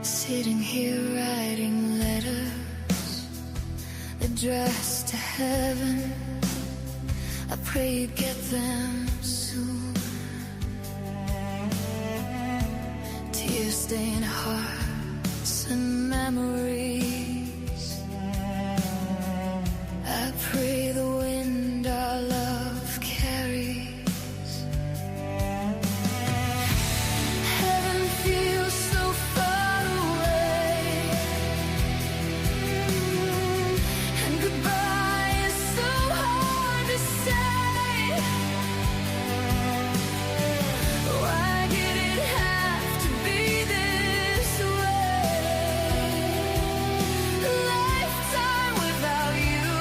Sitting here writing letters addressed to heaven. I pray you get them soon. Tears stain hearts and memories. I pray the wind our love carries. Heaven feels so far away, and goodbye is so hard to say. Why did it have to be this way? A lifetime without you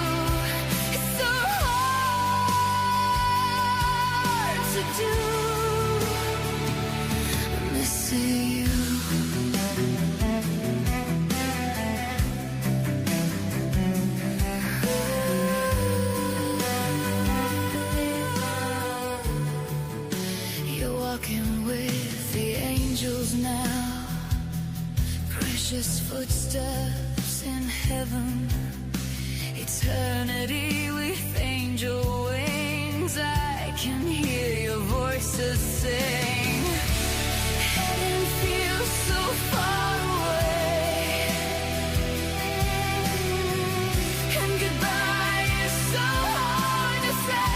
is so hard to do. I'm missing you. You're walking with the angels now, precious footsteps in heaven, eternity with angel wings. I can hear your voices sing. Heaven feels so far away, and goodbye is so hard to say.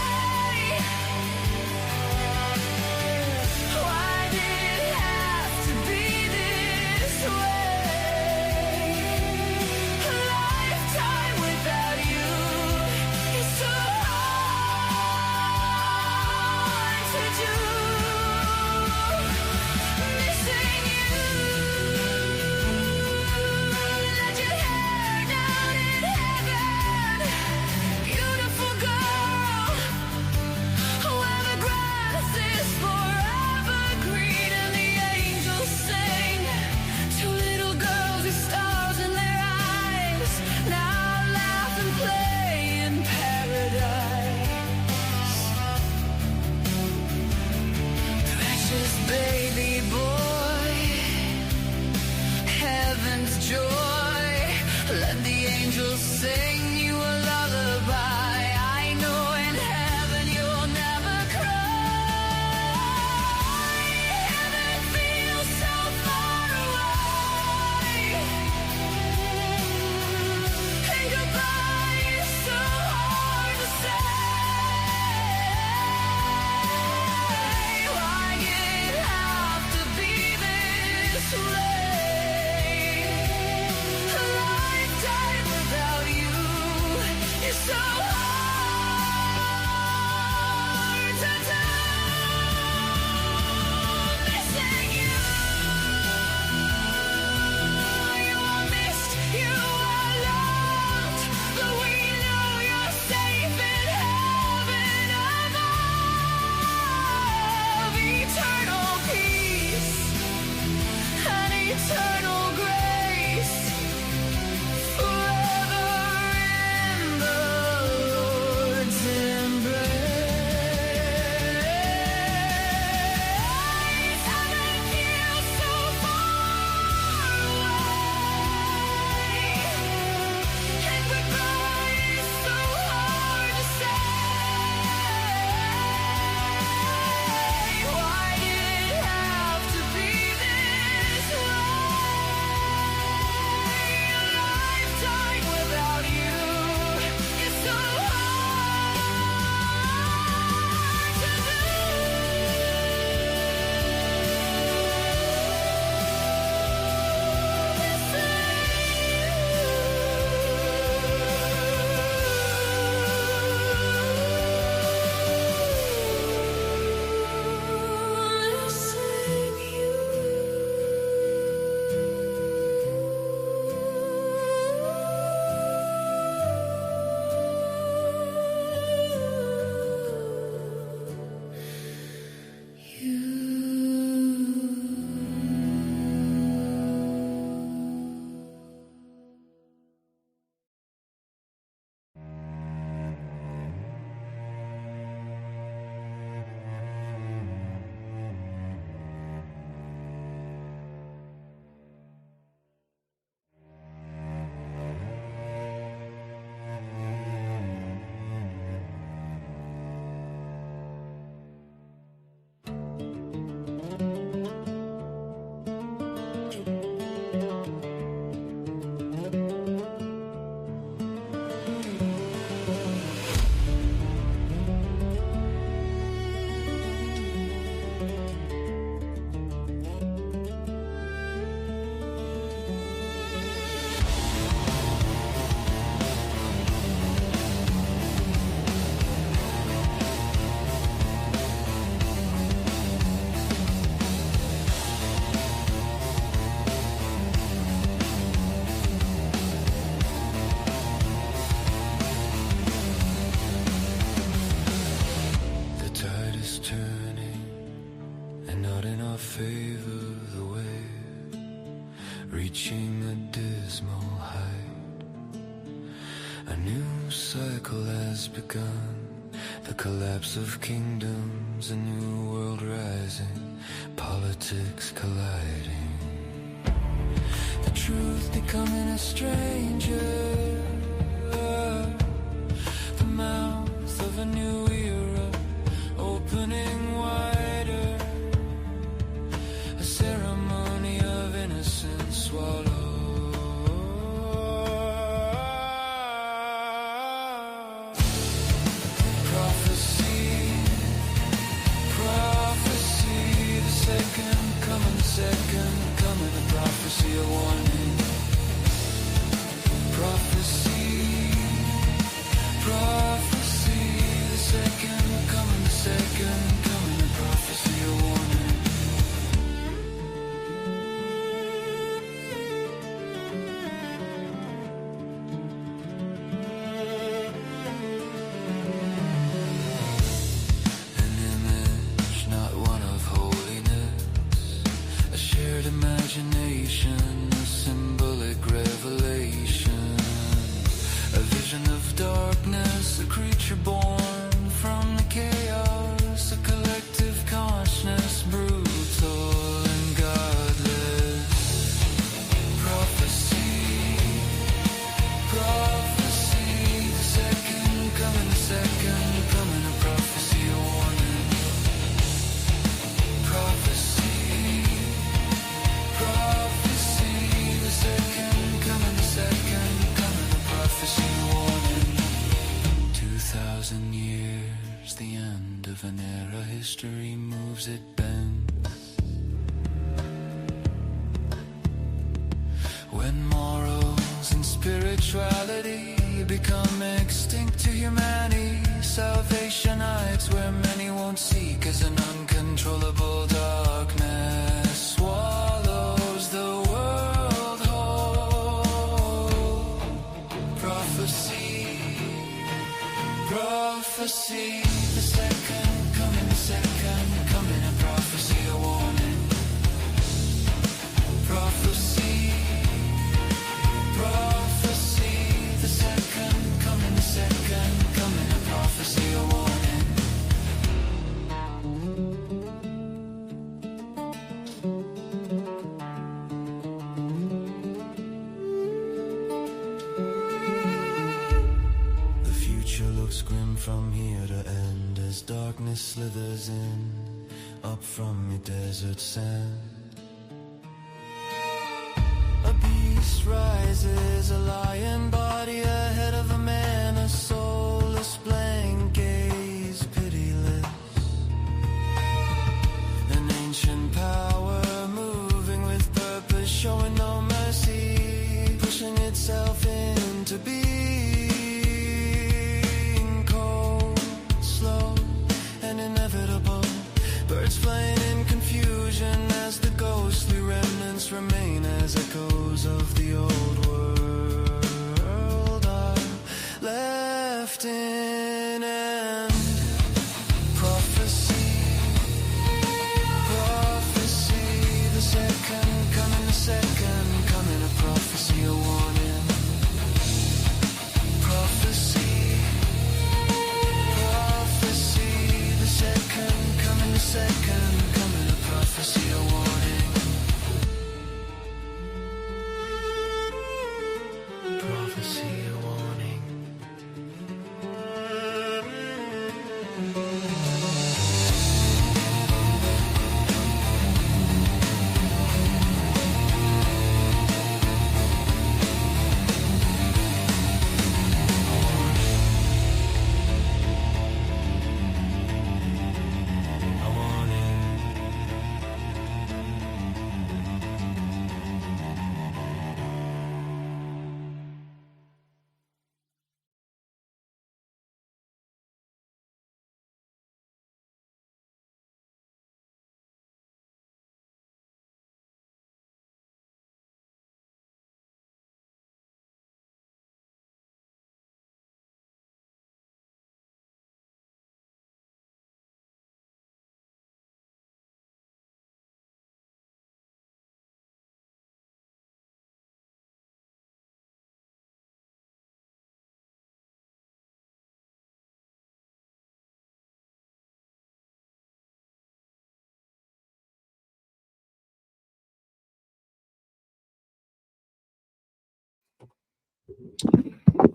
cycle has begun. The collapse of kingdoms, a new world rising, politics colliding. The truth becoming a stranger. The mouth of a new era opening wider. A ceremony of innocence swallowed. Second coming, a prophecy, a warning. Prophecy, prophecy, the second coming, a prophecy, a warning. An image, not one of holiness. A shared imagination, a symbolic revelation. A vision of darkness, a creature born from the chaos. A collective consciousness, brutal and godless. Prophecy, prophecy, the second coming, a prophecy, a warning. Prophecy, prophecy, the second coming, a prophecy warning. 2,000 years, the end of an era, history moves, it bends. When morals and spirituality become extinct to humanity. Salvation hides where many won't seek, as an uncontrollable darkness swallows the world whole. Prophecy, prophecy, the second coming, a prophecy, a warning. Prophecy, prophecy, the second coming, a prophecy, a warning. The future looks grim from here to end, as darkness slithers in, up from your desert sand. A beast rises, a lion body ahead of a man, a soulless blank gaze, pitiless. An ancient power moving with purpose, showing no mercy, pushing itself into being. Cold, slow, and inevitable. Birds flying in confusion as the ghostly remnants remain as echoes of the old world are left in end. Prophecy, prophecy, the second coming, a prophecy, a warning. Prophecy, prophecy, the second coming, a prophecy, a warning. Prophecy, a warning.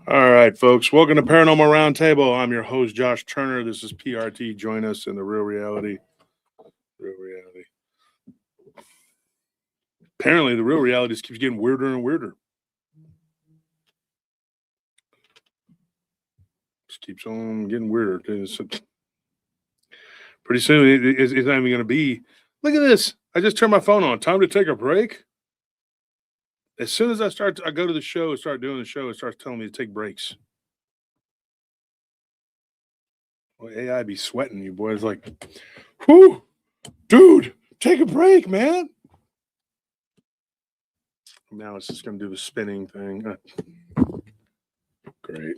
All right, folks. Welcome to Paranormal Roundtable. I'm your host, Josh Turner. This is PRT. Join us in the real reality. Real reality. Apparently, the real reality just keeps getting weirder and weirder. Just keeps on getting weirder. Pretty soon, it's not even going to be. Look at this. I just turned my phone on. Time to take a break. As soon as I go to the show and start doing the show, it starts telling me to take breaks. Well, AI be sweating you boys like, whoo, dude, take a break, man. Now it's just going to do the spinning thing. Great.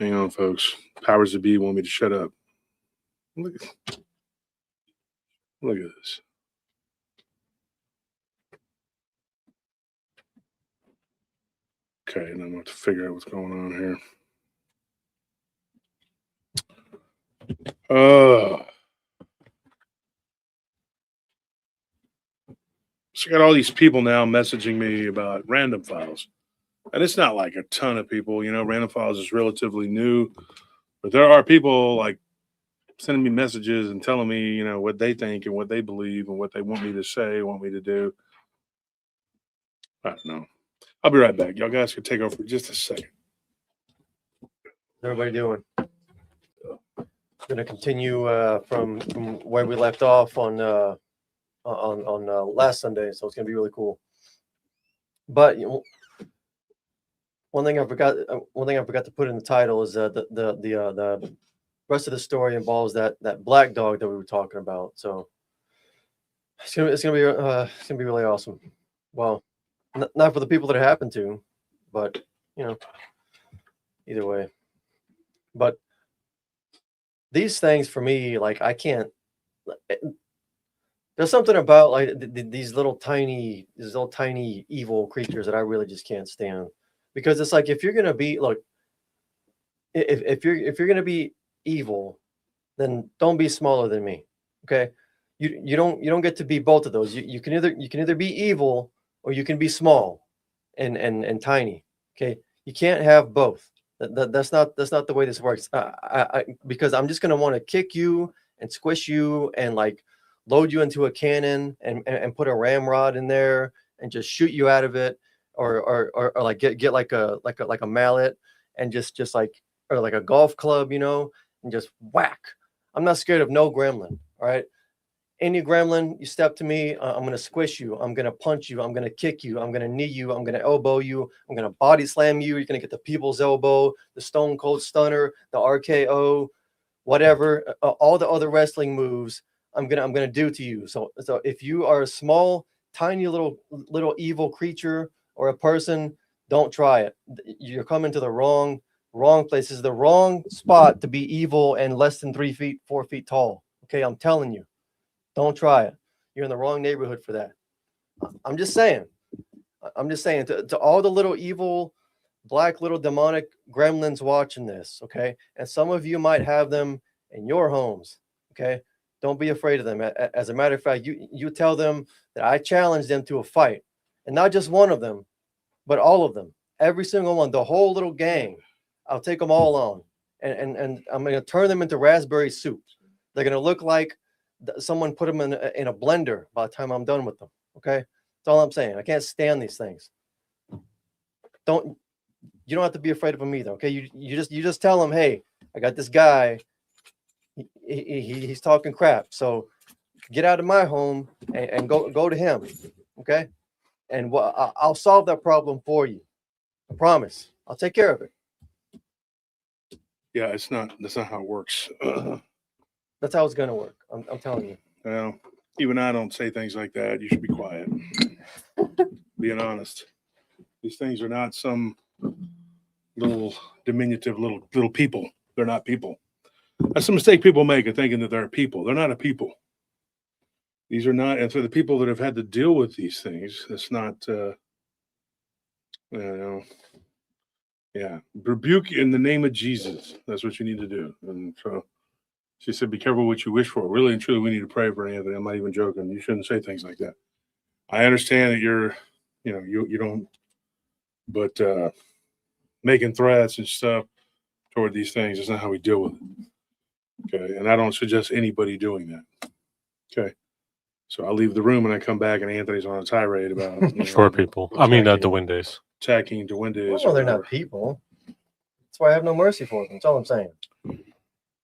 Hang on, folks. Powers that be want me to shut up. Look at this. Okay, and I'm going to have to figure out what's going on here. So I got all these people now messaging me about random files. And it's not like a ton of people, random files is relatively new, but there are people like sending me messages and telling me, what they think and what they believe and what they want me to say, want me to do. I don't know. I'll be right back. Y'all guys can take over for just a second. How's everybody doing? Going to continue from where we left off on last Sunday, so it's going to be really cool. But One thing I forgot. One thing I forgot to put in the title is the rest of the story involves that black dog that we were talking about. So it's gonna be really awesome. Well, not for the people that it happened to, but either way. But these things for me, like I can't. There's something about like these little tiny evil creatures that I really just can't stand, because it's like if you're gonna be if you're gonna be evil, then don't be smaller than me. Okay, you don't get to be both of those. You can either be evil or you can be small and tiny. Okay, you can't have both. That's not the way this works. Because I'm just gonna want to kick you and squish you and like load you into a cannon and put a ramrod in there and just shoot you out of it, or like get like a mallet and just like, or like a golf club, and just whack. I'm not scared of no gremlin. All right. Any gremlin, you step to me, I'm going to squish you. I'm going to punch you. I'm going to kick you. I'm going to knee you. I'm going to elbow you. I'm going to body slam you. You're going to get the people's elbow, the stone cold stunner, the RKO, whatever, all the other wrestling moves I'm going to do to you. So if you are a small, tiny little evil creature or a person, don't try it. You're coming to the wrong place. This is the wrong spot to be evil and less than 4 feet tall. Okay, I'm telling you. Don't try it. You're in the wrong neighborhood for that. I'm just saying to all the little evil, black little demonic gremlins watching this, okay? And some of you might have them in your homes, okay? Don't be afraid of them. As a matter of fact, you tell them that I challenge them to a fight. And not just one of them, but all of them. Every single one, the whole little gang. I'll take them all on. And I'm going to turn them into raspberry soup. They're going to look like someone put them in a blender by the time I'm done with them. Okay, that's all I'm saying. I can't stand these things. You don't have to be afraid of them either. Okay, you just tell them, hey, I got this guy. He's talking crap. So get out of my home and go to him. Okay, and I'll solve that problem for you. I promise. I'll take care of it. Yeah, that's not how it works. That's how it's gonna work. I'm telling you. Well, even I don't say things like that. You should be quiet. Being honest, these things are not some little diminutive little people. They're not people. That's a mistake people make in thinking that they're people. They're not a people. These are not, and for the people that have had to deal with these things, it's not. Yeah, rebuke in the name of Jesus. That's what you need to do. And so. She said, be careful what you wish for. Really and truly, we need to pray for Anthony. I'm not even joking. You shouldn't say things like that. I understand that you don't, but making threats and stuff toward these things is not how we deal with it. Okay. And I don't suggest anybody doing that. Okay. So I'll leave the room and I come back and Anthony's on a tirade about short people. I mean, Duendes. Attacking Duendes. Well, they're not people. That's why I have no mercy for them. That's all I'm saying.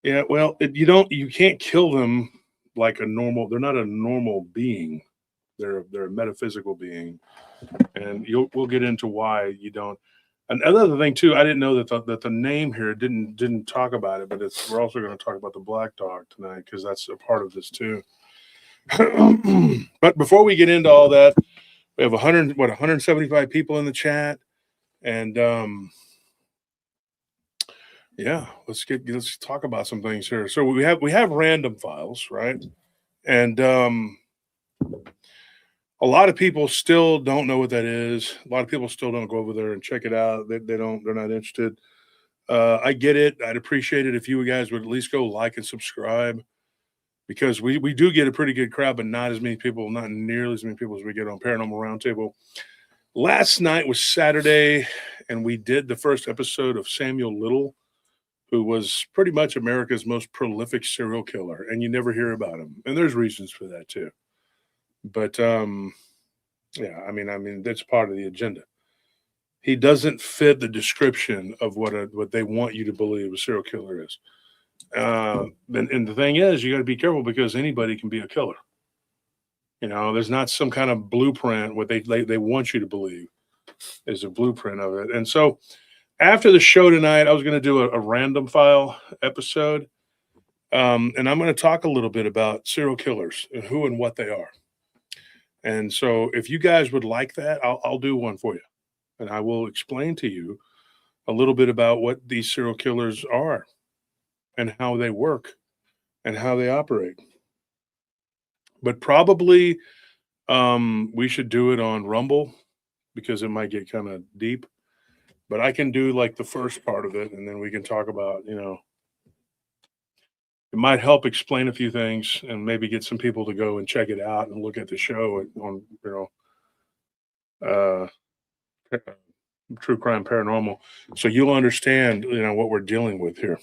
Yeah, well, you can't kill them like a normal. They're not a normal being. They're a metaphysical being, and we'll get into why you don't. And another thing too, I didn't know that the name here didn't talk about it, but we're also going to talk about the black dog tonight because that's a part of this too. But before we get into all that, we have 175 people in the chat, and yeah, let's talk about some things here. So we have random files, right? And a lot of people still don't know what that is. A lot of people still don't go over there and check it out. They're not interested. I get it. I'd appreciate it if you guys would at least go like and subscribe, because we do get a pretty good crowd, but not nearly as many people as we get on Paranormal Roundtable. Last night was Saturday, and we did the first episode of Samuel Little, who was pretty much America's most prolific serial killer, and you never hear about him. And there's reasons for that too. But yeah, I mean that's part of the agenda. He doesn't fit the description of what they want you to believe a serial killer is. And the thing is, you got to be careful because anybody can be a killer. There's not some kind of blueprint what they want you to believe. is a blueprint of it. And so after the show tonight, I was going to do a random file episode. And I'm going to talk a little bit about serial killers and who and what they are. And so if you guys would like that, I'll do one for you. And I will explain to you a little bit about what these serial killers are and how they work and how they operate. But probably we should do it on Rumble because it might get kind of deep. But I can do like the first part of it, and then we can talk about, it might help explain a few things and maybe get some people to go and check it out and look at the show on, True Crime Paranormal. So you'll understand, what we're dealing with here.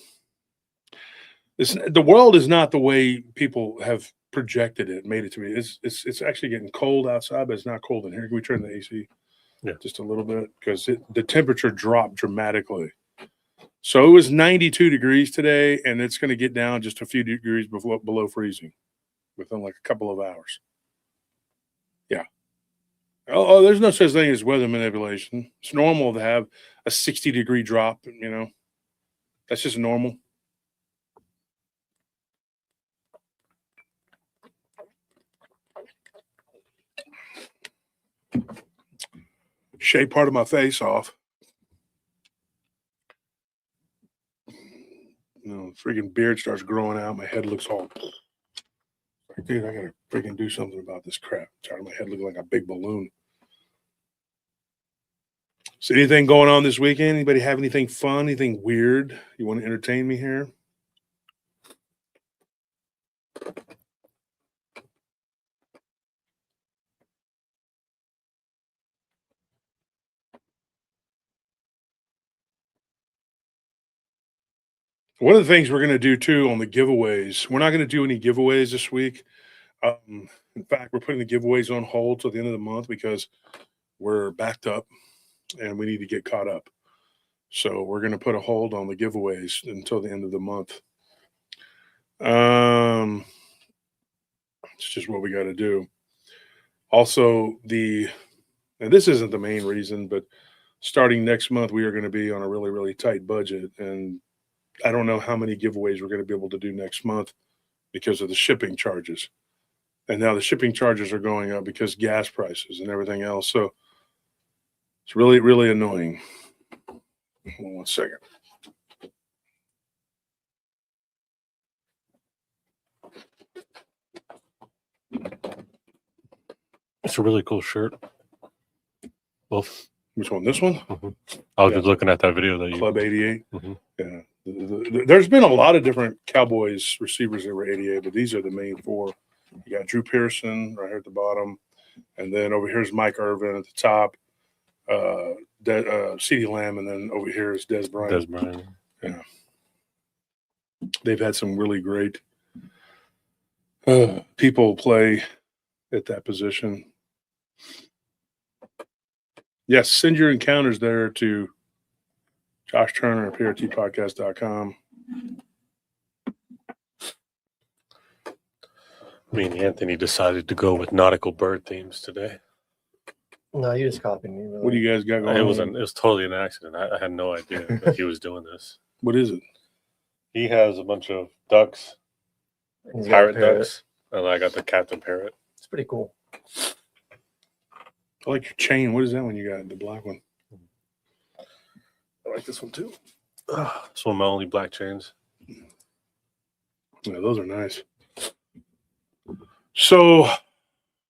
The world is not the way people have projected it, made it to be. It's actually getting cold outside, but it's not cold in here. Can we turn the AC? Yeah. Just a little bit? Because the temperature dropped dramatically. So it was 92 degrees today, and it's going to get down just a few degrees below freezing within like a couple of hours. Yeah. Oh, there's no such thing as weather manipulation. It's normal to have a 60-degree drop, That's just normal. Shave part of my face off. Freaking beard starts growing out. My head looks all. Dude, I gotta freaking do something about this crap. I'm tired of my head looking like a big balloon. So, anything going on this weekend? Anybody have anything fun? Anything weird? You want to entertain me here? One of the things we're going to do too on the giveaways, we're not going to do any giveaways this week. In fact, we're putting the giveaways on hold till the end of the month because we're backed up and we need to get caught up. So we're going to put a hold on the giveaways until the end of the month. It's just what we got to do. Also, and this isn't the main reason, but starting next month, we are going to be on a really, really tight budget. And I don't know how many giveaways we're going to be able to do next month because of the shipping charges. And now the shipping charges are going up because gas prices and everything else. So it's really, really annoying. Hold on one second. It's a really cool shirt. Both. Which one? This one? Mm-hmm. I was just looking at that video that you Club 88. Mm-hmm. Yeah. There's been a lot of different Cowboys receivers that were 88, but these are the main four. You got Drew Pearson right here at the bottom, and then over here's Mike Irvin at the top, CeeDee Lamb, and then over here is Des Bryant. Yeah. They've had some really great people play at that position. Yes, send your encounters there to Josh Turner at PRTpodcast.com. Me and Anthony decided to go with nautical bird themes today. No, you just copied me. Really. What do you guys got going on? It was totally an accident. I had no idea that he was doing this. What is it? He has a bunch of ducks, parrot ducks, and I got the captain parrot. It's pretty cool. I like your chain. What is that one you got? The black one. I like this one too. It's one of my only black chains. Yeah, those are nice. So I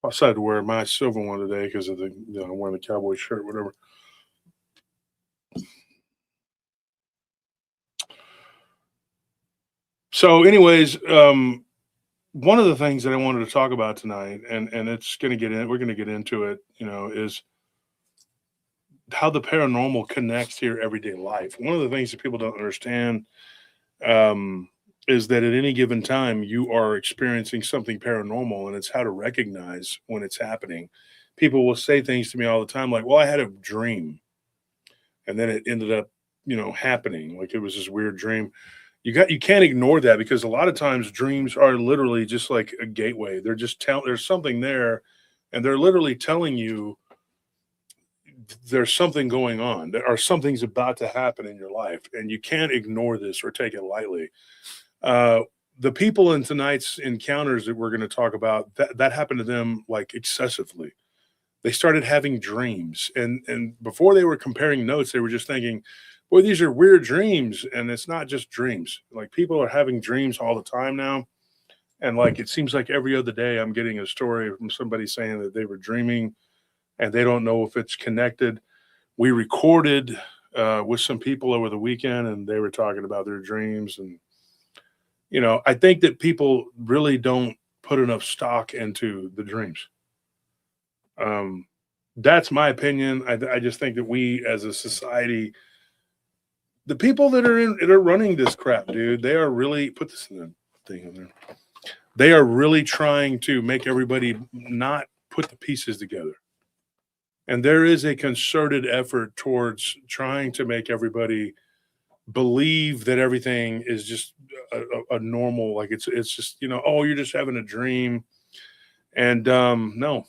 decided to wear my silver one today because of I'm wearing the cowboy shirt, whatever. So, anyways, one of the things that I wanted to talk about tonight, and it's going to get in, we're going to get into it, is how the paranormal connects to your everyday life. One of the things that people don't understand is that at any given time you are experiencing something paranormal, and it's how to recognize when it's happening. People will say things to me all the time like, well, I had a dream, and then it ended up, happening. Like it was this weird dream. You can't ignore that because a lot of times dreams are literally just like a gateway. They're just there's something there, and they're literally telling you, there's something going on, or something's about to happen in your life, and you can't ignore this or take it lightly. The people in tonight's encounters that we're going to talk about, that happened to them like excessively. They started having dreams, and before they were comparing notes, they were just thinking, boy, these are weird dreams. And it's not just dreams. Like, people are having dreams all the time now. And like, it seems like every other day I'm getting a story from somebody saying that they were dreaming and they don't know if it's connected. We recorded with some people over the weekend, and they were talking about their dreams. And, I think that people really don't put enough stock into the dreams. That's my opinion. I just think that we as a society, the people that are running this crap, dude, they are really, put this in the thing in there. They are really trying to make everybody not put the pieces together. And there is a concerted effort towards trying to make everybody believe that everything is just a normal, like it's just, oh, you're just having a dream. And no.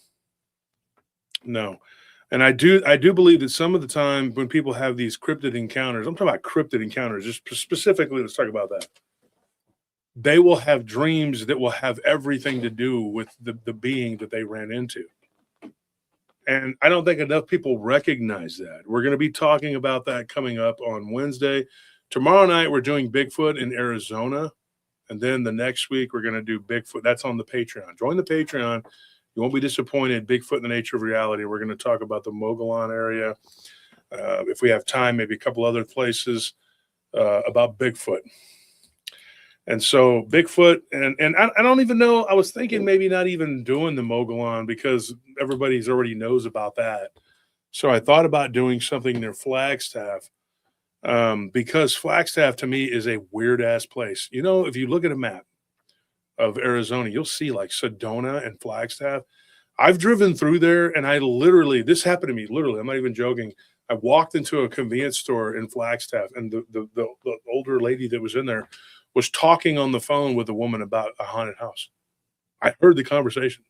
And I do believe that some of the time when people have these cryptid encounters, I'm talking about cryptid encounters, just specifically, let's talk about that. They will have dreams that will have everything to do with the being that they ran into. And I don't think enough people recognize that. We're going to be talking about that coming up on Wednesday. Tomorrow night, we're doing Bigfoot in Arizona. And then the next week, we're going to do Bigfoot. That's on the Patreon. Join the Patreon. You won't be disappointed. Bigfoot in the Nature of Reality. We're going to talk about the Mogollon area. If we have time, maybe a couple other places about Bigfoot. And so Bigfoot, and I don't even know. I was thinking maybe not even doing the Mogollon because everybody's already knows about that. So I thought about doing something near Flagstaff because Flagstaff to me is a weird ass place. If you look at a map of Arizona, you'll see like Sedona and Flagstaff. I've driven through there, and this happened to me. Literally, I'm not even joking. I walked into a convenience store in Flagstaff, and the older lady that was in there was talking on the phone with a woman about a haunted house. I heard the conversation.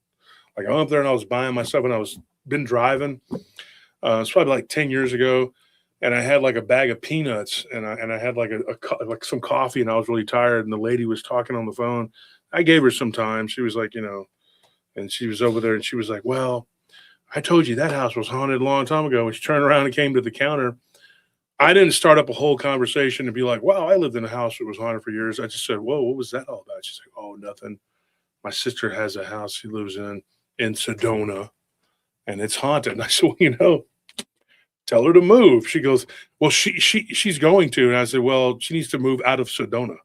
Like, I went up there and I was buying my stuff, and I was been driving. It's probably like 10 years ago. And I had like a bag of peanuts, and I had like like some coffee, and I was really tired. And the lady was talking on the phone. I gave her some time. She was like, and she was over there, and she was like, well, I told you that house was haunted a long time ago. When she turned around and came to the counter, I didn't start up a whole conversation and be like, wow, I lived in a house that was haunted for years. I just said, whoa, what was that all about? She's like, oh, nothing. My sister has a house she lives in Sedona, and it's haunted. And I said, well, tell her to move. She goes, well, she's going to. And I said, well, she needs to move out of Sedona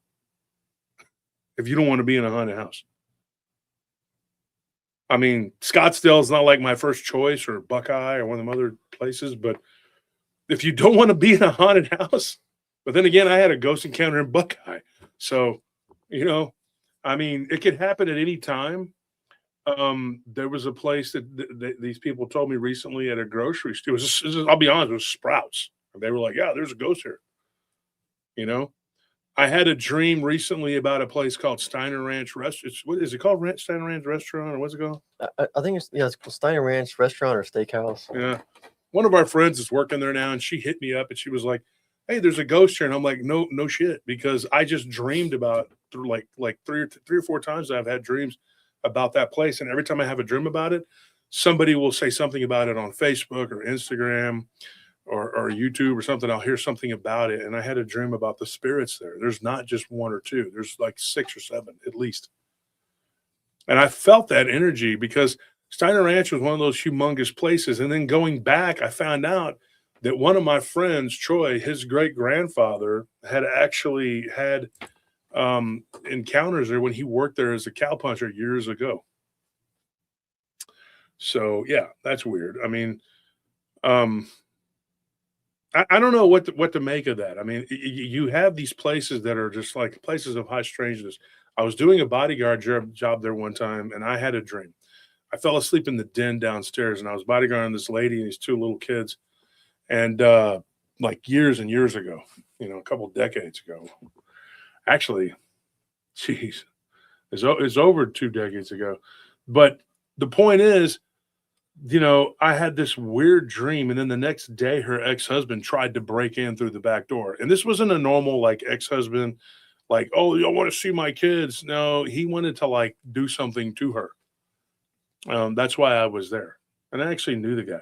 if you don't want to be in a haunted house. I mean, Scottsdale is not like my first choice, or Buckeye or one of them other places, but if you don't want to be in a haunted house, but then again, I had a ghost encounter in Buckeye. So, I mean, it could happen at any time. There was a place that these people told me recently at a grocery store. I'll be honest, it was Sprouts. And they were like, yeah, there's a ghost here. I had a dream recently about a place called Steiner Ranch Restaurant. What is it called? Steiner Ranch Restaurant, or what's it called? I think it's called Steiner Ranch Restaurant or Steakhouse. Yeah. One of our friends is working there now, and she hit me up, and she was like, hey, there's a ghost here. And I'm like, no shit, because I just dreamed about like three or four times I've had dreams about that place. And every time I have a dream about it, somebody will say something about it on Facebook or Instagram or YouTube or something. I'll hear something about it. And I had a dream about the spirits there. There's not just one or two. There's like 6 or 7 at least. And I felt that energy because Steiner Ranch was one of those humongous places. And then going back, I found out that one of my friends, Troy, his great-grandfather had actually had encounters there when he worked there as a cowpuncher years ago. So, yeah, that's weird. I mean, I don't know what to make of that. I mean, you have these places that are just like places of high strangeness. I was doing a bodyguard job there one time, and I had a dream. I fell asleep in the den downstairs, and I was bodyguarding this lady and these 2 little kids. And like years and years ago, a couple of decades ago. Actually, geez, it's over 2 decades ago. But the point is, I had this weird dream, and then the next day, her ex-husband tried to break in through the back door. And this wasn't a normal like ex-husband, like, oh, you want to see my kids? No, he wanted to like do something to her. That's why I was there, and I actually knew the guy.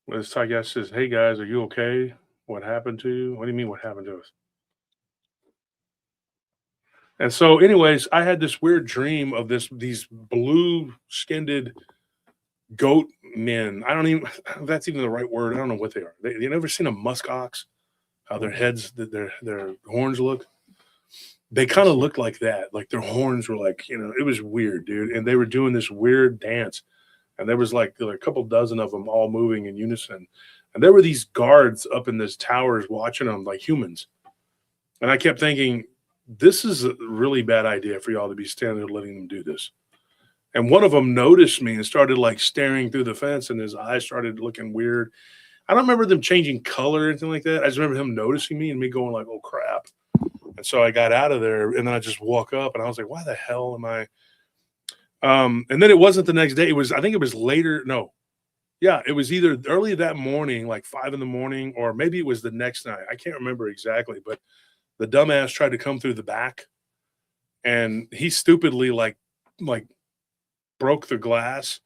This guy says, "Hey guys, are you okay? What happened to you? What do you mean? What happened to us?" And so, anyways, I had this weird dream of these blue-skinned goat men. I don't even if that's even the right word. I don't know what they are. You never seen a musk ox? How their heads, their horns look. They kind of looked like that. Like their horns were like, it was weird, dude. And they were doing this weird dance. And there was like a couple dozen of them all moving in unison. And there were these guards up in this towers watching them like humans. And I kept thinking, this is a really bad idea for y'all to be standing there letting them do this. And one of them noticed me and started like staring through the fence, and his eyes started looking weird. I don't remember them changing color or anything like that. I just remember him noticing me and me going like, oh crap. And so I got out of there, and then I just woke up and I was like, why the hell am I? And then it wasn't the next day. I think it was later. No. Yeah, it was either early that morning, like 5 a.m, or maybe it was the next night. I can't remember exactly, but the dumbass tried to come through the back, and he stupidly like broke the glass.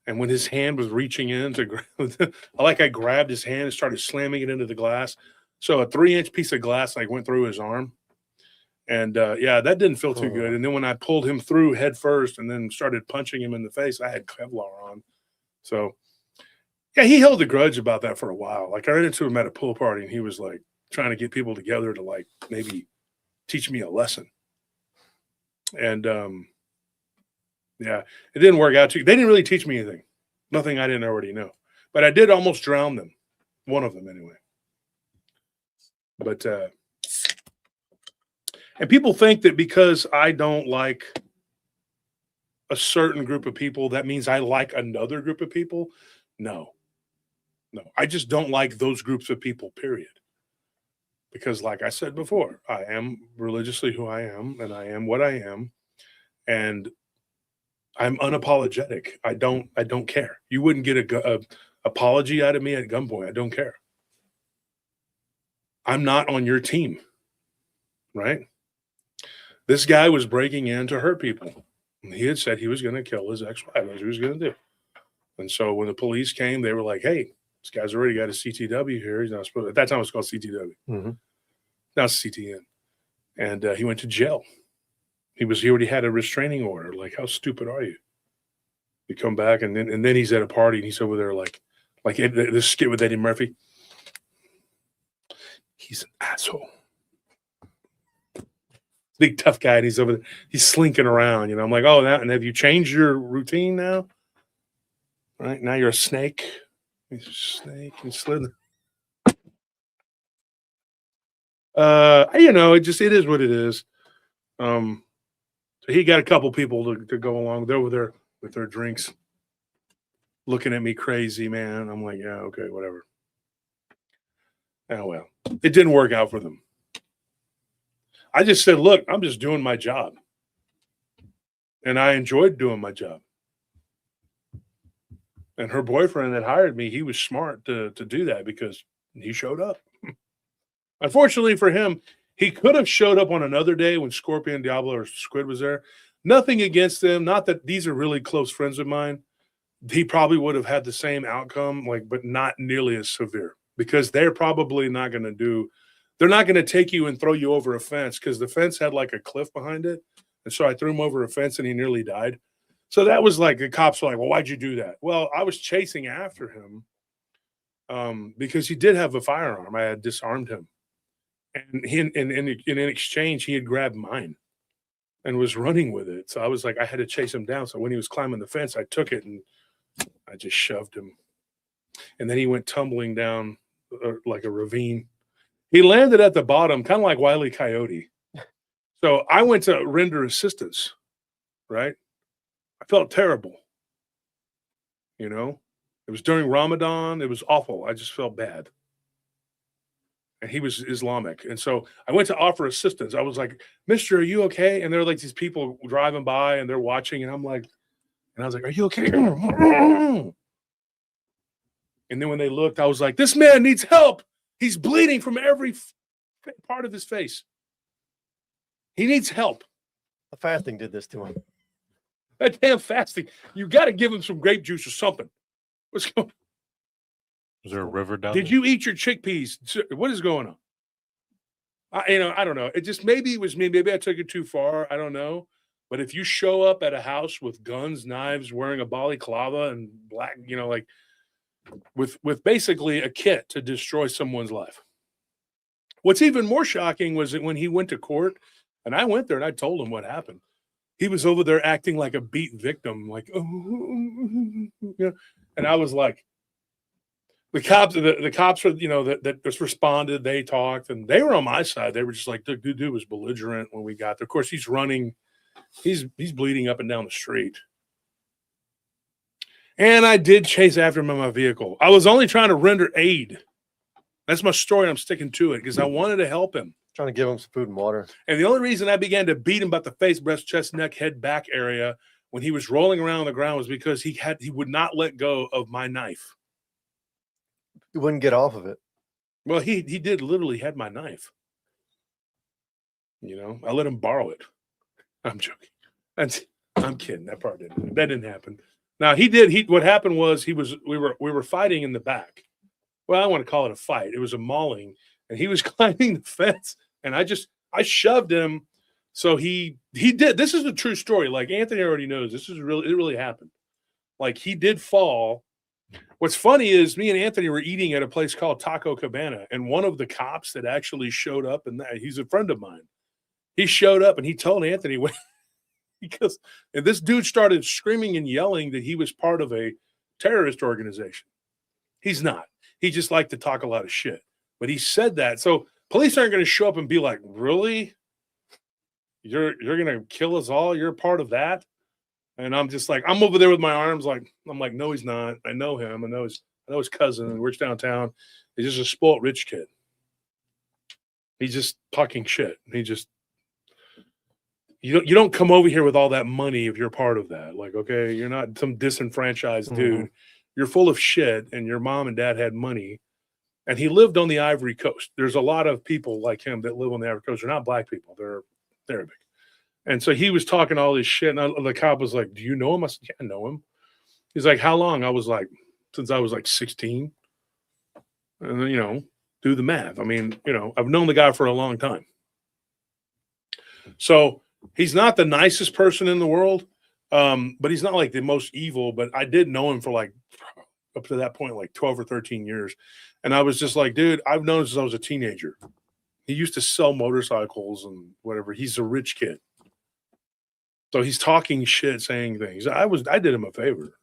And when his hand was reaching in to grab, I grabbed his hand and started slamming it into the glass. So a 3-inch piece of glass like went through his arm. And yeah, that didn't feel too good. And then when I pulled him through head first and then started punching him in the face, I had Kevlar on. So yeah, he held a grudge about that for a while. Like I ran into him at a pool party, and he was like trying to get people together to like maybe teach me a lesson. And yeah, it didn't work out. They didn't really teach me anything. Nothing I didn't already know. But I did almost drown them. One of them anyway. But and people think that because I don't like a certain group of people, that means I like another group of people. No. I just don't like those groups of people, period. Because like I said before, I am religiously who I am, and I am what I am. And I'm unapologetic. I don't care. You wouldn't get a apology out of me at gunpoint. I don't care. I'm not on your team, right? This guy was breaking in to hurt people. He had said he was going to kill his ex-wife. That's what he was going to do. And so when the police came, they were like, hey, this guy's already got a CTW here. He's not supposed to. At that time, it was called CTW. Mm-hmm. Now it's CTN. And he went to jail. He already had a restraining order. Like, how stupid are you? You come back, and then he's at a party, and he's over there like this skit with Eddie Murphy. He's an asshole. Big tough guy, and he's over there. He's slinking around. I'm like, oh, and have you changed your routine now? Right now you're a snake. He's a snake. He's slid. It is what it is. So he got a couple people to go along. They're over there with their drinks, looking at me crazy, man. I'm like, yeah, okay, whatever. Oh, well, it didn't work out for them. I just said, look, I'm just doing my job. And I enjoyed doing my job. And her boyfriend that hired me, he was smart to do that because he showed up. Unfortunately for him, he could have showed up on another day when Scorpion, Diablo, or Squid was there. Nothing against them. Not that these are really close friends of mine. He probably would have had the same outcome, but not nearly as severe, because they're probably not going to do. They're not going to take you and throw you over a fence, because the fence had like a cliff behind it. And so I threw him over a fence and he nearly died. So that was like, the cops were like, well, why'd you do that? Well, I was chasing after him because he did have a firearm. I had disarmed him. And in exchange, he had grabbed mine and was running with it. So I was like, I had to chase him down. So when he was climbing the fence, I took it and I just shoved him. And then he went tumbling down like a ravine. He landed at the bottom, kind of like Wile E. Coyote. So I went to render assistance, right? I felt terrible. It was during Ramadan. It was awful. I just felt bad. and he was Islamic. And so I went to offer assistance. I was like, "Mister, are you okay?" And there were like these people driving by and they're watching, and I'm like, and I was like, "Are you okay?" And then when they looked, I was like, "This man needs help. He's bleeding from every part of his face. He needs help." The fasting did this to him. That damn fasting. You got to give him some grape juice or something. What's going? Is there a river down Did there? you eat your chickpeas? What is going on? I don't know. It just, maybe it was me. Maybe I took it too far. I don't know. But if you show up at a house with guns, knives, wearing a balaclava and black, like with basically a kit to destroy someone's life. What's even more shocking was that when he went to court, and I went there and I told him what happened. He was over there acting like a beat victim, like, oh, and I was like, the cops were, that just responded. They talked, and they were on my side. They were just like, the dude was belligerent when we got there. Of course, he's running, he's bleeding up and down the street. And I did chase after him in my vehicle. I was only trying to render aid. That's my story. I'm sticking to it because I wanted to help him. Trying to give him some food and water. And the only reason I began to beat him about the face, breast, chest, neck, head, back area when he was rolling around on the ground was because he would not let go of my knife. He wouldn't get off of it. Well, he did literally had my knife. I let him borrow it. I'm joking. I'm kidding. That part didn't happen. Now he did. What happened was we were fighting in the back. Well, I want to call it a fight. It was a mauling, and he was climbing the fence, and I shoved him. So he did. This is a true story. Like Anthony already knows. It really happened. Like he did fall. What's funny is me and Anthony were eating at a place called Taco Cabana, and one of the cops that actually showed up, and he's a friend of mine. He showed up and he told Anthony and this dude started screaming and yelling that he was part of a terrorist organization. He's not. He just liked to talk a lot of shit. But he said that. So police aren't going to show up and be like, really? You're going to kill us all? You're a part of that? And I'm just like, I'm over there with my arms I'm like, no, he's not. I know him. I know his cousin, and we're downtown. He's just a spoiled rich kid. He's just talking shit. You don't come over here with all that money if you're part of that. Like, okay, you're not some disenfranchised dude. You're full of shit, and your mom and dad had money, and he lived on the Ivory Coast. There's a lot of people like him that live on the Ivory Coast. They're not black people. They're Arabic. And so he was talking all this shit, and the cop was like, do you know him? I said, yeah, I know him. He's like, how long? I was like, since I was like 16. And then, do the math. I mean, I've known the guy for a long time. So he's not the nicest person in the world, but he's not like the most evil. But I did know him for like up to that point, like 12 or 13 years. And I was just like, dude, I've known him since I was a teenager. He used to sell motorcycles and whatever. He's a rich kid. So he's talking shit, saying things. I did him a favor.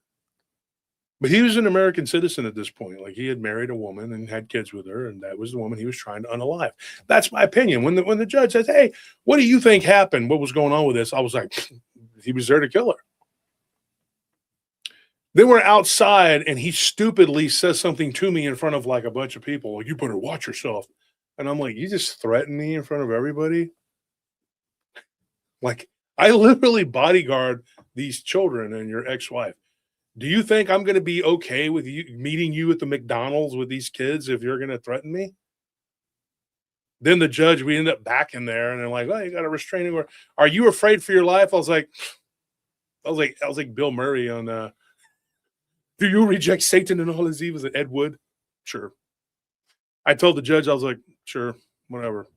But he was an American citizen at this point. Like he had married a woman and had kids with her, and that was the woman he was trying to unalive. That's my opinion. When the judge says, hey, what do you think happened? What was going on with this? I was like, he was there to kill her. Then we're outside, and he stupidly says something to me in front of like a bunch of people. Like, you better watch yourself. And I'm like, you just threatened me in front of everybody? Like, I literally bodyguard these children and your ex-wife. Do you think I'm going to be okay with you meeting you at the McDonald's with these kids if you're going to threaten me? Then the judge, we end up back in there, and they're like, "Oh, you got a restraining order. Are you afraid for your life?" I was like Bill Murray on Do you reject Satan and all his evils? Ed Wood? Sure. I told the judge, I was like, sure, whatever.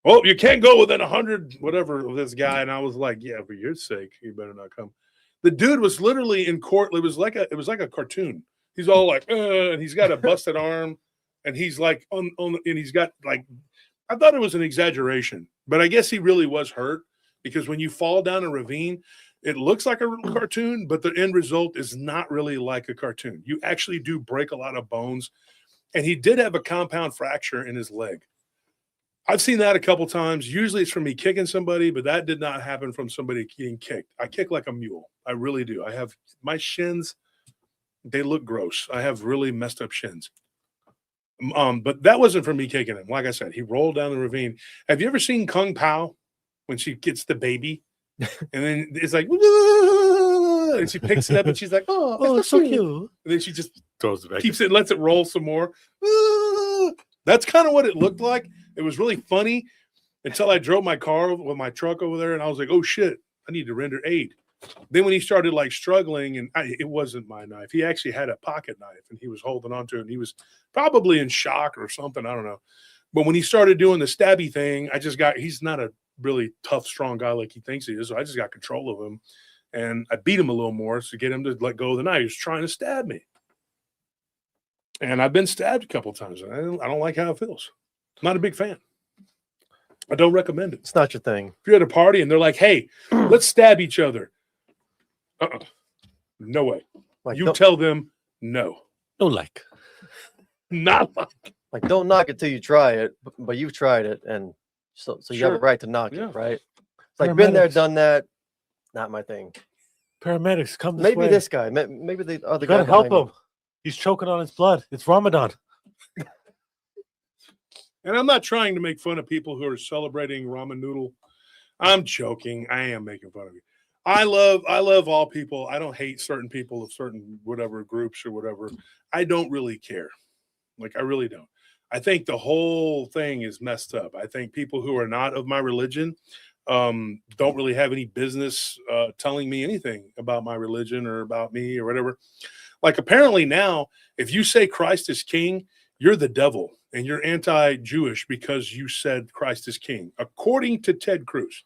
Oh, you can't go within 100 whatever of this guy. And I was like, yeah, for your sake, you better not come. The dude was literally in court. It was like a cartoon. He's all like, and he's got a busted arm, and he's like and he's got like, I thought it was an exaggeration, but I guess he really was hurt, because when you fall down a ravine, it looks like a cartoon, but the end result is not really like a cartoon. You actually do break a lot of bones, and he did have a compound fracture in his leg. I've seen that a couple times. Usually it's from me kicking somebody, but that did not happen from somebody getting kicked. I kick like a mule. I really do. I have my shins. They look gross. I have really messed up shins. But that wasn't for me kicking him. Like I said, he rolled down the ravine. Have you ever seen Kung Pao when she gets the baby? And then it's like, and she picks it up and she's like, oh, it's so cute. And then she just Throws it back. keeps it and lets it roll some more. That's kind of what it looked like. It was really funny until I drove my car with my truck over there and I was like, oh shit, I need to render aid. Then when he started like struggling, and it wasn't my knife. He actually had a pocket knife and he was holding on to it and he was probably in shock or something. I don't know. But when he started doing the stabby thing, he's not a really tough, strong guy like he thinks he is. So I just got control of him and I beat him a little more to get him to let go of the knife. He was trying to stab me. And I've been stabbed a couple of times. I don't like how it feels. I'm not a big fan. I don't recommend it. It's not your thing. If you're at a party and they're like, hey, let's stab each other. No way. Like, You tell them no. No like. Not like. don't knock it till you try it, but you've tried it, and so you have a Sure. right to knock Yeah. it, right? It's like been there, Paramedics. done that. Not my thing. Paramedics, come this Maybe way. this guy. Maybe the other You guy. gotta help behind him. He's choking on his blood. It's Ramadan. And I'm not trying to make fun of people who are celebrating ramen noodle. I'm joking. I am making fun of you. I love all people. I don't hate certain people of certain whatever groups or whatever. I don't really care. Like, I really don't. I think the whole thing is messed up. I think people who are not of my religion don't really have any business telling me anything about my religion or about me or whatever. Like, apparently now, if you say Christ is king, you're the devil and you're anti-Jewish because you said Christ is king, according to Ted Cruz.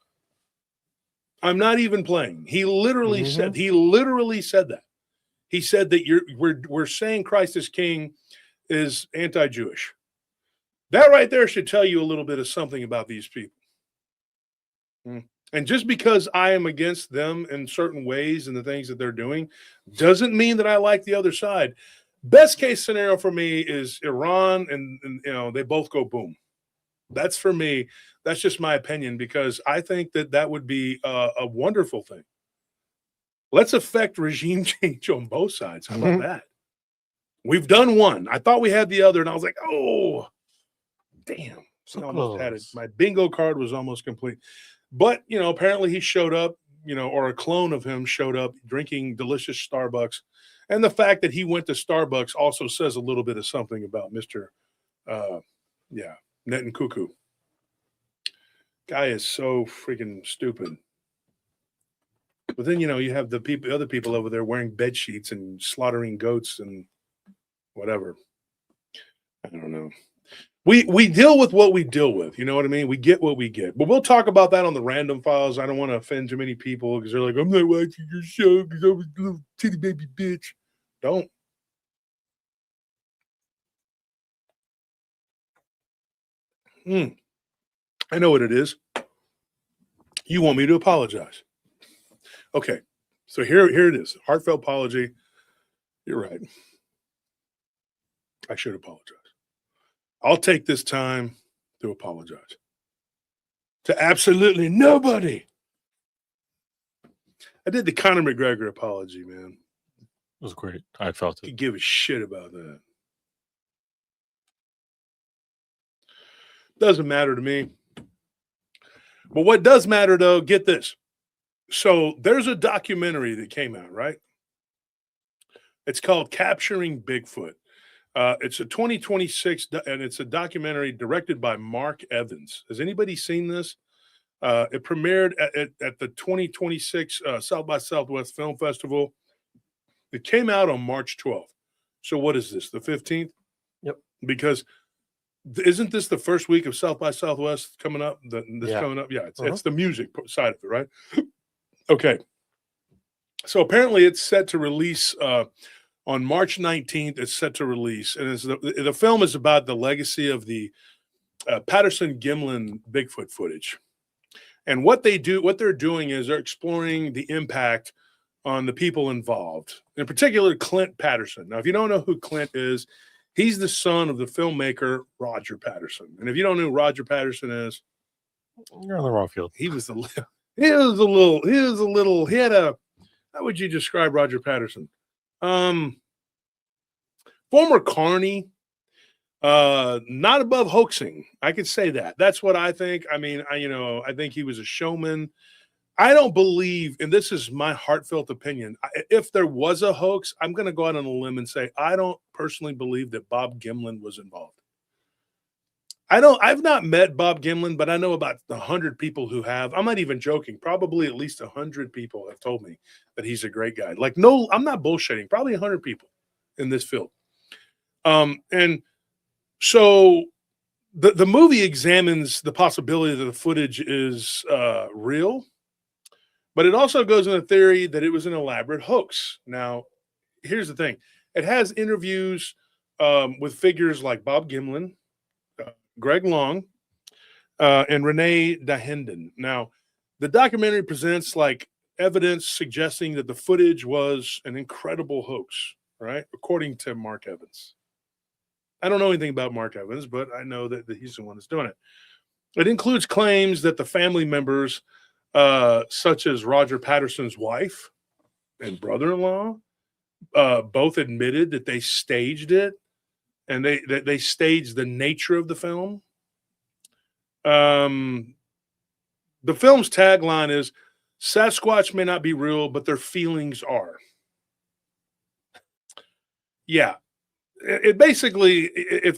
I'm not even playing. He literally said that. He said that we're saying Christ is king is anti-Jewish. That right there should tell you a little bit of something about these people. And just because I am against them in certain ways and the things that they're doing doesn't mean that I like the other side. Best case scenario for me is Iran and they both go boom. That's for me. That's just my opinion because I think that would be a wonderful thing. Let's affect regime change on both sides. How about that? We've done one. I thought we had the other, and I was like, oh, damn. So Almost had it. close. My bingo card was almost complete. But, apparently he showed up, or a clone of him showed up drinking delicious Starbucks. And the fact that he went to Starbucks also says a little bit of something about Mr. Netanyahu. Guy is so freaking stupid. But then, you have the other people over there wearing bed sheets and slaughtering goats and whatever. I don't know. We deal with what we deal with. You know what I mean? We get what we get. But we'll talk about that on the random files. I don't want to offend too many people because they're like, I'm not watching your show because I was a little titty baby bitch. Don't. I know what it is. You want me to apologize. Okay. So here it is. Heartfelt apology. You're right. I should apologize. I'll take this time to apologize to absolutely nobody. I did the Conor McGregor apology, man. It was great. I felt Could it. give a shit about that. Doesn't matter to me. But what does matter, though, get this. So there's a documentary that came out, right? It's called Capturing Bigfoot. It's a 2026, and it's a documentary directed by Mark Evans. Has anybody seen this? It premiered at the 2026 South by Southwest Film Festival. It came out on March 12th. So what is this, the 15th? Yep. Because isn't this the first week of South by Southwest coming up? Coming up? Yeah, it's the music side of it, right? Okay. So apparently it's set to release on March 19th. It's set to release. And the film is about the legacy of the Patterson-Gimlin Bigfoot footage. And what they're doing is they're exploring the impact on the people involved, in particular, Clint Patterson. Now, if you don't know who Clint is, he's the son of the filmmaker Roger Patterson. And if you don't know who Roger Patterson is, You're on the wrong field. he had a, how would you describe Roger Patterson? Former carny, Not above hoaxing. I could say that. That's what I think. I mean, I think he was a showman. I don't believe, and this is my heartfelt opinion. If there was a hoax, I'm going to go out on a limb and say I don't personally believe that Bob Gimlin was involved. I've not met Bob Gimlin, but I know about 100 people who have. I'm not even joking. Probably at least 100 people have told me that he's a great guy. Like, no, I'm not bullshitting. Probably 100 people in this field. And so the movie examines the possibility that the footage is real, but it also goes in the theory that it was an elaborate hoax. Now, here's the thing. It has interviews with figures like Bob Gimlin, Greg Long, and Renee Dahinden. Now, the documentary presents like evidence suggesting that the footage was an incredible hoax, right? According to Mark Evans. I don't know anything about Mark Evans, but I know that he's the one that's doing it. It includes claims that the family members, such as Roger Patterson's wife and brother-in-law, both admitted that they staged it, and they staged the nature of the film. The film's tagline is Sasquatch may not be real, but their feelings are. Yeah. It basically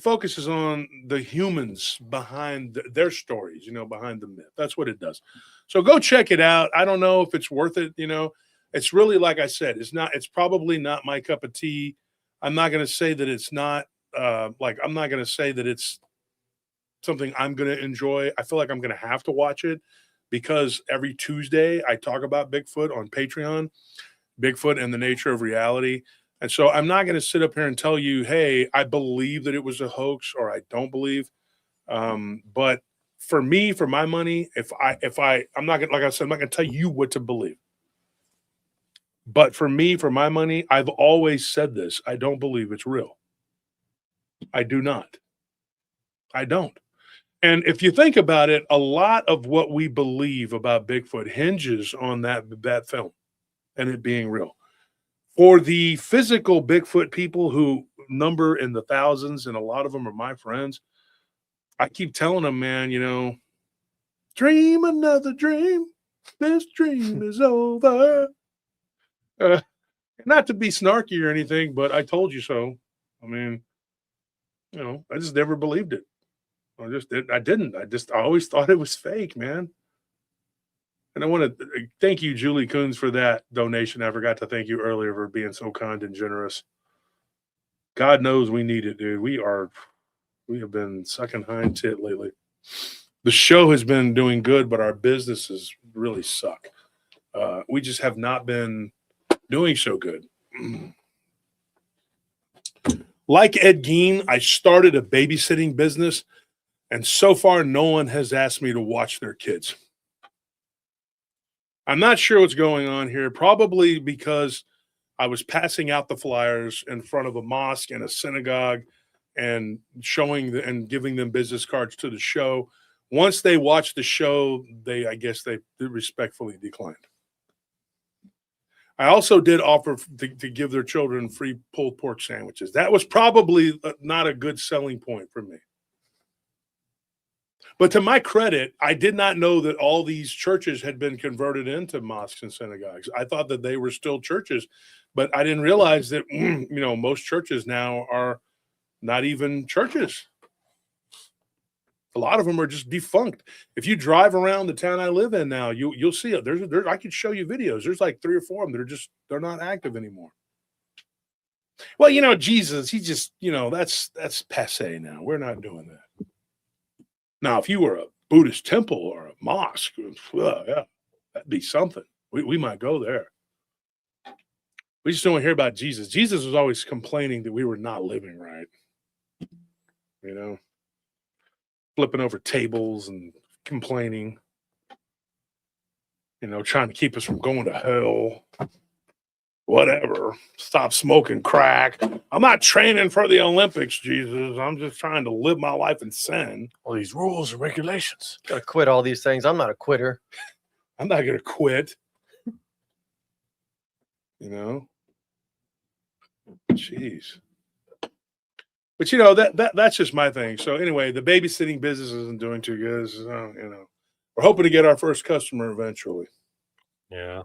focuses on the humans behind their stories, behind the myth. That's what it does. So go check it out. I don't know if it's worth it. It's really, like I said, it's probably not my cup of tea. I'm not going to say that it's not I'm not going to say that it's something I'm going to enjoy. I feel like I'm going to have to watch it because every Tuesday I talk about Bigfoot on Patreon, Bigfoot and the nature of reality. And so I'm not going to sit up here and tell you, hey, I believe that it was a hoax or I don't believe. But for me, for my money, I'm not going to, like I said, I'm not going to tell you what to believe. But for me, for my money, I've always said this. I don't believe it's real. I do not. I don't. And if you think about it, a lot of what we believe about Bigfoot hinges on that film and it being real. For the physical Bigfoot people who number in the thousands, and a lot of them are my friends, I keep telling them, man, dream another dream. This dream is over. Not to be snarky or anything, but I told you so. I mean, I just never believed it. I didn't. I always thought it was fake, man. And I want to thank you, Julie Coons, for that donation. I forgot to thank you earlier for being so kind and generous. God knows we need it, dude. We have been sucking hind tit lately. The show has been doing good, but our businesses really suck. We just have not been doing so good. Like Ed Gein, I started a babysitting business, and so far no one has asked me to watch their kids. I'm not sure what's going on here, probably because I was passing out the flyers in front of a mosque and a synagogue and showing and giving them business cards to the show. Once they watched the show, I guess they respectfully declined. I also did offer to give their children free pulled pork sandwiches. That was probably not a good selling point for me. But to my credit, I did not know that all these churches had been converted into mosques and synagogues. I thought that they were still churches, but I didn't realize that, most churches now are not even churches. A lot of them are just defunct. If you drive around the town I live in now, you'll see it. I could show you videos. There's like 3 or 4 of them that they're not active anymore. Well, Jesus, he just, that's passe now. We're not doing that. Now, if you were a Buddhist temple or a mosque, yeah, that'd be something. We might go there. We just don't hear about Jesus. Jesus was always complaining that we were not living right. Flipping over tables and complaining, trying to keep us from going to hell. Whatever. Stop smoking crack. I'm not training for the Olympics, Jesus. I'm just trying to live my life in sin. All these rules and regulations. Gotta quit all these things. I'm not a quitter. I'm not going to quit. Jeez. But you know that's just my thing. So anyway, the babysitting business isn't doing too good. So, you know, we're hoping to get our first customer eventually. Yeah.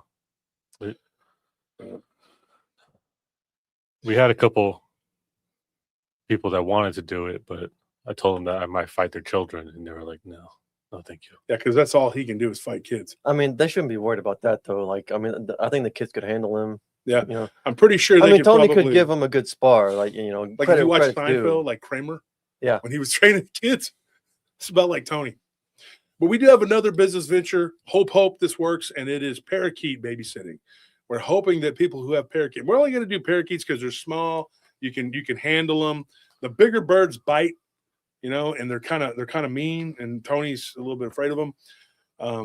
Uh, We had a couple people that wanted to do it, but I told them that I might fight their children, and they were like, "No, no, thank you." Yeah, because that's all he can do is fight kids. I mean, they shouldn't be worried about that though. Like, I mean, I think the kids could handle him. Yeah, You know, I'm pretty sure I they mean, could Tony probably could give him a good spar. Like, you know, like if you watch credit's due. Seinfeld, like Kramer, Yeah. when he was training kids, it's about like Tony. But we do have another business venture. Hope this works, and it is parakeet babysitting. We're hoping that people who have parakeet, we're only going to do parakeets because they're small. You can handle them. The bigger birds bite, you know, and they're kind of mean. And Tony's a little bit afraid of them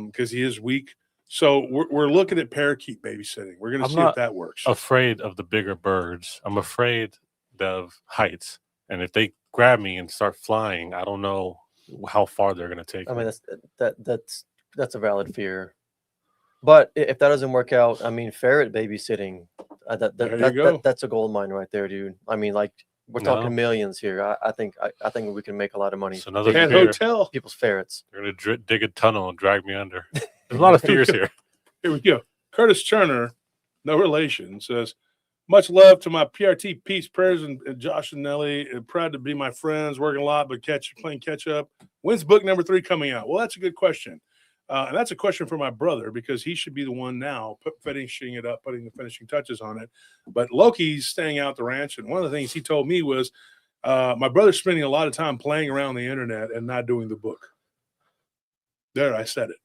because he is weak. So we're looking at parakeet babysitting. We're going to see if that works. Afraid of the bigger birds. I'm afraid of heights, and if they grab me and start flying, I don't know how far they're going to take. I mean, that's a valid fear. But if that doesn't work out, I mean, ferret babysitting, that's a gold mine right there, dude. I mean, like we're talking millions here. I think we can make a lot of money. It's another Cat hotel. People's ferrets. They're going to dig a tunnel and drag me under. There's a lot of fears here. Here we go. Curtis Turner, no relation, says, much love to my PRT peace prayers and Josh and Nelly. Proud to be my friends, working a lot, but playing catch up. When's book number 3 coming out? Well, that's a good question. And that's a question for my brother because he should be the one now finishing it up, putting the finishing touches on it. But Loki's staying out the ranch. And one of the things he told me was my brother's spending a lot of time playing around the internet and not doing the book. There, I said it.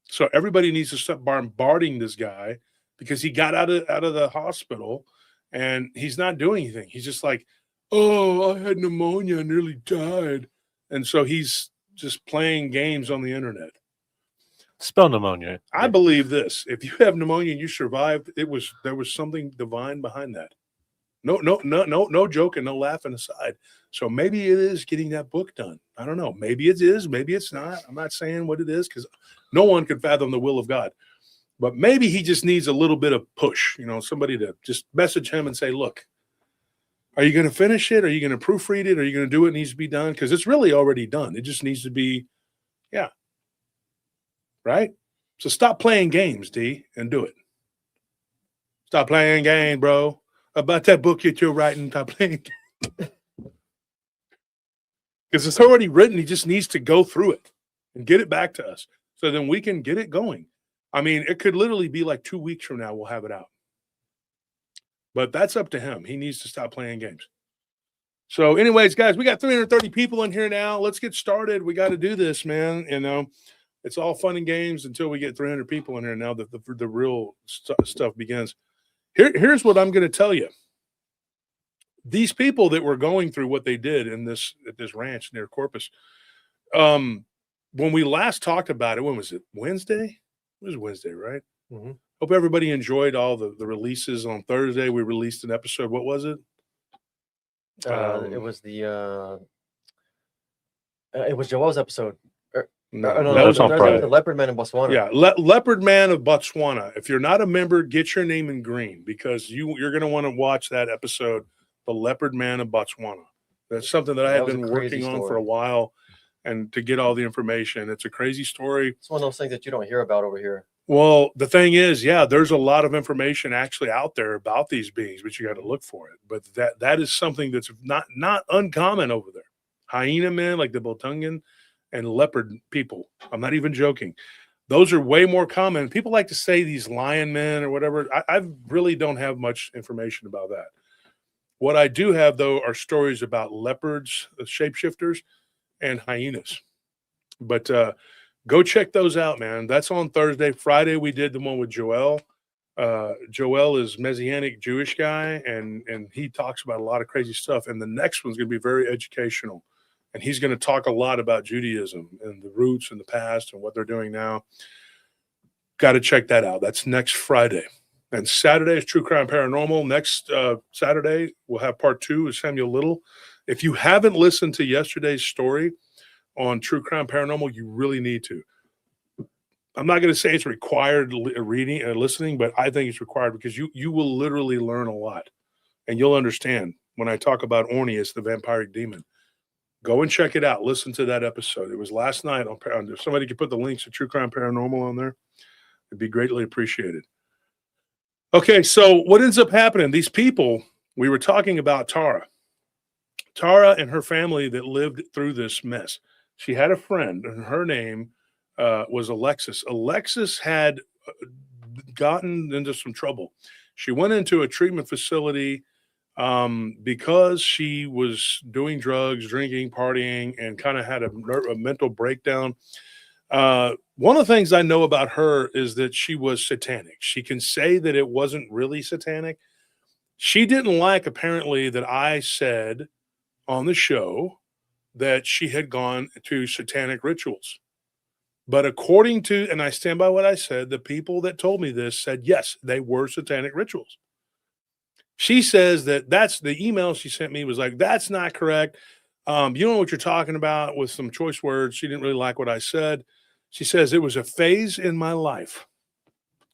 So everybody needs to stop bombarding this guy because he got out of the hospital and he's not doing anything. He's just like, oh, I had pneumonia and nearly died. And so he's just playing games on the internet. Spell pneumonia. I believe this. If you have pneumonia and you survived, there was something divine behind that. No joking, no laughing aside. So maybe it is getting that book done. I don't know. Maybe it is. Maybe it's not. I'm not saying what it is because no one could fathom the will of God. But maybe he just needs a little bit of push, you know, somebody to just message him and say, look, are you going to finish it? Are you going to proofread it? Are you going to do what needs to be done? Because it's really already done. It just needs to be, yeah. Right? So stop playing games, D, and do it. Stop playing games, bro. About that book that you're writing, stop playing games. Because it's already written. He just needs to go through it and get it back to us so then we can get it going. I mean, it could literally be like 2 weeks from now we'll have it out. But that's up to him. He needs to stop playing games. So anyways, guys, we got 330 people in here now. Let's get started. We got to do this, man. You know, it's all fun and games until we get 300 people in here now that the real stuff begins. Here's what I'm going to tell you. These people that were going through what they did at this ranch near Corpus, when we last talked about it, when was it? Wednesday? It was Wednesday, right? Mm-hmm. Hope everybody enjoyed all the releases. On Thursday, we released an episode. What was it? It was it was Joel's episode. No, that was on Friday. The Leopard Man in Botswana. Yeah, Leopard Man of Botswana. If you're not a member, get your name in green because you're going to want to watch that episode, The Leopard Man of Botswana. That's something that I had been working on for a while, and to get all the information. It's a crazy story. It's one of those things that you don't hear about over here. Well, the thing is, yeah, there's a lot of information actually out there about these beings, but you got to look for it. But that is something that's not uncommon over there. Hyena men, like the Botungan, and leopard people. I'm not even joking. Those are way more common. People like to say these lion men or whatever. I really don't have much information about that. What I do have, though, are stories about leopards, shapeshifters, and hyenas. But go check those out, man. That's on Thursday. Friday, we did the one with Joel. Joel is Messianic Jewish guy, and he talks about a lot of crazy stuff. And the next one's going to be very educational. And he's going to talk a lot about Judaism and the roots and the past and what they're doing now. Got to check that out. That's next Friday. And Saturday is True Crime Paranormal. Next Saturday, we'll have part 2 with Samuel Little. If you haven't listened to yesterday's story on True Crime Paranormal, you really need to. I'm not going to say it's required reading and listening, but I think it's required because you will literally learn a lot and you'll understand when I talk about Orneus, the vampiric demon. Go and check it out. Listen to that episode. It was last night on if somebody could put the links to True Crime Paranormal on there, it'd be greatly appreciated. Okay, so what ends up happening? These people, we were talking about Tara and her family that lived through this mess. She had a friend, and her name was Alexis. Alexis had gotten into some trouble. She went into a treatment facility because she was doing drugs, drinking, partying, and kind of had a mental breakdown. One of the things I know about her is that she was satanic. She can say that it wasn't really satanic. She didn't like, apparently, that I said on the show that she had gone to satanic rituals. But according to, and I stand by what I said, the people that told me this said, yes, they were satanic rituals. She says that's the email she sent me was like, that's not correct. You don't know what you're talking about with some choice words. She didn't really like what I said. She says it was a phase in my life,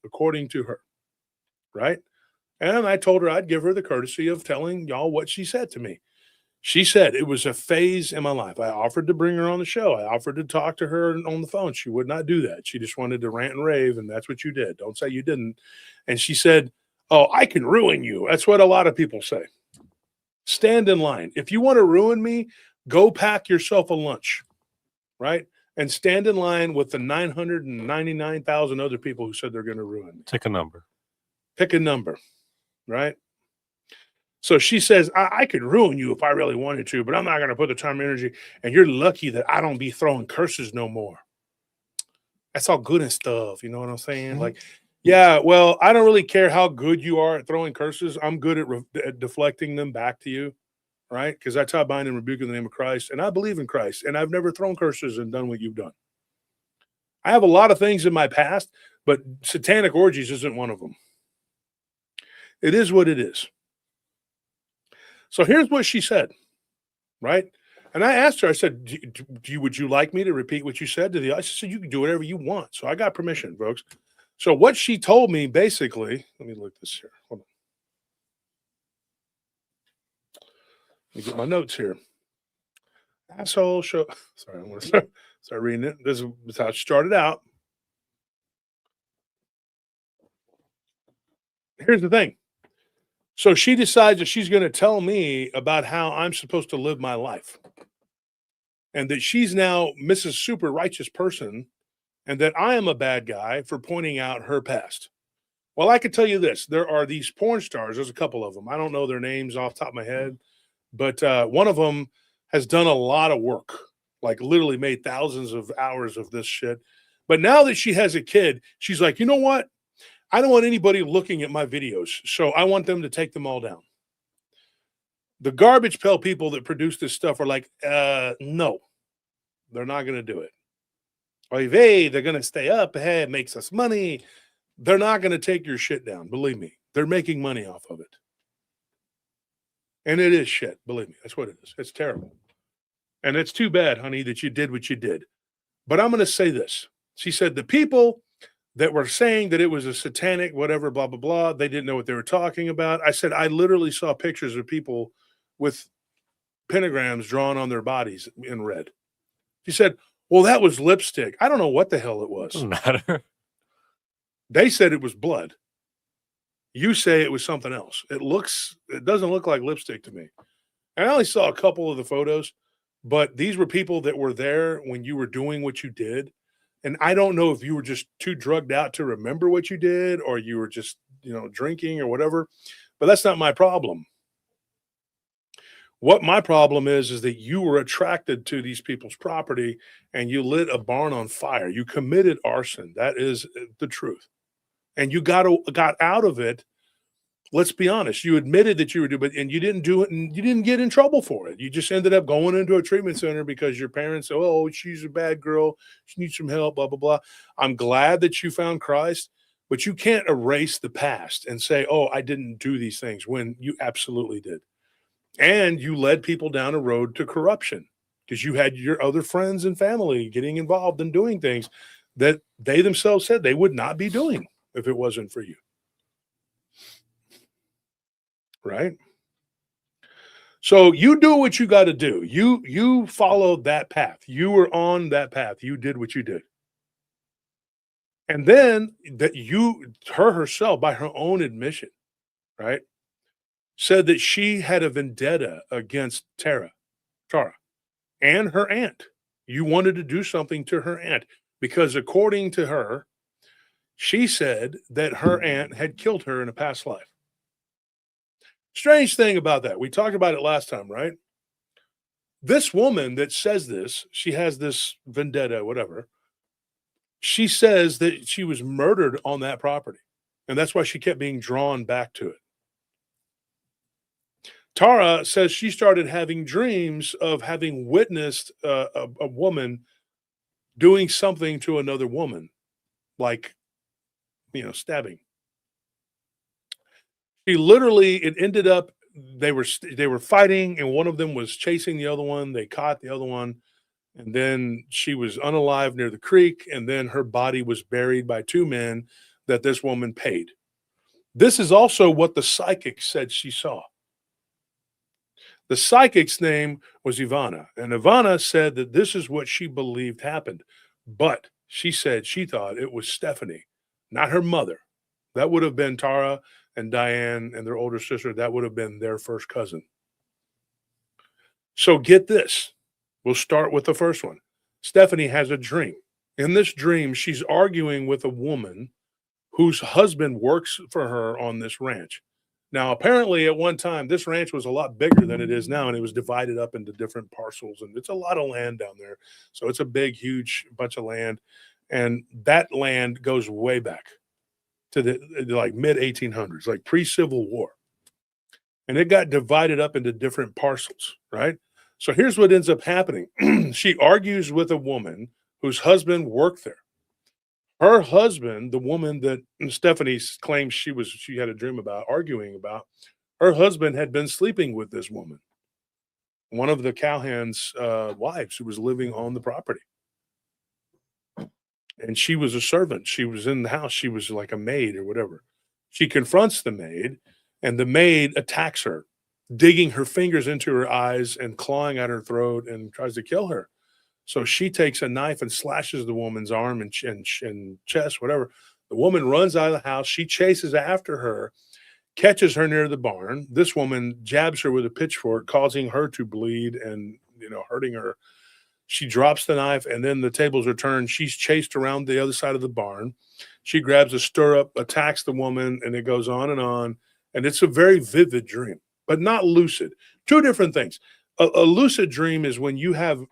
according to her. Right. And I told her I'd give her the courtesy of telling y'all what she said to me. She said it was a phase in my life. I offered to bring her on the show. I offered to talk to her on the phone. She would not do that. She just wanted to rant and rave, and that's what you did. Don't say you didn't. And she said, oh, I can ruin you. That's what a lot of people say. Stand in line. If you want to ruin me, go pack yourself a lunch, right? And stand in line with the 999,000 other people who said they're going to ruin me. Pick a number. Pick a number, right? So she says, I could ruin you if I really wanted to, but I'm not going to put the time and energy. And you're lucky that I don't be throwing curses no more. That's all good and stuff. You know what I'm saying? Like, yeah, well, I don't really care how good you are at throwing curses. I'm good at deflecting them back to you, right? Because I taught bind and rebuke in the name of Christ, and I believe in Christ, and I've never thrown curses and done what you've done. I have a lot of things in my past, but satanic orgies isn't one of them. It is what it is. So here's what she said, right? And I asked her, I said, would you like me to repeat what you said to the audience? She said, you can do whatever you want. So I got permission, folks. So what she told me, basically, let me look this here. Hold on. Let me get my notes here. Asshole show. Sorry, I'm going to start reading it. This is how it started out. Here's the thing. So she decides that she's going to tell me about how I'm supposed to live my life. And that she's now Mrs. Super Righteous Person, and that I am a bad guy for pointing out her past. Well, I can tell you this. There are these porn stars. There's a couple of them. I don't know their names off the top of my head, but one of them has done a lot of work, like literally made thousands of hours of this shit. But now that she has a kid, she's like, you know what? I don't want anybody looking at my videos, so I want them to take them all down. The garbage pail people that produce this stuff are like, no, they're not going to do it. Oy vey, they're going to stay up. Hey, it makes us money. They're not going to take your shit down. Believe me, they're making money off of it. And it is shit. Believe me, that's what it is. It's terrible. And it's too bad, honey, that you did what you did. But I'm going to say this. She said the people that were saying that it was a satanic, whatever, blah, blah, blah, they didn't know what they were talking about. I said, I literally saw pictures of people with pentagrams drawn on their bodies in red. She said, well, that was lipstick. I don't know what the hell it was. Doesn't matter. They said it was blood. You say it was something else. It doesn't look like lipstick to me. And I only saw a couple of the photos, but these were people that were there when you were doing what you did. And I don't know if you were just too drugged out to remember what you did, or you were just, drinking or whatever, but that's not my problem. What my problem is that you were attracted to these people's property and you lit a barn on fire. You committed arson. That is the truth. And you got out of it. Let's be honest. You admitted that you were doing it, and you didn't do it, and you didn't get in trouble for it. You just ended up going into a treatment center because your parents said, oh, she's a bad girl. She needs some help, blah, blah, blah. I'm glad that you found Christ, but you can't erase the past and say, oh, I didn't do these things, when you absolutely did. And you led people down a road to corruption because you had your other friends and family getting involved in doing things that they themselves said they would not be doing if it wasn't for you. Right? So you do what you got to do. You followed that path. You were on that path. You did what you did. And then that her herself, by her own admission, right, said that she had a vendetta against Tara, and her aunt. You wanted to do something to her aunt because, according to her, she said that her aunt had killed her in a past life. Strange thing about that. We talked about it last time, right? This woman that says this, she has this vendetta, whatever. She says that she was murdered on that property. And that's why she kept being drawn back to it. Tara says she started having dreams of having witnessed a woman doing something to another woman, like, stabbing. She literally, it ended up, they were fighting, and one of them was chasing the other one. They caught the other one, and then she was unalive near the creek, and then her body was buried by two men that this woman paid. This is also what the psychic said she saw. The psychic's name was Ivana, and Ivana said that this is what she believed happened. But she said she thought it was Stephanie, not her mother. That would have been Tara and Diane and their older sister. That would have been their first cousin. So get this. We'll start with the first one. Stephanie has a dream. In this dream, she's arguing with a woman whose husband works for her on this ranch. Now, apparently, at one time, this ranch was a lot bigger than it is now, and it was divided up into different parcels, and it's a lot of land down there. So it's a big, huge bunch of land, and that land goes way back to the like mid 1800s, like pre-Civil War, and it got divided up into different parcels, right? So here's what ends up happening. She argues with a woman whose husband worked there. Her husband, the woman that Stephanie claims she had a dream about, arguing about, her husband had been sleeping with this woman, one of the Callahan's wives who was living on the property. And she was a servant. She was in the house. She was like a maid or whatever. She confronts the maid, and the maid attacks her, digging her fingers into her eyes and clawing at her throat and tries to kill her. So she takes a knife and slashes the woman's arm and chest, whatever. The woman runs out of the house. She chases after her, catches her near the barn. This woman jabs her with a pitchfork, causing her to bleed and, hurting her. She drops the knife, and then the tables are turned. She's chased around the other side of the barn. She grabs a stirrup, attacks the woman, and it goes on. And it's a very vivid dream, but not lucid. Two different things. A lucid dream is when you have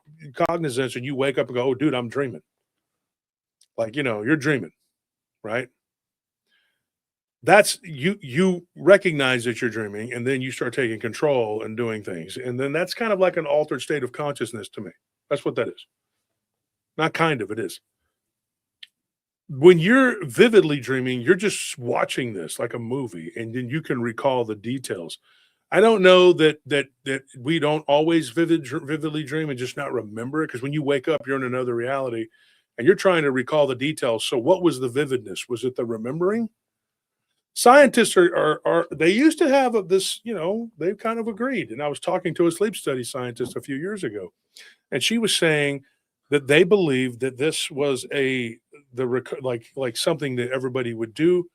cognizance and you wake up and go, oh, dude, I'm dreaming. Like, you're dreaming, right? That's you recognize that you're dreaming, and then you start taking control and doing things. And then that's kind of like an altered state of consciousness to me. That's what that is. Not kind of, it is. When you're vividly dreaming, you're just watching this like a movie, and then you can recall the details. I don't know that we don't always vividly dream and just not remember it, because when you wake up, you're in another reality, and you're trying to recall the details. So what was the vividness? Was it the remembering? Scientists are they used to have this, they've kind of agreed. And I was talking to a sleep study scientist a few years ago, and she was saying that they believed that this was like something that everybody would do,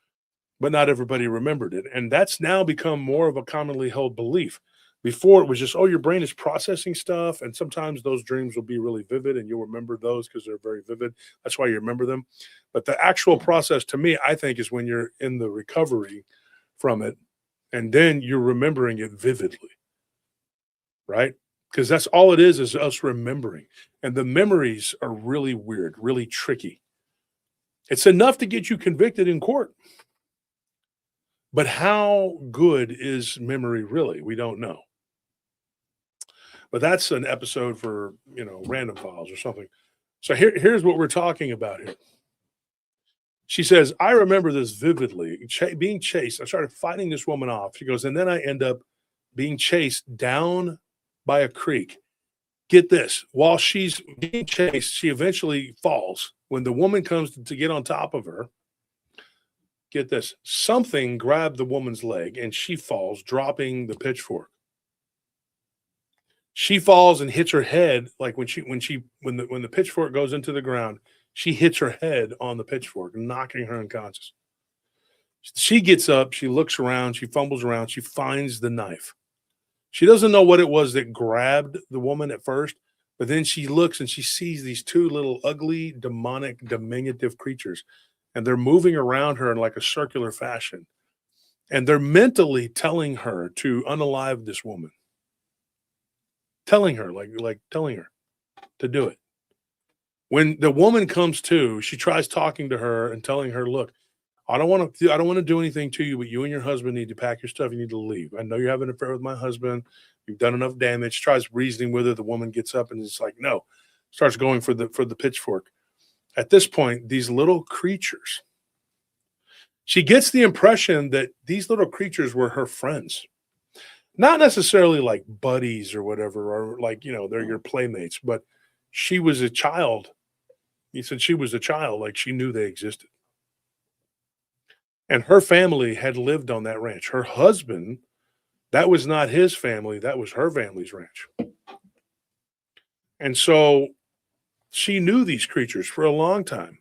but not everybody remembered it. And that's now become more of a commonly held belief. Before, it was just, oh, your brain is processing stuff. And sometimes those dreams will be really vivid, and you'll remember those because they're very vivid. That's why you remember them. But the actual process, to me, I think, is when you're in the recovery from it, and then you're remembering it vividly, right? Because that's all it is us remembering. And the memories are really weird, really tricky. It's enough to get you convicted in court. But how good is memory really? We don't know. But that's an episode for, Random Files or something. So here's what we're talking about here. She says, I remember this vividly, being chased. I started fighting this woman off. She goes, and then I end up being chased down by a creek. Get this. While she's being chased, she eventually falls. When the woman comes to get on top of her, get this, something grabbed the woman's leg and she falls, dropping the pitchfork. She falls and hits her head, like when the pitchfork goes into the ground, she hits her head on the pitchfork, knocking her unconscious. She gets up, she looks around, she fumbles around, she finds the knife. She doesn't know what it was that grabbed the woman at first, but then she looks and she sees these two little ugly, demonic, diminutive creatures, and they're moving around her in like a circular fashion. And they're mentally telling her to unalive this woman. Telling her, like telling her to do it. When the woman comes to, she tries talking to her and telling her, look, I don't want to do anything to you, but you and your husband need to pack your stuff. You need to leave. I know you're having an affair with my husband. You've done enough damage. Tries reasoning with her. The woman gets up and is like, no. Starts going for the pitchfork. At this point, these little creatures, she gets the impression that these little creatures were her friends. Not necessarily like buddies or whatever, or like, they're your playmates, but she was a child. He said she was a child, like she knew they existed. And her family had lived on that ranch. Her husband, that was not his family, that was her family's ranch. And so she knew these creatures for a long time.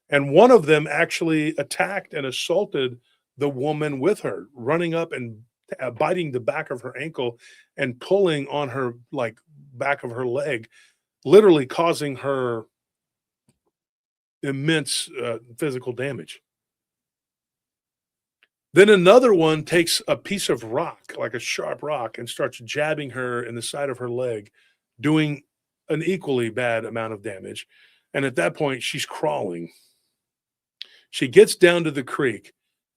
And one of them actually attacked and assaulted the woman with her, running up and biting the back of her ankle and pulling on her like back of her leg, literally causing her immense physical damage. Then another one takes a piece of rock, like a sharp rock, and starts jabbing her in the side of her leg, doing an equally bad amount of damage. And at that point, she's crawling. She gets down to the creek,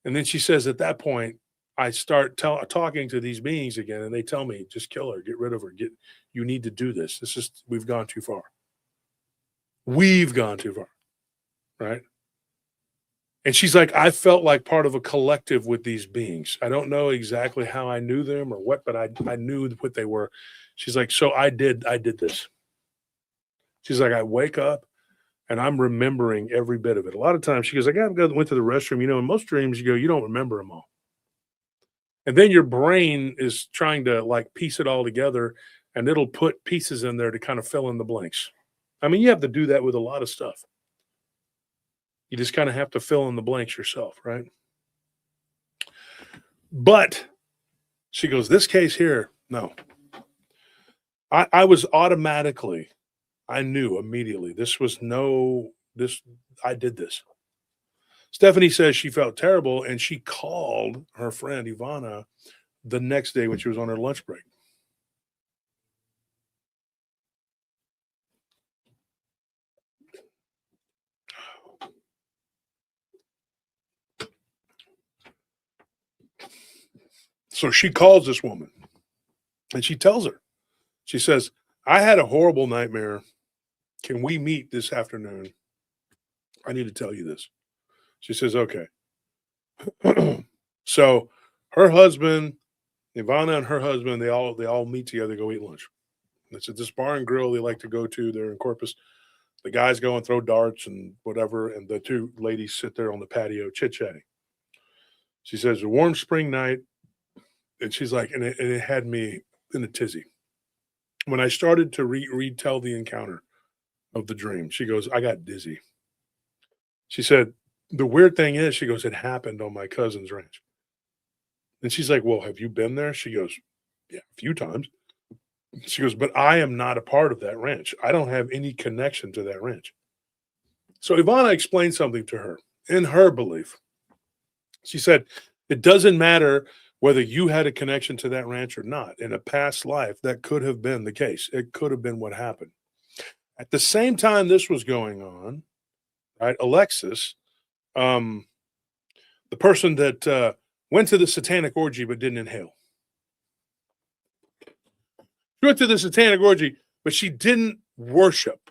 and then she says, at that point, I start talking to these beings again, and they tell me, just kill her, get rid of her, you need to do this. We've gone too far. We've gone too far, right? And she's like, I felt like part of a collective with these beings. I don't know exactly how I knew them or what, but I knew what they were. She's like, so I did this. She's like, I wake up and I'm remembering every bit of it. A lot of times she goes, I went to the restroom. In most dreams you don't remember them all. And then your brain is trying to like piece it all together, and it'll put pieces in there to kind of fill in the blanks. I mean, you have to do that with a lot of stuff. You just kind of have to fill in the blanks yourself, right? But she goes, this case here, no. I was automatically, I knew immediately I did this. Stephanie says she felt terrible, and she called her friend Ivana the next day when she was on her lunch break. So she calls this woman, and she tells her, she says, I had a horrible nightmare. Can we meet this afternoon? I need to tell you this. She says, okay. So her husband, Ivana and her husband, they all meet together, go eat lunch. It's at this bar and grill they like to go to there in Corpus. The guys go and throw darts and whatever, and the two ladies sit there on the patio chit-chatting. She says, a warm spring night, and she's like, and it had me in a tizzy. When I started to retell the encounter of the dream, she goes, I got dizzy. She said, the weird thing is, she goes, it happened on my cousin's ranch. And she's like, well, have you been there? She goes, yeah, a few times. She goes, but I am not a part of that ranch. I don't have any connection to that ranch. So Ivana explained something to her in her belief. She said, it doesn't matter whether you had a connection to that ranch or not. In a past life, that could have been the case. It could have been what happened. At the same time this was going on, right, Alexis, the person that went to the satanic orgy but didn't inhale. She went to the satanic orgy, but she didn't worship.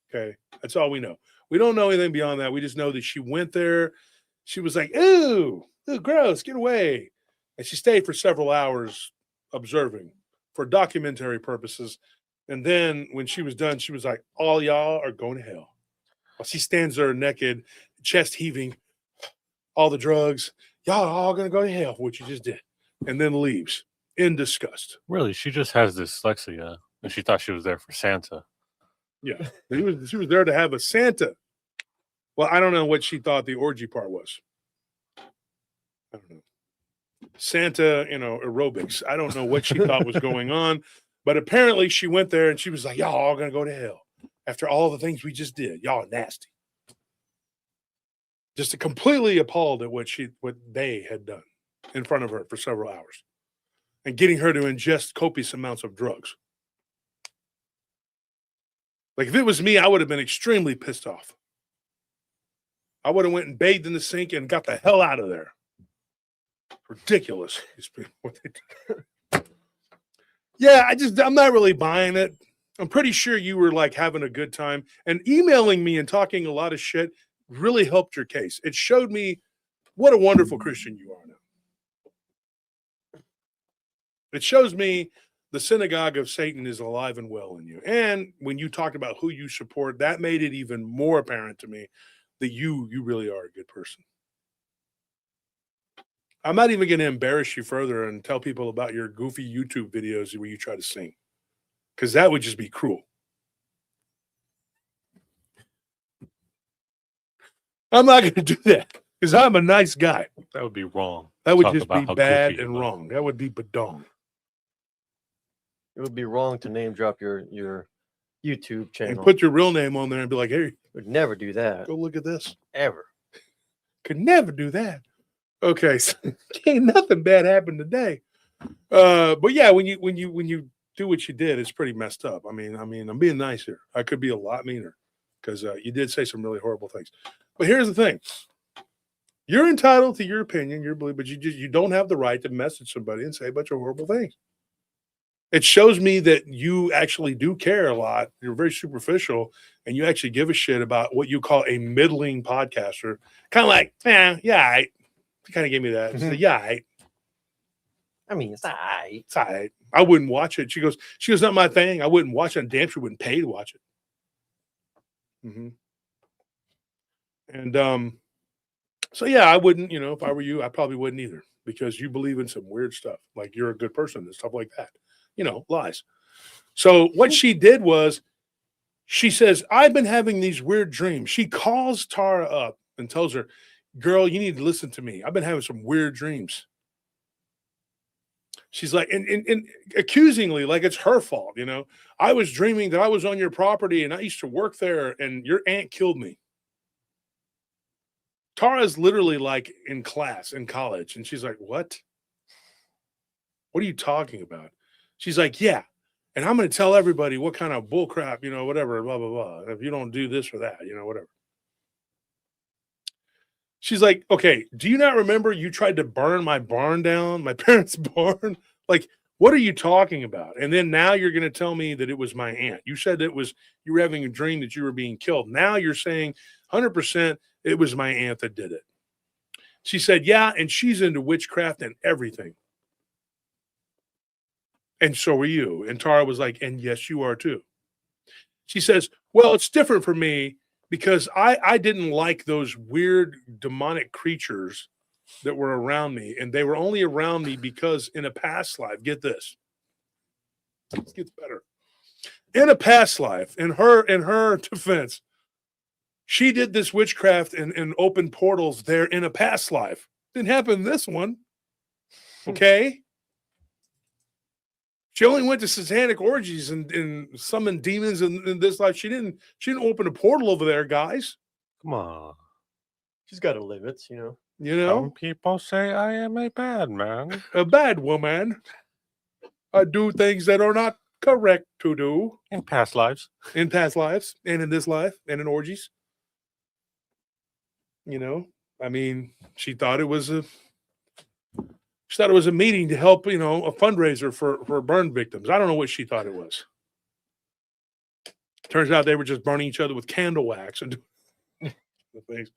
Okay, that's all we know. We don't know anything beyond that. We just know that she went there. She was like, ooh, gross, get away. And she stayed for several hours observing for documentary purposes. And then when she was done, she was like, all y'all are going to hell. Well, she stands there naked, chest heaving, all the drugs. Y'all are all going to go to hell for what you just did. And then leaves in disgust. Really, she just has dyslexia, and she thought she was there for Santa. Yeah, she was there to have a Santa. Well, I don't know what she thought the orgy part was. I don't know. Santa, aerobics. I don't know what she thought was going on, but apparently she went there and she was like, y'all all gonna go to hell after all the things we just did. Y'all are nasty. Just completely appalled at what they had done in front of her for several hours and getting her to ingest copious amounts of drugs. Like if it was me, I would have been extremely pissed off. I would have went and bathed in the sink and got the hell out of there. Ridiculous. Yeah, I'm not really buying it. I'm pretty sure you were like having a good time, and emailing me and talking a lot of shit really helped your case. It showed me what a wonderful Christian you are now. It shows me the synagogue of Satan is alive and well in you. And when you talked about who you support, that made it even more apparent to me that you really are a good person. I'm not even going to embarrass you further and tell people about your goofy YouTube videos where you try to sing, because that would just be cruel. I'm not going to do that because I'm a nice guy. That would be wrong. That would Talk just about be how bad goofy and you are. wrong. That would be badong. It would be wrong to name drop your YouTube And channel. put your real name on there and be like, hey, Would never do that. go look at this. Ever. Could never do that. Okay, so ain't nothing bad happened today. But yeah, when you do what you did, it's pretty messed up. I mean, I'm being nice here. I could be a lot meaner because you did say some really horrible things. But here's the thing: you're entitled to your opinion, your belief, but you don't have the right to message somebody and say a bunch of horrible things. It shows me that you actually do care a lot. You're very superficial, and you actually give a shit about what you call a middling podcaster. Kind of like, yeah. She kind of gave me that. She said, yeah, I mean, it's all right. it's all right. I wouldn't watch it. She goes, not my thing. I wouldn't watch it. And damn sure wouldn't pay to watch it. Mm-hmm. And so yeah, I wouldn't. If I were you, I probably wouldn't either, because you believe in some weird stuff, like you're a good person and stuff like that. Lies. So what she did was, she says, I've been having these weird dreams. She calls Tara up and tells her, girl, you need to listen to me. I've been having some weird dreams. She's like, and accusingly, like it's her fault. I was dreaming that I was on your property and I used to work there and your aunt killed me. Tara's literally like in class in college. And she's like, what? What are you talking about? She's like, yeah. And I'm going to tell everybody what kind of bullcrap, whatever, blah, blah, blah. If you don't do this or that, whatever. She's like, okay, do you not remember you tried to burn my barn down, my parents' barn? Like, what are you talking about? And then now you're going to tell me that it was my aunt. You said you were having a dream that you were being killed. Now you're saying 100% it was my aunt that did it. She said, yeah, and she's into witchcraft and everything. And so are you. And Tara was like, and yes, you are too. She says, well, it's different for me, because I didn't like those weird demonic creatures that were around me. And they were only around me because in a past life, get this. This gets better. In a past life, in her defense, she did this witchcraft and opened portals there in a past life. Didn't happen in this one. Okay? She only went to satanic orgies and summoned demons in this life. She didn't open a portal over there, guys. Come on. She's got her limits, Some people say I am a bad man. A bad woman. I do things that are not correct to do. In past lives. In past lives, and in this life, and in orgies. She thought it was a meeting to help, a fundraiser for burn victims. I don't know what she thought it was. Turns out they were just burning each other with candle wax and things.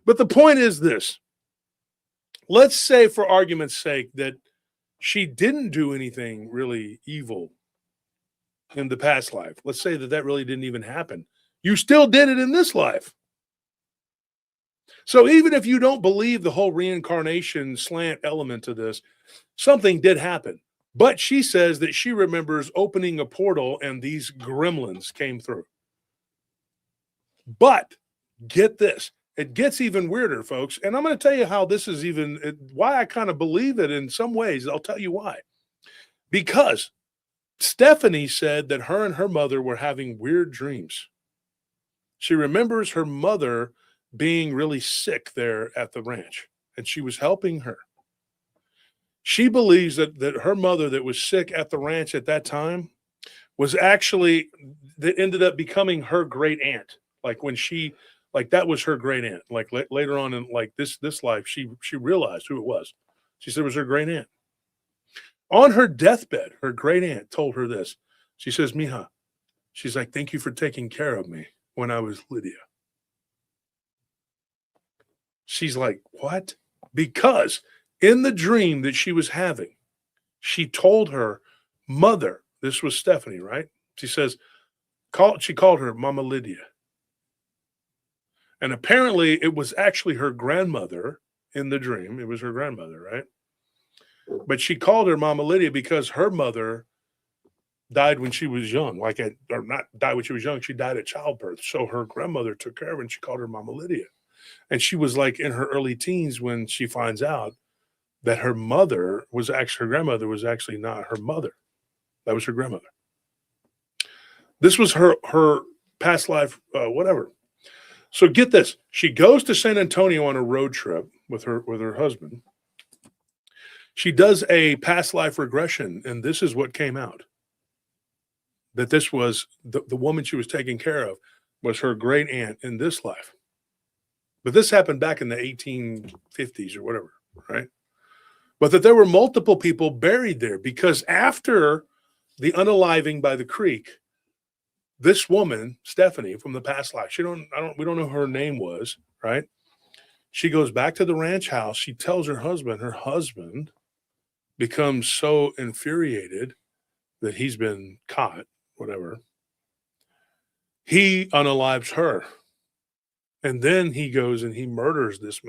But the point is this. Let's say, for argument's sake, that she didn't do anything really evil in the past life. Let's say that really didn't even happen. You still did it in this life. So even if you don't believe the whole reincarnation slant element to this, something did happen. But she says that she remembers opening a portal and these gremlins came through. But get this, it gets even weirder, folks. And I'm going to tell you how this is why I kind of believe it in some ways. I'll tell you why. Because Stephanie said that her and her mother were having weird dreams. She remembers her mother being really sick there at the ranch, and she was helping her. She believes that her mother that was sick at the ranch at that time was actually that ended up becoming her great aunt. Like when that was her great aunt. Like later on in like this life, she realized who it was. She said it was her great aunt. On her deathbed, her great aunt told her this. She says, Mija, she's like, thank you for taking care of me when I was Lydia. She's like, what? Because in the dream that she was having, she told her mother, this was Stephanie, right? She says, she called her Mama Lydia. And apparently it was actually her grandmother in the dream. It was her grandmother, right? But she called her Mama Lydia because her mother died when she was young. Or not died when she was young. She died at childbirth. So her grandmother took care of her and she called her Mama Lydia. And she was like in her early teens when she finds out that her grandmother was actually not her mother. That was her grandmother. This was her past life, whatever. So get this. She goes to San Antonio on a road trip with her husband. She does a past life regression, and this is what came out. That this was the woman she was taking care of was her great aunt in this life. But this happened back in the 1850s or whatever, right? But that there were multiple people buried there because after the unaliving by the creek, this woman, Stephanie, from the past life, we don't know who her name was, right? She goes back to the ranch house. She tells her husband becomes so infuriated that he's been caught, whatever. He unalives her. And then he goes and he murders this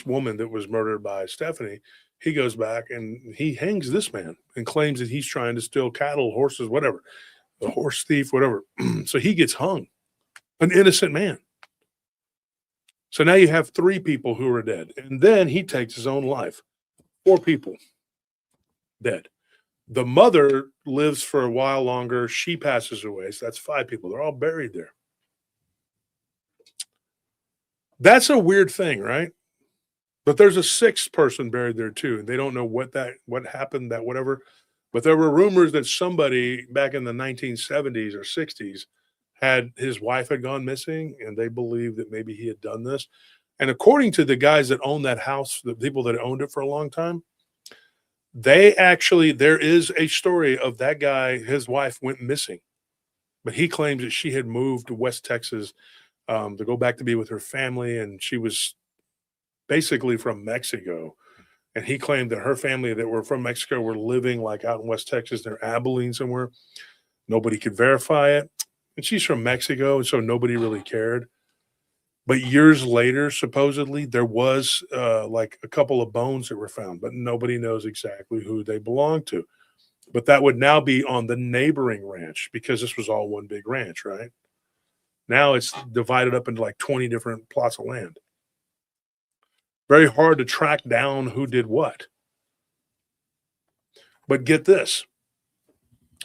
woman that was murdered by Stephanie. He goes back and he hangs this man and claims that he's trying to steal cattle, horses, whatever, a horse thief, whatever. So he gets hung, an innocent man. So now you have 3 people who are dead. And then he takes his own life. 4 people dead. The mother lives for a while longer. She passes away. So that's 5 people. They're all buried there. That's a weird thing, right? But there's a 6th person buried there too. And they don't know what happened, that whatever. But there were rumors that somebody back in the 1970s or 60s his wife had gone missing, and they believed that maybe he had done this. And according to the guys that own that house, the people that owned it for a long time, there is a story of that guy, his wife went missing. But he claims that she had moved to West Texas to go back to be with her family, and she was basically from Mexico. And he claimed that her family that were from Mexico were living like out in West Texas, near Abilene somewhere. Nobody could verify it. And she's from Mexico, and so nobody really cared. But years later, supposedly, there was like a couple of bones that were found, but nobody knows exactly who they belonged to. But that would now be on the neighboring ranch because this was all one big ranch, right? Now it's divided up into like 20 different plots of land. Very hard to track down who did what. But get this.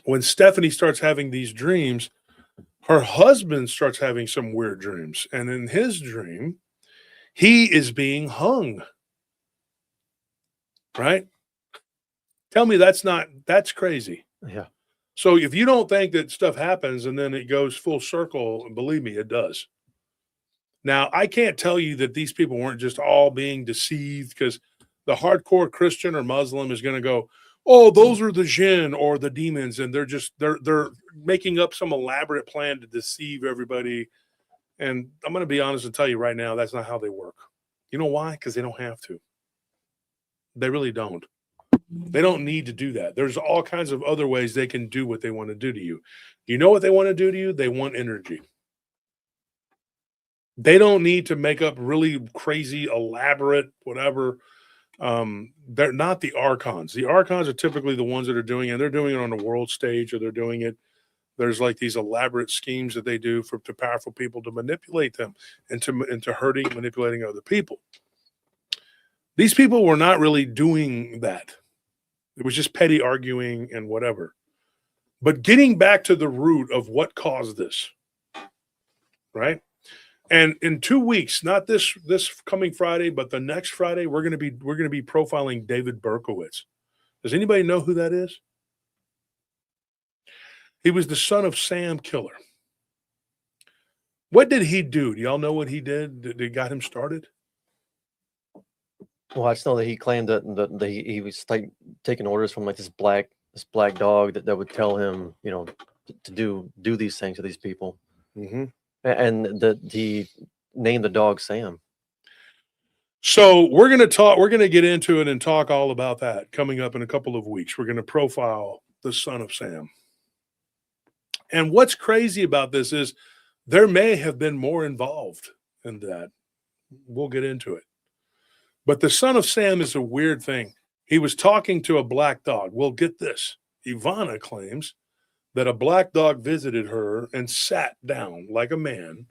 When Stephanie starts having these dreams, her husband starts having some weird dreams. And in his dream, he is being hung. Right? Tell me that's crazy. Yeah. So if you don't think that stuff happens and then it goes full circle, believe me, it does. Now, I can't tell you that these people weren't just all being deceived, because the hardcore Christian or Muslim is going to go, oh, those are the jinn or the demons, and they're making up some elaborate plan to deceive everybody. And I'm going to be honest and tell you right now, that's not how they work. You know why? Because they don't have to. They really don't. They don't need to do that. There's all kinds of other ways they can do what they want to do to you. You know what they want to do to you? They want energy. They don't need to make up really crazy, elaborate, whatever. They're not the archons. The archons are typically the ones that are doing it. And they're doing it on the world stage, or they're doing it. There's like these elaborate schemes that they do to powerful people to manipulate them into hurting, manipulating other people. These people were not really doing that. It was just petty arguing and whatever. But getting back to the root of what caused this, right? And in 2 weeks, not this coming Friday, but the next Friday, we're gonna be profiling David Berkowitz. Does anybody know who that is? He was the son of Sam Killer. What did he do? Do y'all know what he did that got him started? Well, I just know that he claimed that he was taking orders from like this black dog that would tell him, to do these things to these people, and that he named the dog Sam. So we're going to get into it and talk all about that coming up in a couple of weeks. We're going to profile the son of Sam. And what's crazy about this is there may have been more involved in that. We'll get into it. But the son of Sam is a weird thing. He was talking to a black dog. Well, get this. Ivana claims that a black dog visited her and sat down like a man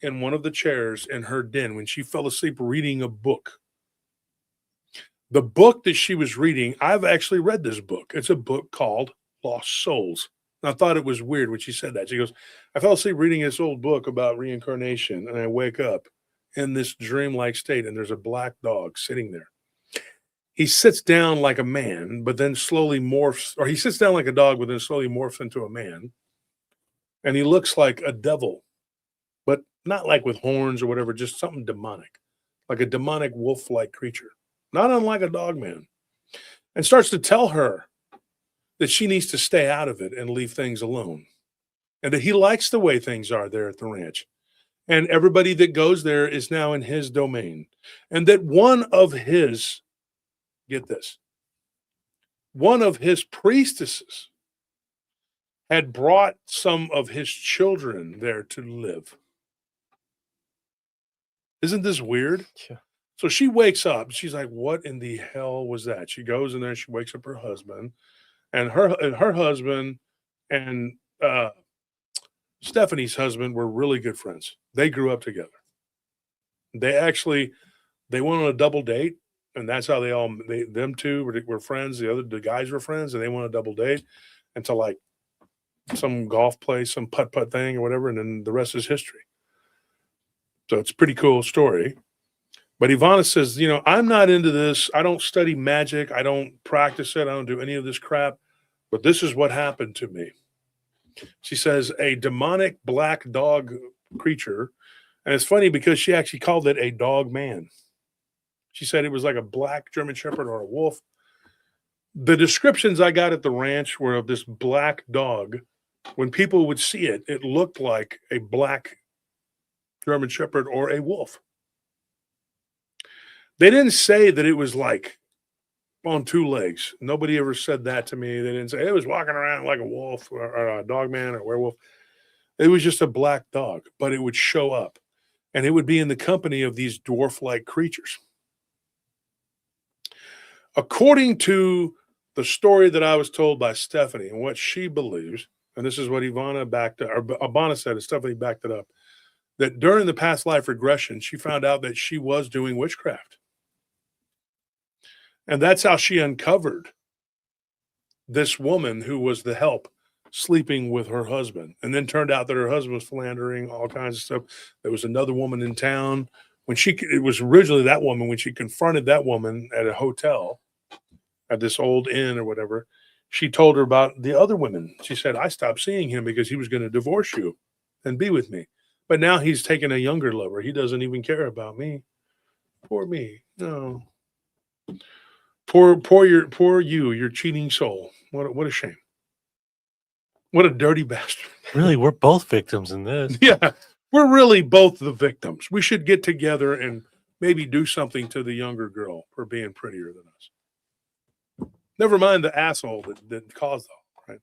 in one of the chairs in her den when she fell asleep reading a book. The book that she was reading, I've actually read this book. It's a book called Lost Souls. And I thought it was weird when she said that. She goes, I fell asleep reading this old book about reincarnation, and I wake up in this dreamlike state, and there's a black dog sitting there. He sits down like a man, but then slowly morphs, or he sits down like a dog, but then slowly morphs into a man. And he looks like a devil, but not like with horns or whatever, just something demonic, like a demonic wolf-like creature, not unlike a dog man, and starts to tell her that she needs to stay out of it and leave things alone, and that he likes the way things are there at the ranch. And everybody that goes there is now in his domain. And that one of his, get this, one of his priestesses had brought some of his children there to live. Isn't this weird? Yeah. So she wakes up. She's like, what in the hell was that? She goes in there. She wakes up her husband. And her husband and Stephanie's husband were really good friends. They grew up together. They went on a double date, and that's how them two were friends. The guys were friends, and they went on a double date into like some golf place, some putt thing or whatever, and then the rest is history. So it's a pretty cool story. But Ivana says, I'm not into this. I don't study magic. I don't practice it. I don't do any of this crap. But this is what happened to me. She says a demonic black dog creature. And it's funny because she actually called it a dog man. She said it was like a black German Shepherd or a wolf. The descriptions I got at the ranch were of this black dog. When people would see it, it looked like a black German Shepherd or a wolf. They didn't say that it was like on two legs. Nobody ever said that to me. They didn't say it was walking around like a wolf or a dog man or a werewolf. It was just a black dog, but it would show up and it would be in the company of these dwarf-like creatures. According to the story that I was told by Stephanie and what she believes, and this is what Ivana said, and Stephanie backed it up, that during the past life regression, she found out that she was doing witchcraft. And that's how she uncovered this woman who was the help sleeping with her husband. And then turned out that her husband was philandering, all kinds of stuff. There was another woman in town. It was originally that woman, when she confronted that woman at a hotel, at this old inn or whatever, she told her about the other women. She said, I stopped seeing him because he was going to divorce you and be with me. But now he's taken a younger lover. He doesn't even care about me. Poor me. No. Poor you, your cheating soul. What a shame. What a dirty bastard. Really, we're both victims in this. Yeah, we're really both the victims. We should get together and maybe do something to the younger girl for being prettier than us. Never mind the asshole that caused it all, right?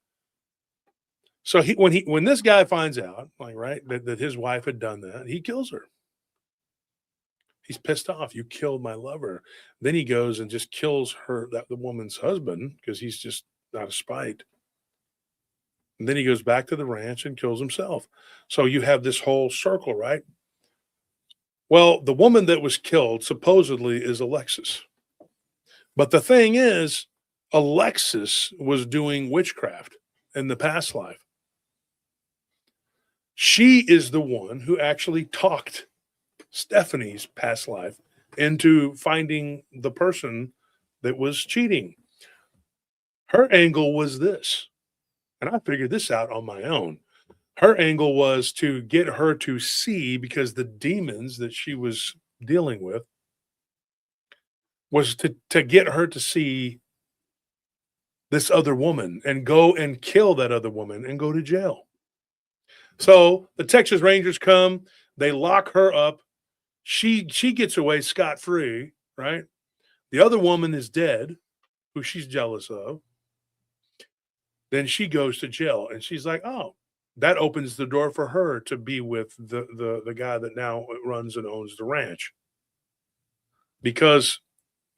So when this guy finds out, like, right, that his wife had done that, he kills her. He's pissed off. You killed my lover. Then he goes and just kills the woman's husband, because he's just out of spite. And then he goes back to the ranch and kills himself. So you have this whole circle, right? Well, the woman that was killed supposedly is Alexis. But the thing is, Alexis was doing witchcraft in the past life. She is the one who actually talked Stephanie's past life into finding the person that was cheating. Her angle was this, and I figured this out on my own. Her angle was to get her to see, because the demons that she was dealing with was to get her to see this other woman and go and kill that other woman and go to jail. So the Texas Rangers come, they lock her up. She gets away scot-free, right? The other woman is dead, who she's jealous of. Then she goes to jail, and she's like, oh, that opens the door for her to be with the guy that now runs and owns the ranch. Because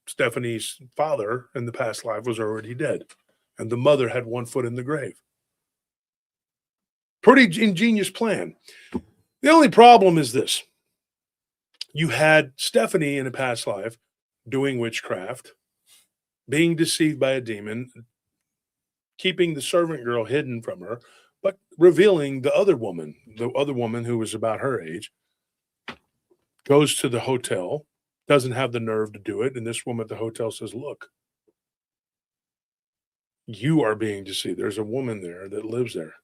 Stephanie's father in the past life was already dead, and the mother had one foot in the grave. Pretty ingenious plan. The only problem is this. You had Stephanie in a past life doing witchcraft, being deceived by a demon, keeping the servant girl hidden from her, but revealing the other woman who was about her age, goes to the hotel, doesn't have the nerve to do it. And this woman at the hotel says, look, you are being deceived. There's a woman there that lives there.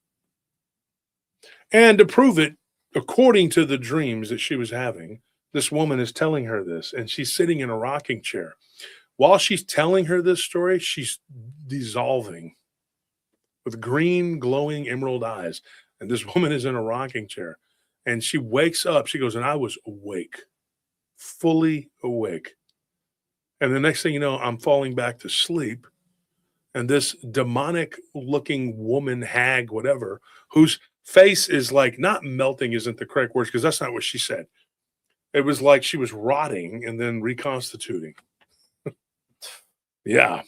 And to prove it, according to the dreams that she was having, this woman is telling her this, and she's sitting in a rocking chair. While she's telling her this story, she's dissolving with green, glowing emerald eyes. And this woman is in a rocking chair. And she wakes up. She goes, and I was awake, fully awake. And the next thing you know, I'm falling back to sleep. And this demonic-looking woman, hag, whatever, whose face is like, not melting isn't the correct word, because that's not what she said. It was like she was rotting and then reconstituting. Yeah.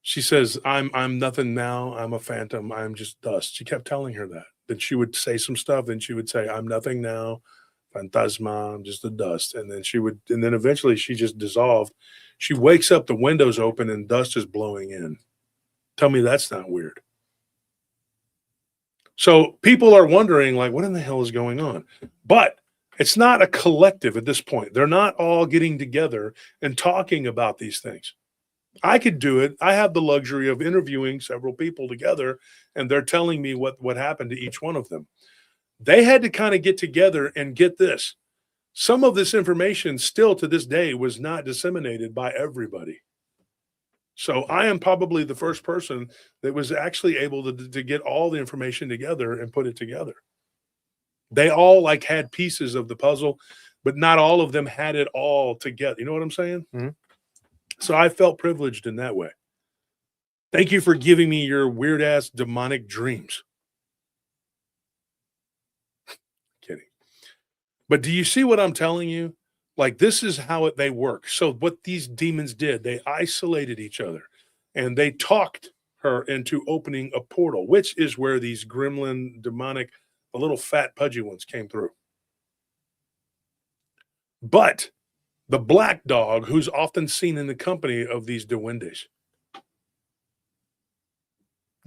She says, I'm nothing now. I'm a phantom. I'm just dust. She kept telling her that. Then she would say some stuff. Then she would say, I'm nothing now. Phantasma. I'm just a dust. And then eventually she just dissolved. She wakes up, the window's open, and dust is blowing in. Tell me that's not weird. So people are wondering, like, what in the hell is going on? But it's not a collective at this point. They're not all getting together and talking about these things. I could do it. I have the luxury of interviewing several people together, and they're telling me what happened to each one of them. They had to kind of get together and get this. Some of this information still to this day was not disseminated by everybody. So I am probably the first person that was actually able to get all the information together and put it together. They all like had pieces of the puzzle, but not all of them had it all together. You know what I'm saying? Mm-hmm. So I felt privileged in that way. Thank you for giving me your weird ass demonic dreams. Kidding. But do you see what I'm telling you? Like, this is how they work. So what these demons did, they isolated each other, and they talked her into opening a portal, which is where these gremlin, demonic, the little fat pudgy ones came through. But the black dog, who's often seen in the company of these duendes,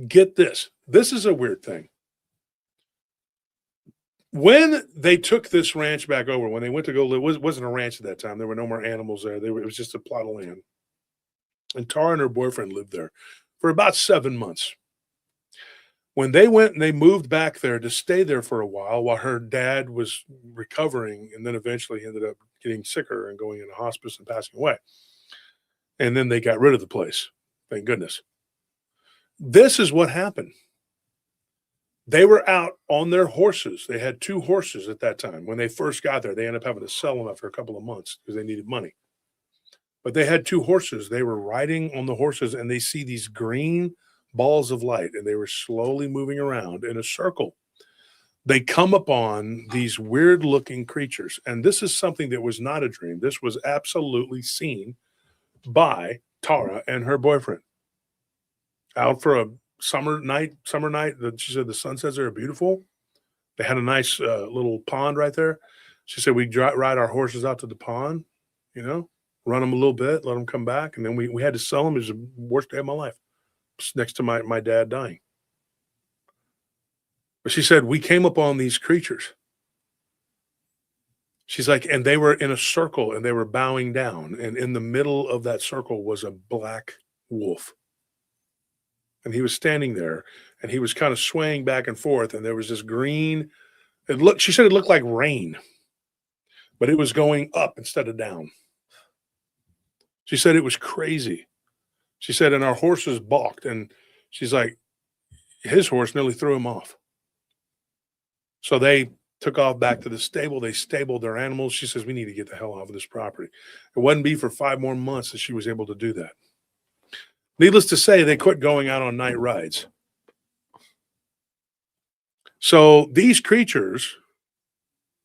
get this. This is a weird thing. When they took this ranch back over, when they went to go live, it wasn't a ranch at that time. There were no more animals there. It was just a plot of land. And Tara and her boyfriend lived there for about 7 months. When they went and they moved back there to stay there for a while her dad was recovering, and then eventually ended up getting sicker and going into hospice and passing away. And then they got rid of the place. Thank goodness. This is what happened. They were out on their horses. They had 2 horses at that time. When they first got there, they ended up having to sell them after a couple of months because they needed money. But they had 2 horses. They were riding on the horses, and they see these green balls of light, and they were slowly moving around in a circle. they come upon these weird looking creatures. And this is something that was not a dream. This was absolutely seen by Tara and her boyfriend out for a summer night. She said the sunsets are beautiful. They had a nice little pond right there. She said we'd ride our horses out to the pond, you know, run them a little bit, let them come back. And then we had to sell them. It was the worst day of my life, next to my dad dying. But she said, we came upon these creatures. She's like, and they were in a circle and they were bowing down. And in the middle of that circle was a black wolf. And he was standing there and he was kind of swaying back and forth. And there was this green, she said it looked like rain, but it was going up instead of down. She said it was crazy. She said, and our horses balked. And she's like, his horse nearly threw him off. So they took off back to the stable. They stabled their animals. She says, we need to get the hell off of this property. It wouldn't be for 5 more months that she was able to do that. Needless to say, they quit going out on night rides. So these creatures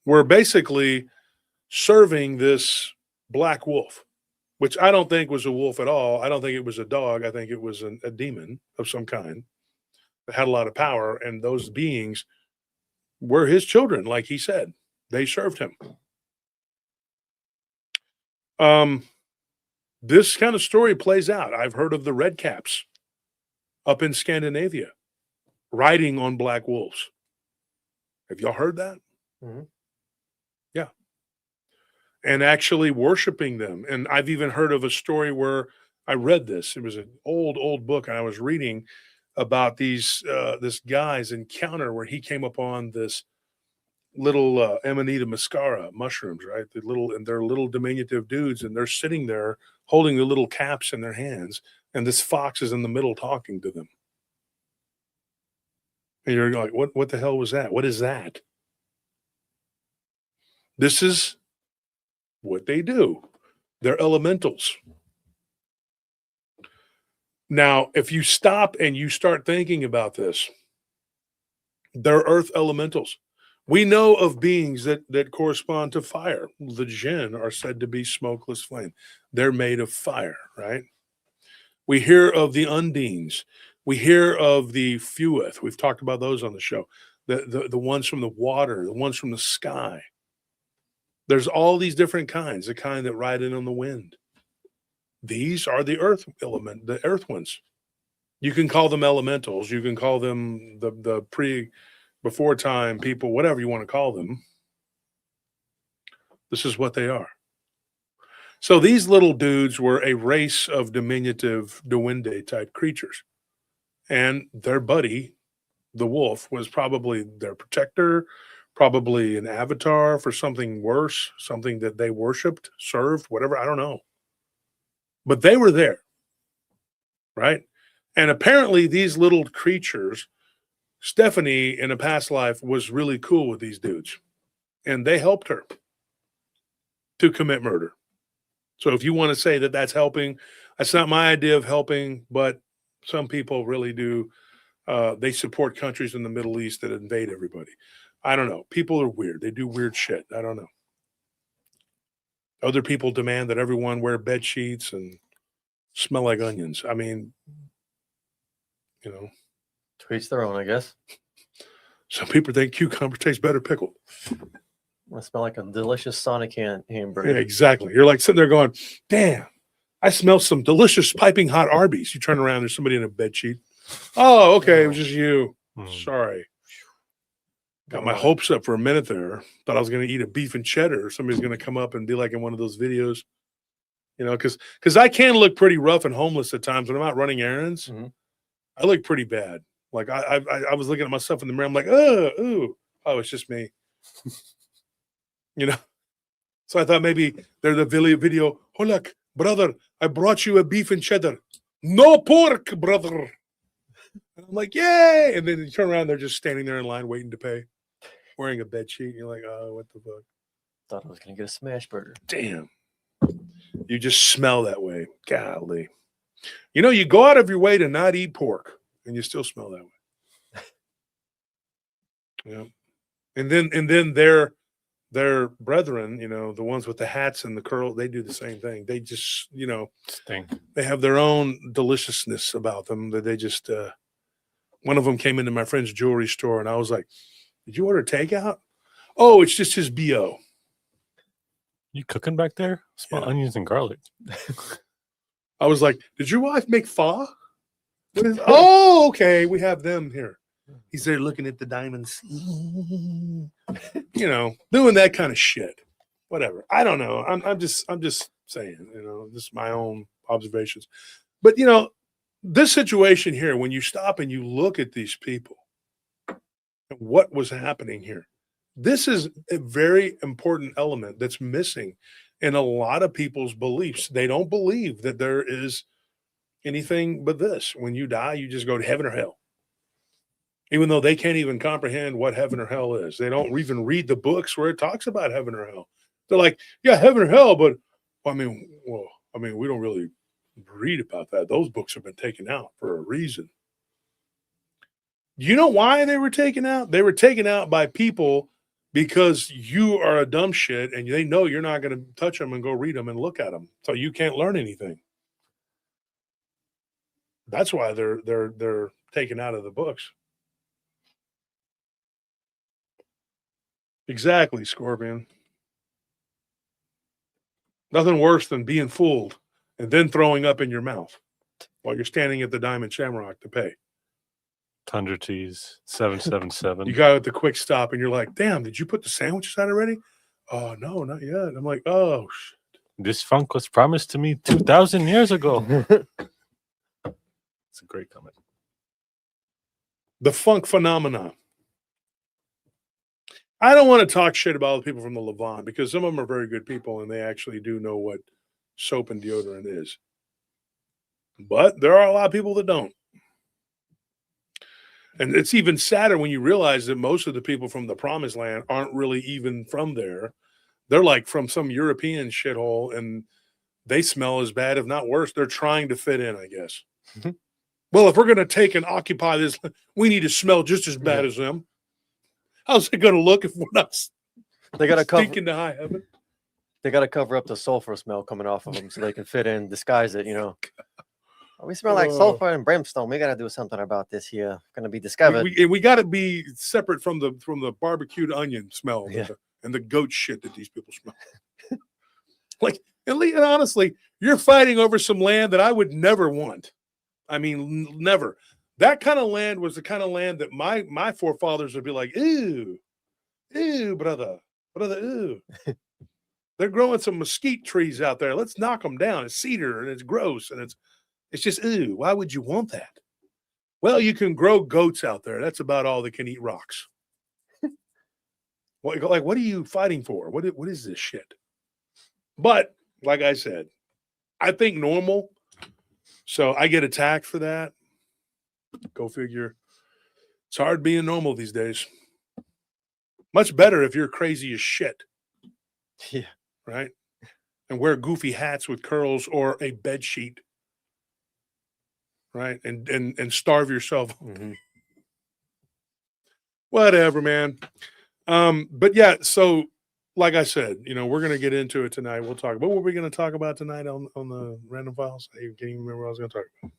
were basically serving this black wolf, which I don't think was a wolf at all. I don't think it was a dog. I think it was a demon of some kind that had a lot of power. And those beings were his children, like he said. They served him. This kind of story plays out. I've heard of the red caps up in Scandinavia riding on black wolves. Have y'all heard that? Mm-hmm. Yeah. And actually worshiping them. And I've even heard of a story where I read this. It was an old book, and I was reading about this guy's encounter where he came upon this little Amanita muscara mushrooms, right? They're little diminutive dudes, and they're sitting there holding the little caps in their hands, and this fox is in the middle talking to them. And you're like, what the hell was that? What is that? This is what they do. They're elementals. Now, if you stop and you start thinking about this, they're earth elementals. We know of beings that correspond to fire. The jinn are said to be smokeless flame. They're made of fire, right? We hear of the undines. We hear of the fueth. We've talked about those on the show. The ones from the water, the ones from the sky. There's all these different kinds, the kind that ride in on the wind. These are the earth element, the earth ones. You can call them elementals. You can call them the before time people, whatever you want to call them. This is what they are. So these little dudes were a race of diminutive Duende type creatures. And their buddy, the wolf, was probably their protector, probably an avatar for something worse, something that they worshipped, served, whatever. I don't know. But they were there, right? And apparently these little creatures, Stephanie in a past life was really cool with these dudes. And they helped her to commit murder. So if you want to say that that's helping, that's not my idea of helping, but some people really do. They support countries in the Middle East that invade everybody. I don't know. People are weird. They do weird shit. I don't know. Other people demand that everyone wear bed sheets and smell like onions. I mean, you know. To each their own, I guess. Some people think cucumber tastes better pickled. I smell like a delicious Sonic hamburger. Yeah, exactly. You're like sitting there going, damn, I smell some delicious piping hot Arby's. You turn around, there's somebody in a bed sheet. Oh, okay. It was just you. Sorry. Got my hopes up for a minute there. Thought I was going to eat a beef and cheddar. Somebody's going to come up and be like in one of those videos, you know, because I can look pretty rough and homeless at times when I'm out running errands. Mm-hmm. I look pretty bad. Like I was looking at myself in the mirror. I'm like, oh, it's just me. You know? So I thought maybe there's a video. Oh, look, brother, I brought you a beef and cheddar. No pork, brother. And I'm like, yay. And then you turn around, they're just standing there in line waiting to pay, wearing a bed sheet. And you're like, oh, what the fuck? Thought I was going to get a smash burger. Damn. You just smell that way. Golly. You know, you go out of your way to not eat pork, and you still smell that way. Yeah. And then their brethren, the ones with the hats and the curl, they do the same thing. They just, Sting. they have their own deliciousness about them that they just. One of them came into my friend's jewelry store, and I was like, "Did you order takeout?" Oh, it's just his BO. You cooking back there? Small Yeah. onions and garlic. I was like, "Did your wife make pho?" Oh, okay. We have them here. He's there looking at the diamonds, doing that kind of shit. Whatever. I don't know. I'm just saying, just my own observations. But this situation here, when you stop and you look at these people and what was happening here, this is a very important element that's missing in a lot of people's beliefs. They don't believe that there is anything but this. When you die, you just go to heaven or hell. Even though they can't even comprehend what heaven or hell is. They don't even read the books where it talks about heaven or hell. They're like, yeah, heaven or hell, but we don't really read about that. Those books have been taken out for a reason. You know why they were taken out? They were taken out by people because you are a dumb shit and they know you're not going to touch them and go read them and look at them. So you can't learn anything. That's why they're taken out of the books. Exactly, Scorpion. Nothing worse than being fooled and then throwing up in your mouth while you're standing at the Diamond Shamrock to pay. Tundra Cheese 777. You got at the quick stop and you're like, damn, did you put the sandwiches out already? Oh, no, not yet. I'm like, oh, shit. This funk was promised to me 2,000 years ago. It's a great comment. The funk phenomenon. I don't want to talk shit about the people from the Levant because some of them are very good people and they actually do know what soap and deodorant is. But there are a lot of people that don't. And it's even sadder when you realize that most of the people from the Promised Land aren't really even from there. They're like from some European shithole and they smell as bad, if not worse. They're trying to fit in, I guess. Well, if we're going to take and occupy this, we need to smell just as bad as them. How's it going to look if we're not stinking to high heaven? They got to cover up the sulfur smell coming off of them so they can fit in, disguise it, We smell like sulfur and brimstone. We got to do something about this here. Going to be discovered. We got to be separate from the barbecued onion smell and the goat shit that these people smell. And honestly, you're fighting over some land that I would never want. I mean, never. That kind of land was the kind of land that my forefathers would be like, ew, brother, ew. They're growing some mesquite trees out there. Let's knock them down. It's cedar and it's gross and it's just, ew. Why would you want that? Well, you can grow goats out there. That's about all that can eat rocks. What are you fighting for? What is this shit? But like I said, I think normal. So I get attacked for that. Go figure. It's hard being normal these days. Much better if you're crazy as shit. Yeah. Right? And wear goofy hats with curls or a bed sheet. Right? And starve yourself. Mm-hmm. Whatever, man. But yeah, so like I said, we're going to get into it tonight. We'll talk. What were we going to talk about tonight on the Random Files? I can't even remember what I was going to talk about.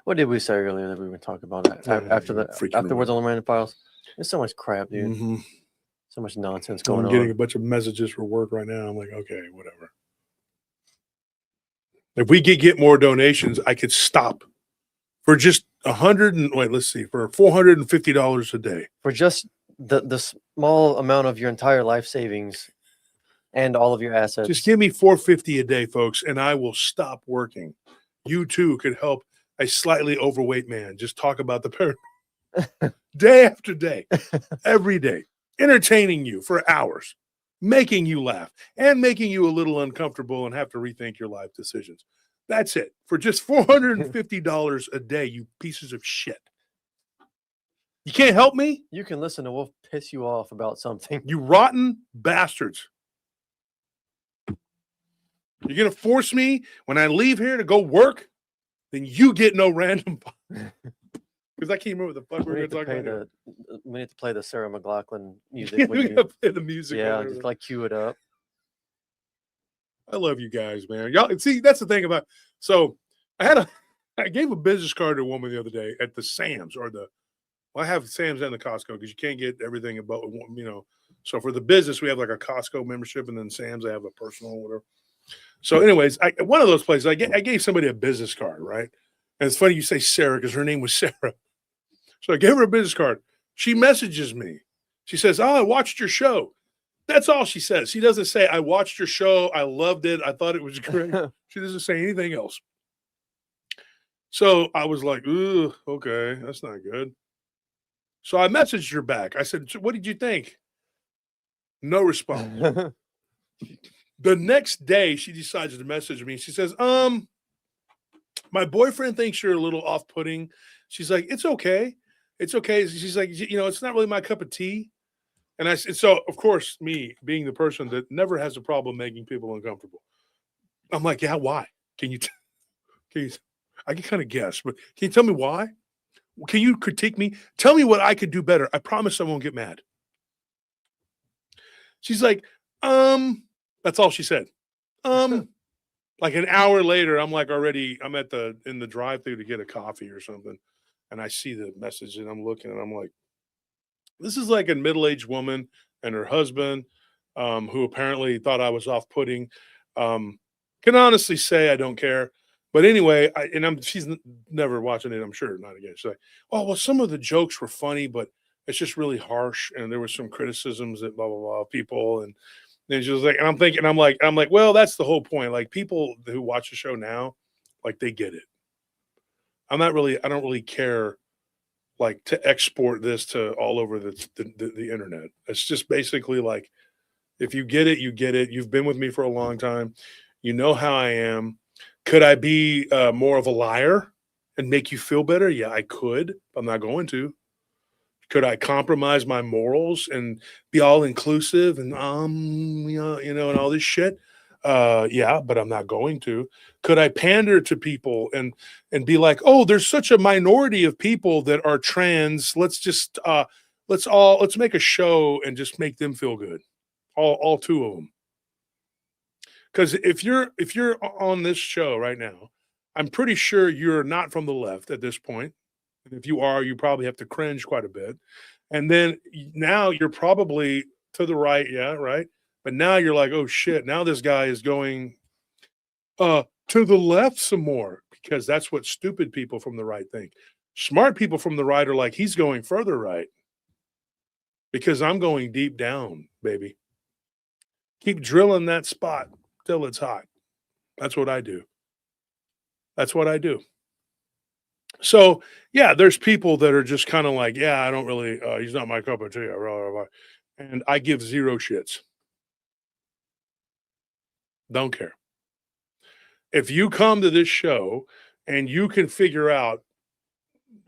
What did we say earlier that we were talking about afterwards on the Random Files? There's so much crap, dude. Mm-hmm. So much nonsense going on. I'm getting a bunch of messages for work right now. I'm like, okay, whatever. If we could get more donations, I could stop for just for $450 a day. For just the small amount of your entire life savings and all of your assets. Just give me $450 a day, folks, and I will stop working. You too could help a slightly overweight man just talk about the parent day after day, every day, entertaining you for hours, making you laugh, and making you a little uncomfortable and have to rethink your life decisions. That's it. For just $450 a day, you pieces of shit. You can't help me? You can listen to Wolf piss you off about something. You rotten bastards. You're going to force me when I leave here to go work? Then you get no random. Because I can't remember what the fuck we were talking about. We need to play the Sarah McLachlan music. We gotta play the music. Yeah, just like cue it up. I love you guys, man. Y'all see, that's the thing about. So I gave a business card to a woman the other day at the Sam's I have Sam's and the Costco because you can't get everything about, you know. So for the business, we have like a Costco membership, and then Sam's, I have a personal, whatever. So, anyways, one of those places, I gave somebody a business card, right? And it's funny you say Sarah because her name was Sarah. So I gave her a business card. She messages me. She says, "Oh, I watched your show." That's all she says. She doesn't say, "I watched your show. I loved it. I thought it was great." She doesn't say anything else. So I was like, "Ooh, okay, that's not good." So I messaged her back. I said, "So what did you think?" No response. The next day, she decides to message me. She says, my boyfriend thinks you're a little off-putting. She's like, "It's okay. It's okay." She's like, "You know, it's not really my cup of tea." And I said, so of course, me being the person that never has a problem making people uncomfortable, I'm like, "Yeah, why? Can you I can kind of guess, but can you tell me why? Can you critique me? Tell me what I could do better. I promise I won't get mad." She's like, that's all she said. Like an hour later, I'm like I'm in the drive-thru to get a coffee or something. And I see the message and I'm looking and I'm like, this is like a middle-aged woman and her husband, who apparently thought I was off-putting. Can honestly say I don't care. But anyway, she's never watching it, I'm sure, not again. She's like, "Oh, well, some of the jokes were funny, but it's just really harsh. And there were some criticisms that blah, blah, blah, people." And then she was like, and I'm thinking, I'm like, well, that's the whole point. Like people who watch the show now, like they get it. I don't really care like to export this to all over the internet. It's just basically like, if you get it, you get it. You've been with me for a long time. You know how I am. Could I be more of a liar and make you feel better? Yeah, I could. I'm not going to. Could I compromise my morals and be all inclusive and you know, and all this shit? Yeah, but I'm not going to. Could I pander to people and be like, "Oh, there's such a minority of people that are trans. Let's make a show and just make them feel good." All two of them. Because if you're on this show right now, I'm pretty sure you're not from the left at this point. And if you are, you probably have to cringe quite a bit. And then now you're probably to the right, yeah, right. But now you're like, "Oh shit, now this guy is going to the left some more," because that's what stupid people from the right think. Smart people from the right are like, "He's going further right." Because I'm going deep down, baby. Keep drilling that spot till it's hot. That's what I do. That's what I do. So, yeah, there's people that are just kind of like, "Yeah, I don't really, he's not my cup of tea." Blah, blah, blah. And I give zero shits. Don't care. If you come to this show and you can figure out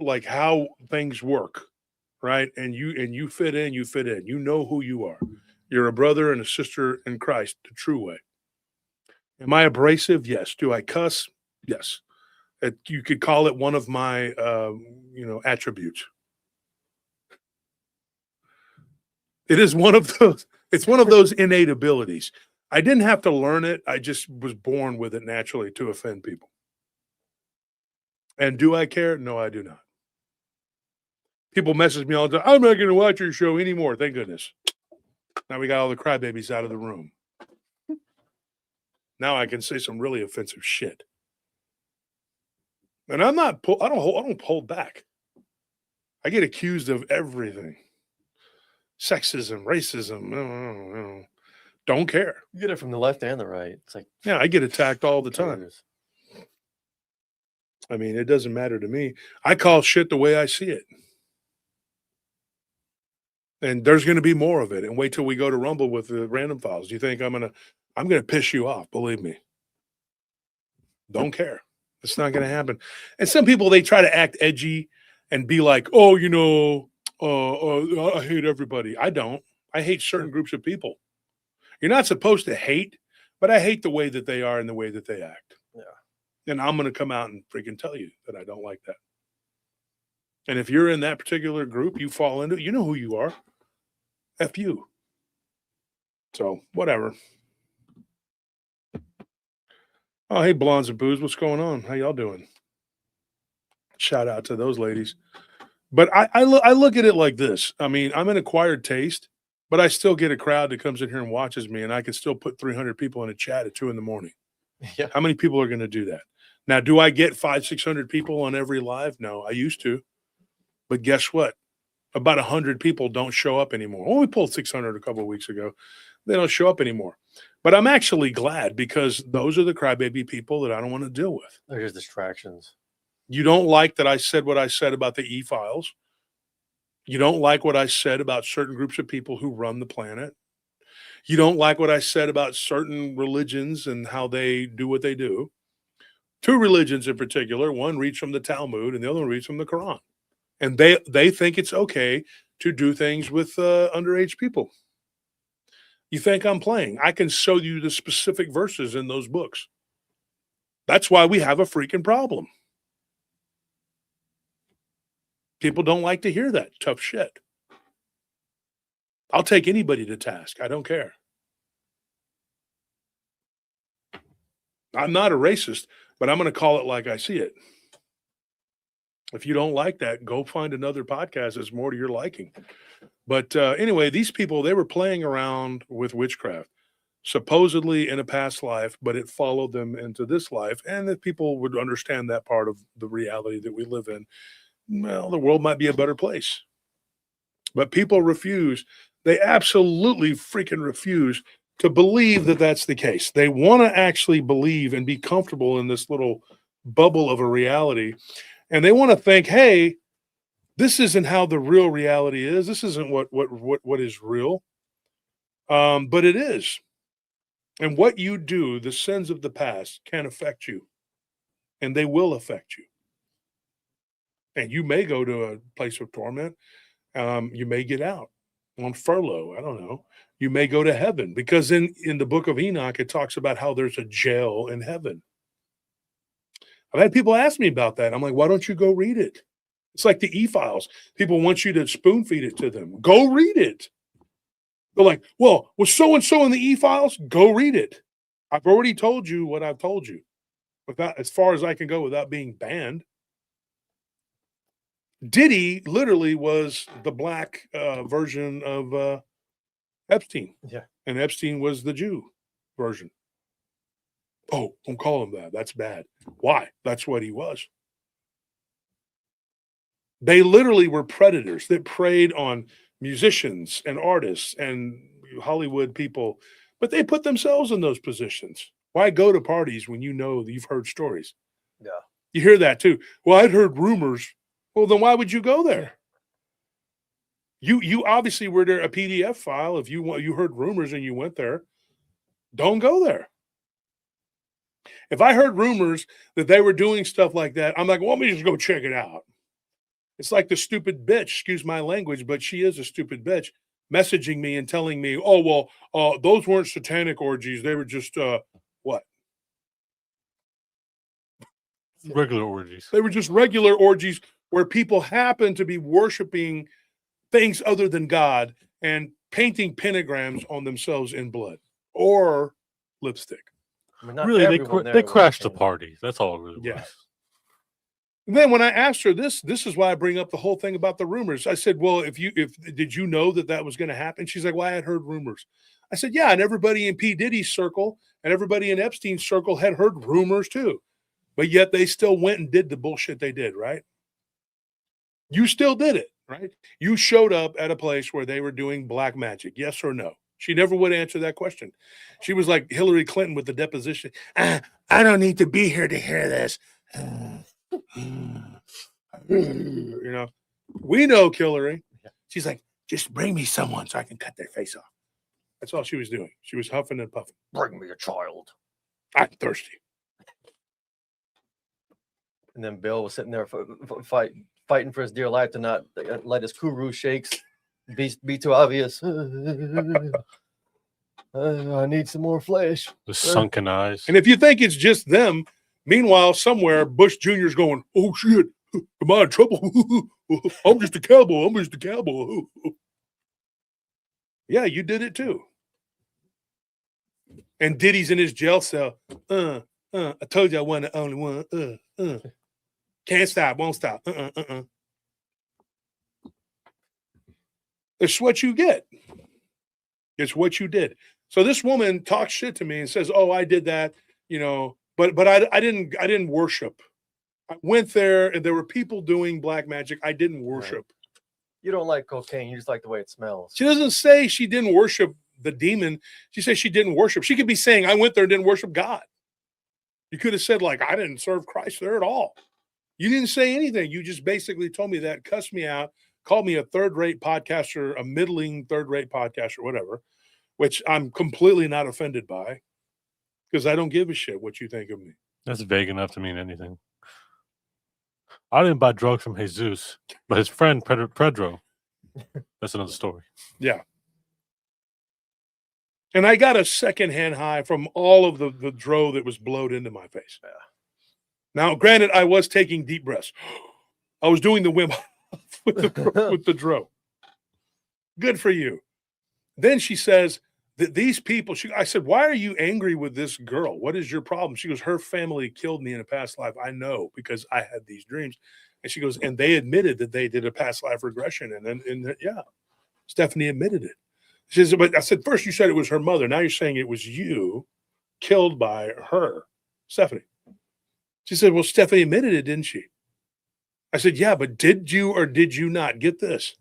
like how things work, right? And you fit in, you fit in. You know who you are. You're a brother and a sister in Christ, the true way. Am I abrasive? Yes. Do I cuss? Yes. You could call it one of my attributes. It is one of those, it's one of those innate abilities. I didn't have to learn it. I just was born with it naturally to offend people. And do I care? No, I do not. People message me all the time, "I'm not going to watch your show anymore." Thank goodness. Now we got all the crybabies out of the room. Now I can say some really offensive shit. And I don't hold back. I get accused of everything. Sexism, racism. Don't care. You get it from the left and the right. It's like, yeah, I get attacked all the time. I mean, it doesn't matter to me. I call shit the way I see it. And there's going to be more of it. And wait till we go to Rumble with the random files. You think I'm going to piss you off? Believe me. Don't care. It's not going to happen. And some people, they try to act edgy and be like, "Oh, you know, I hate everybody." I don't. I hate certain groups of people. You're not supposed to hate, but I hate the way that they are and the way that they act. Yeah. And I'm going to come out and freaking tell you that I don't like that. And if you're in that particular group, you fall into it, you know who you are. F you. So, whatever. Oh, hey, Blondes and Booze, what's going on? How y'all doing? Shout out to those ladies. But I look at it like this. I mean, I'm an acquired taste, but I still get a crowd that comes in here and watches me, and I can still put 300 people in a chat at 2 a.m. Yeah. How many people are going to do that? Now, do I get 500-600 people on every live? No, I used to. But guess what? About 100 people don't show up anymore. Well, we pulled 600 a couple of weeks ago. They don't show up anymore. But I'm actually glad because those are the crybaby people that I don't want to deal with. They're just distractions. You don't like that I said what I said about the e-files. You don't like what I said about certain groups of people who run the planet. You don't like what I said about certain religions and how they do what they do. 2 religions in particular, one reads from the Talmud and the other one reads from the Quran. And they think it's okay to do things with underage people. You think I'm playing? I can show you the specific verses in those books. That's why we have a freaking problem. People don't like to hear that tough shit. I'll take anybody to task. I don't care. I'm not a racist, but I'm going to call it like I see it. If you don't like that, go find another podcast that's more to your liking. But anyway, these people, they were playing around with witchcraft, supposedly in a past life, but it followed them into this life. And if people would understand that part of the reality that we live in, well, the world might be a better place. But people refuse. They absolutely freaking refuse to believe that that's the case. They want to actually believe and be comfortable in this little bubble of a reality. And they want to think, hey, this isn't how the real reality is. This isn't what is real. But it is. And what you do, the sins of the past, can affect you. And they will affect you. And you may go to a place of torment. You may get out on furlough. I don't know. You may go to heaven. Because in the book of Enoch, it talks about how there's a jail in heaven. I've had people ask me about that. I'm like, why don't you go read it? It's like the e-files. People want you to spoon feed it to them. Go read it. They're like, well, was so-and-so in the e-files? Go read it. I've already told you what I've told you. Without, as far as I can go without being banned. Diddy literally was the black version of Epstein. Yeah. And Epstein was the Jew version. Oh, don't call him that. That's bad. Why? That's what he was. They literally were predators that preyed on musicians and artists and Hollywood people, but they put themselves in those positions. Why go to parties when you know that you've heard stories? Yeah. You hear that too. Well, I'd heard rumors. Well, then why would you go there? You obviously were there a PDF file. If you heard rumors and you went there, don't go there. If I heard rumors that they were doing stuff like that, I'm like, well, let me just go check it out. It's like the stupid bitch, excuse my language, but she is a stupid bitch, messaging me and telling me, oh, well, those weren't satanic orgies. They were just, what? Regular orgies. They were just regular orgies where people happen to be worshiping things other than God and painting pentagrams on themselves in blood or lipstick. I mean, not Really, everyone they there crashed the was. party. That's all it really Yeah. was. And then when I asked her this is why I bring up the whole thing about the rumors. I said, well, did you know that was going to happen? She's like, well, I had heard rumors. I said, yeah, and everybody in P. Diddy's circle and everybody in Epstein's circle had heard rumors too. But yet they still went and did the bullshit they did, right? You still did it, right? You showed up at a place where they were doing black magic, yes or no? She never would answer that question. She was like Hillary Clinton with the deposition. I don't need to be here to hear this. You know, we know Hillary. She's like, just bring me someone so I can cut their face off. That's all she was doing. She was huffing and puffing. Bring me a child. I'm thirsty. And then Bill was sitting there fighting for his dear life to not let his kuru shakes be too obvious. I need some more flesh. The sunken eyes. And if you think it's just them, meanwhile, somewhere Bush Jr.'s going, oh shit, Am I in trouble? I'm just a cowboy. I'm just a cowboy. Yeah, you did it too. And Diddy's in his jail cell. I told you I wasn't the only one. Can't stop, won't stop. It's what you get. It's what you did. So this woman talks shit to me and says, "Oh, I did that," but I didn't worship. I went there and there were people doing black magic. I didn't worship. You don't like cocaine. You just like the way it smells. She doesn't say she didn't worship the demon. She says she didn't worship. She could be saying, I went there and didn't worship God. You could have said, like, I didn't serve Christ there at all. You didn't say anything. You just basically told me that, cussed me out, called me a third-rate podcaster, a middling third-rate podcaster, whatever, which I'm completely not offended by because I don't give a shit what you think of me. That's vague enough to mean anything. I didn't buy drugs from Jesus, but his friend Pedro. That's another story. Yeah. And I got a secondhand high from all of the dro that was blowed into my face. Yeah. Now, granted, I was taking deep breaths. I was doing the Wim Hof with the dro. Good for you. Then she says that these people, I said, why are you angry with this girl? What is your problem? She goes, her family killed me in a past life. I know because I had these dreams. And she goes, and they admitted that they did a past life regression. And yeah, Stephanie admitted it. She says, but I said, first you said it was her mother. Now you're saying it was you killed by her, Stephanie. She said, well, Stephanie admitted it, didn't she? I said, yeah, but did you or did you not get this?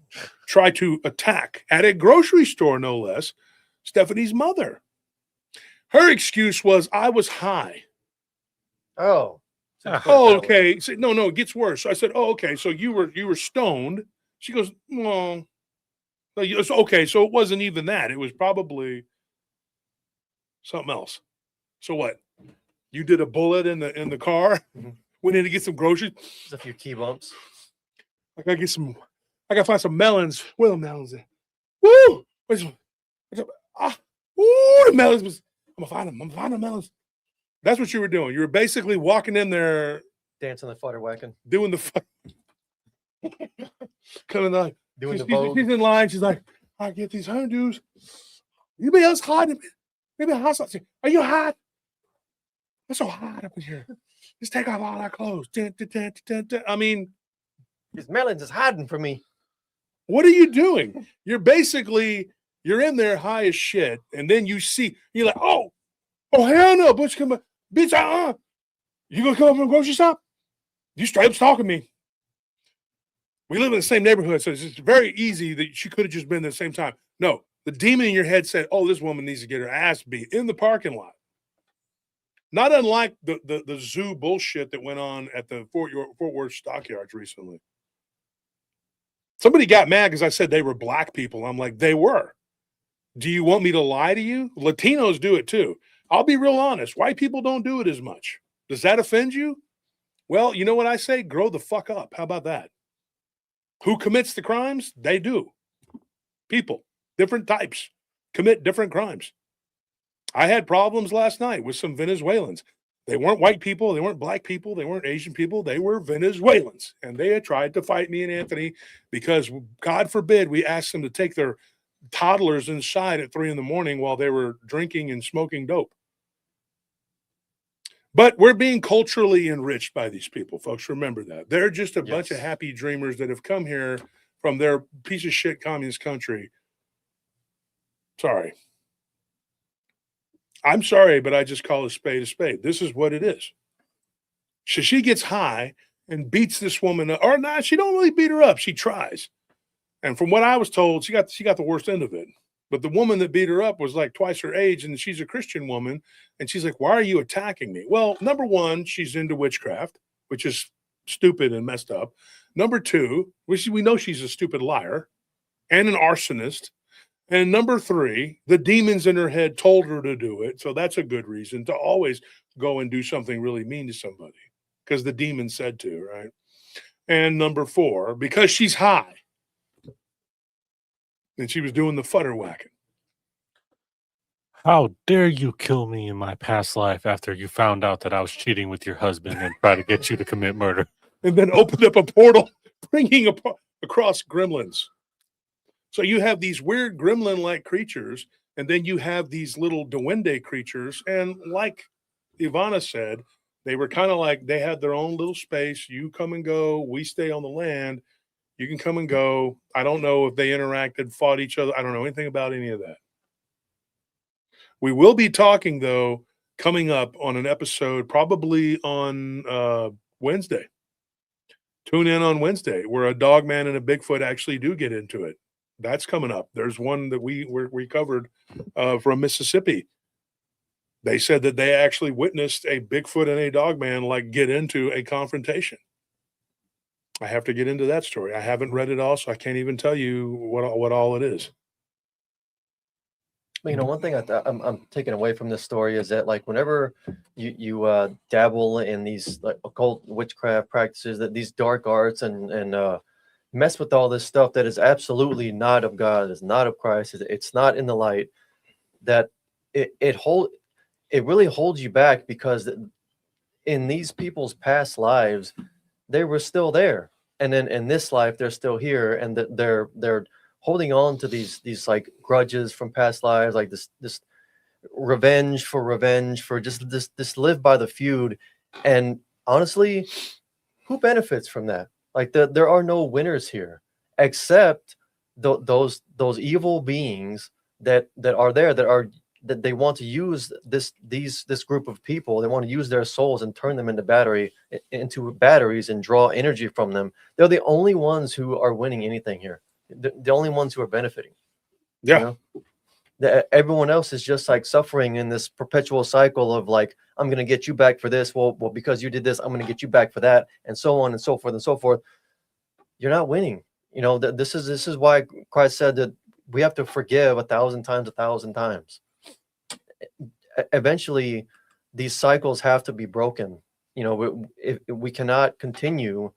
Try to attack at a grocery store, no less, Stephanie's mother. Her excuse was, I was high. Oh. Oh, okay. So, no, it gets worse. So I said, oh, okay. So you were stoned. She goes, well, okay. So it wasn't even that. It was probably something else. So what? You did a bullet in the car? Mm-hmm. Went in to get some groceries? Just a few key bumps. I gotta find some melons. Where are the melons at? Woo! The melons. I'm gonna find the melons. That's what you were doing. You were basically walking in there, dancing the flutter whacking, doing the coming like doing the vogue. She's in line. She's like, I get these honeydews. Anybody else hot? Maybe hot sauce. Are you hot? It's so hot up in here. Just take off all our clothes. I mean, these melons is hiding from me. What are you doing? You're in there high as shit, and then you're like, oh hell no, Butch, come on, bitch, you gonna come up from the grocery shop? You straight up stalking me. We live in the same neighborhood, so it's just very easy that she could have just been there at the same time. No, the demon in your head said, oh, this woman needs to get her ass beat in the parking lot. Not unlike the zoo bullshit that went on at the Fort Worth stockyards recently. Somebody got mad because I said they were black people. I'm like, they were. Do you want me to lie to you? Latinos do it too. I'll be real honest. White people don't do it as much. Does that offend you? Well, you know what I say? Grow the fuck up. How about that? Who commits the crimes? They do. People, different types, commit different crimes. I had problems last night with some Venezuelans. They weren't white people. They weren't black people. They weren't Asian people. They were Venezuelans. And they had tried to fight me and Anthony because, God forbid, we asked them to take their toddlers inside at 3 a.m. while they were drinking and smoking dope. But we're being culturally enriched by these people, folks. Remember that. They're just a bunch of happy dreamers that have come here from their piece of shit communist country. Sorry. I'm sorry, but I just call a spade a spade. This is what it is. So she gets high and beats this woman up. Or not, she don't really beat her up. She tries. And from what I was told, she got the worst end of it. But the woman that beat her up was like twice her age, and she's a Christian woman. And she's like, why are you attacking me? Well, number one, she's into witchcraft, which is stupid and messed up. Number two, we know she's a stupid liar and an arsonist. And number three, the demons in her head told her to do it. So that's a good reason to always go and do something really mean to somebody because the demon said to, right? And number four, because she's high. And she was doing the futter whacking. How dare you kill me in my past life after you found out that I was cheating with your husband and try to get you to commit murder? and then opened up a portal, bringing across gremlins. So you have these weird gremlin-like creatures, and then you have these little duende creatures. And like Ivana said, they were kind of like they had their own little space. You come and go. We stay on the land. You can come and go. I don't know if they interacted, fought each other. I don't know anything about any of that. We will be talking, though, coming up on an episode, probably on Wednesday. Tune in on Wednesday, where a dog man and a Bigfoot actually do get into it. That's coming up. There's one that we covered from Mississippi. They said that they actually witnessed a Bigfoot and a dog man like get into a confrontation. I have to get into that story. I haven't read it all, so I can't even tell you what all it is. You know, one thing I'm taking away from this story is that, like, whenever you dabble in these like occult witchcraft practices, that these dark arts and mess with all this stuff that is absolutely not of God, is not of Christ, it's not in the light, that it really holds you back, because in these people's past lives, they were still there, and then in this life they're still here, and that they're holding on to these like grudges from past lives, like this revenge for just this live by the feud. And honestly, who benefits from that? Like, there are no winners here, except those evil beings that are there, that they want to use this group of people. They want to use their souls and turn them into batteries and draw energy from them. They're the only ones who are winning anything here. The only ones who are benefiting. Yeah. You know? Everyone else is just like suffering in this perpetual cycle of like, I'm going to get you back for this. Well, because you did this, I'm going to get you back for that, and so on and so forth and so forth. You're not winning. You know, this is why Christ said that we have to forgive 1,000 times, 1,000 times. Eventually, these cycles have to be broken. You know, we cannot continue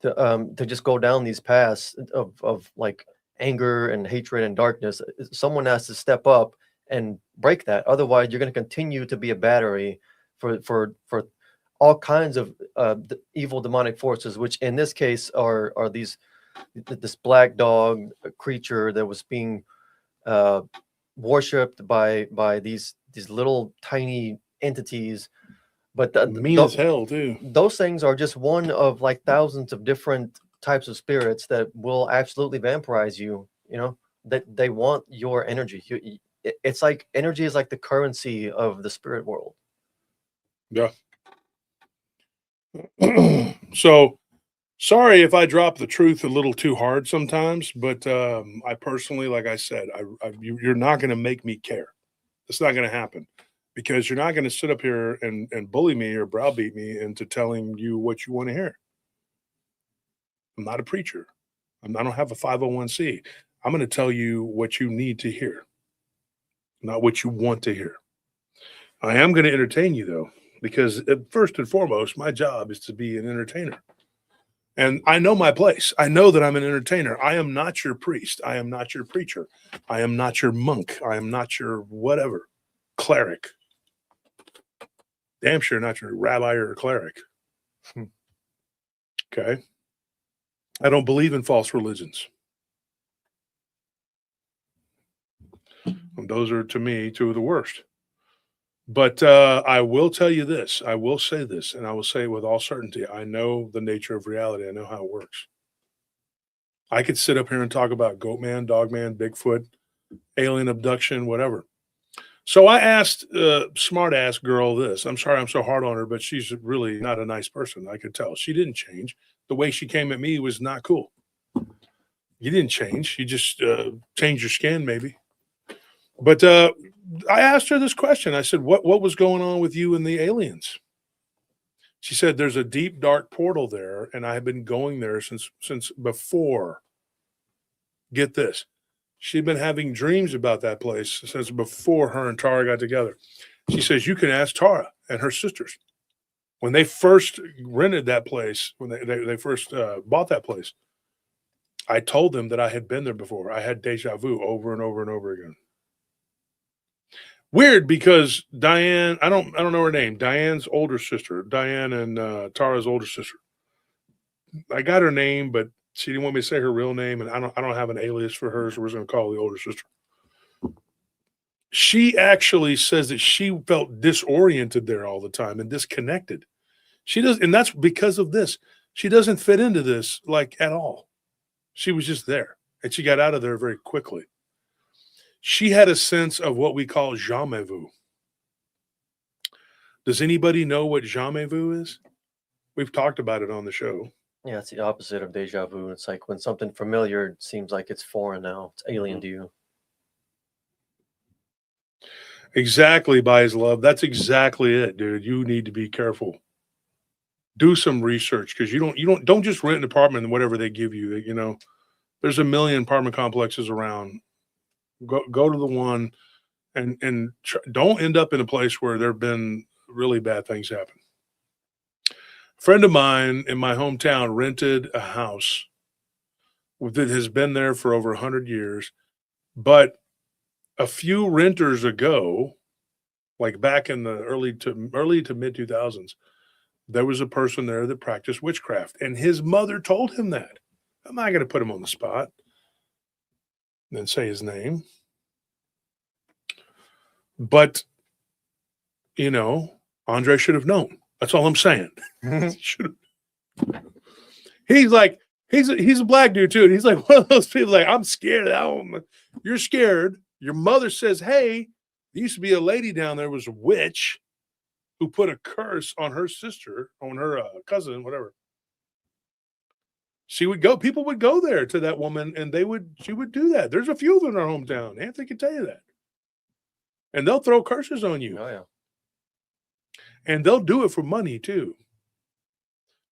to just go down these paths of like anger and hatred and darkness. Someone has to step up and break that. Otherwise, you're going to continue to be a battery for all kinds of evil demonic forces, which in this case are this black dog creature that was being worshipped by these little tiny entities. But Mean as hell too. Those things are just one of like thousands of different types of spirits that will absolutely vampirize you. You know, that they want your energy. It's like energy is like the currency of the spirit world. Yeah. So sorry if I drop the truth a little too hard sometimes, but I personally, like I said, you're not going to make me care. It's not going to happen, because you're not going to sit up here and bully me or browbeat me into telling you what you want to hear. I'm not a preacher. I don't have a 501c. I'm going to tell you what you need to hear, not what you want to hear. I am going to entertain you, though, because first and foremost, my job is to be an entertainer. And I know my place. I know that I'm an entertainer. I am not your priest. I am not your preacher. I am not your monk. I am not your whatever, cleric. Damn sure not your rabbi or cleric. Okay. I don't believe in false religions. And those are, to me, two of the worst. But I will tell you this. I will say this, and I will say it with all certainty. I know the nature of reality. I know how it works. I could sit up here and talk about Goat Man, Dog Man, Bigfoot, alien abduction, whatever. So I asked smart ass girl this. I'm sorry I'm so hard on her, but she's really not a nice person. I could tell. She didn't change. The way she came at me was not cool. You didn't change. You just changed your skin, maybe. But I asked her this question. I said, what was going on with you and the aliens? She said, there's a deep, dark portal there, and I have been going there since before. Get this. She'd been having dreams about that place since before her and Tara got together. She says, you can ask Tara and her sisters. When they first rented that place, when they first bought that place, I told them that I had been there before. I had deja vu over and over and over again. Weird because Diane, I don't know her name. Diane's older sister, Diane and Tara's older sister. I got her name, but she didn't want me to say her real name, and I don't have an alias for her, so we're just gonna call her the older sister. She actually says that she felt disoriented there all the time and disconnected. She does, and that's because of this. She doesn't fit into this like at all. She was just there, and she got out of there very quickly. She had a sense of what we call jamais vu. Does anybody know what jamais vu is? We've talked about it on the show. Yeah, it's the opposite of deja vu. It's like when something familiar seems like it's foreign now. It's alien to you. Exactly, by his love. That's exactly it, dude. You need to be careful. Do some research because you don't just rent an apartment and whatever they give you. You know, there's a million apartment complexes around. Go to the one, and don't end up in a place where there have been really bad things happen. A friend of mine in my hometown rented a house that has been there for over 100 years, but a few renters ago, like back in the early to mid 2000s, there was a person there that practiced witchcraft, and his mother told him that. I'm not going to put him on the spot and say his name, but you know, Andre should have known. That's all I'm saying. He's like, he's a black dude too, and he's like one of those people like, I'm scared. You're scared. Your mother says, hey, there used to be a lady down there was a witch who put a curse on her sister, on her cousin, whatever. People would go there to that woman, and she would do that. There's a few of them in our hometown. Anthony can tell you that. And they'll throw curses on you. Oh, yeah. And they'll do it for money too.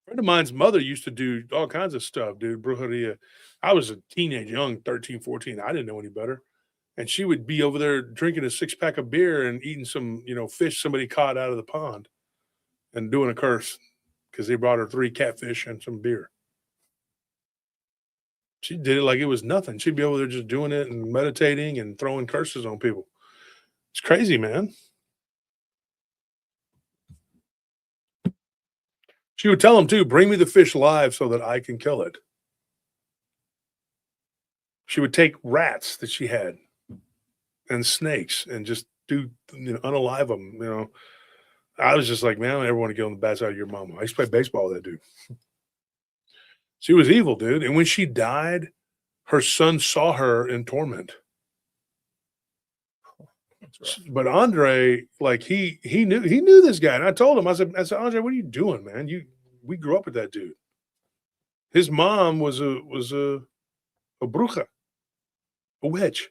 A friend of mine's mother used to do all kinds of stuff, dude. Brujeria. I was a teenage, young, 13, 14. I didn't know any better. And she would be over there drinking a 6-pack of beer and eating some, fish somebody caught out of the pond and doing a curse because they brought her 3 catfish and some beer. She did it like it was nothing. She'd be over there just doing it and meditating and throwing curses on people. It's crazy, man. She would tell them too, bring me the fish live so that I can kill it. She would take rats that she had and snakes and just unalive them. I was just like, man, I don't ever want to get on the bad side of your mama. I used to play baseball with that dude. She was evil, dude. And when she died, her son saw her in torment. But Andre, like he knew this guy. And I told him, I said, Andre, what are you doing, man? We grew up with that dude. His mom was a bruja, a witch.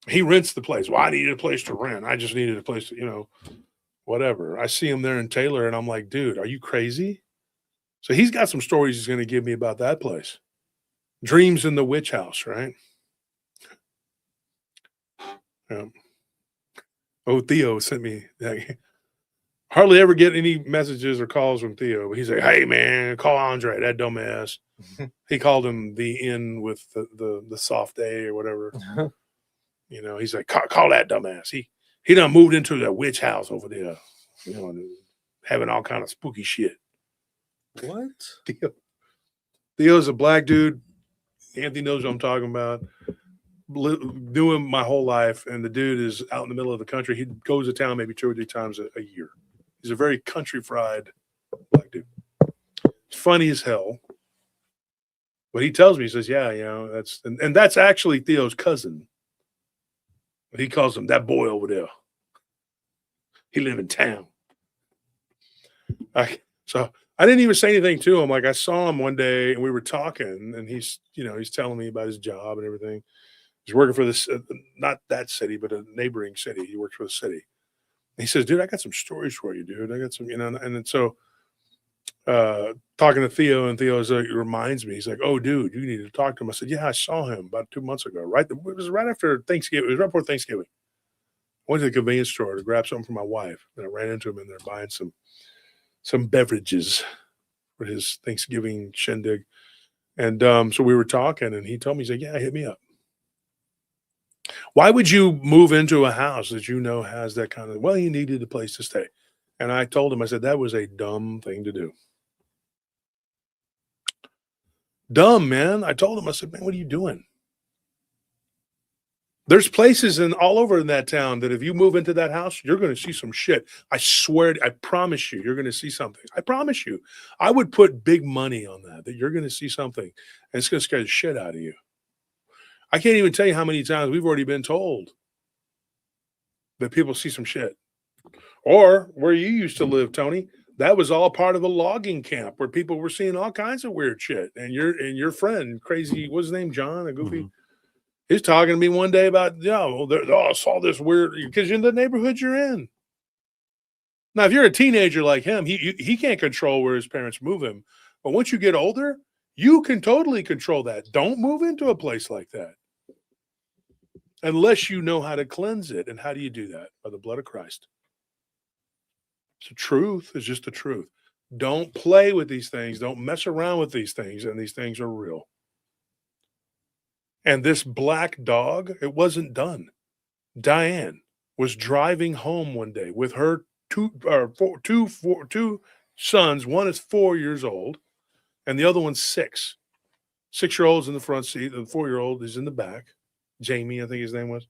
He rents the place. Well, I needed a place to rent. I just needed a place to, whatever. I see him there in Taylor, and I'm like, dude, are you crazy? So he's got some stories he's going to give me about that place. Dreams in the Witch House, right? Oh, Theo sent me. Hardly ever get any messages or calls from Theo. He's like, hey, man, call Andre, that dumbass. He called him the N with the soft A or whatever. He's like, call that dumbass. He done moved into that witch house over there, having all kind of spooky shit. What? Theo's a black dude. Anthony knows what I'm talking about. Knew him my whole life, and the dude is out in the middle of the country. He goes to town maybe 2 or 3 times a year. He's a very country fried black dude. Funny as hell. But he tells me, he says, yeah, that's actually Theo's cousin. But he calls him that boy over there. He live in town. So I didn't even say anything to him. Like I saw him one day and we were talking, and he's telling me about his job and everything. He's working for this, not that city, but a neighboring city. He works for the city. And he says, dude, I got some stories for you, dude. I got some, and then so talking to Theo, and Theo reminds me, he's like, oh, dude, you need to talk to him. I said, yeah, I saw him about 2 months ago. It was right after Thanksgiving. It was right before Thanksgiving. I went to the convenience store to grab something for my wife, and I ran into him in there buying some beverages for his Thanksgiving shindig. And so we were talking, and he told me, he's like, yeah, hit me up. Why would you move into a house that you know has that kind of, well, you needed a place to stay. And I told him, I said, that was a dumb thing to do. Dumb, man. I told him, I said, man, what are you doing? There's places all over in that town that if you move into that house, you're going to see some shit. I swear, I promise you, you're going to see something. I promise you. I would put big money on that you're going to see something, and it's going to scare the shit out of you. I can't even tell you how many times we've already been told that people see some shit. Or where you used to live, Tony, that was all part of a logging camp where people were seeing all kinds of weird shit. And your friend, crazy, what's his name, John, a goofy? Mhm. He's talking to me one day about, I saw this weird, because in the neighborhood you're in. Now, if you're a teenager like him, he can't control where his parents move him. But once you get older, you can totally control that. Don't move into a place like that unless you know how to cleanse it. And how do you do that? By the blood of Christ. It's the truth. It's just the truth. Don't play with these things. Don't mess around with these things. And these things are real. And this black dog, it wasn't done. Diane was driving home one day with her two sons. One is 4 years old, and the other one's 6. 6-year-old's in the front seat, and the 4-year-old is in the back. Jamie, I think his name was.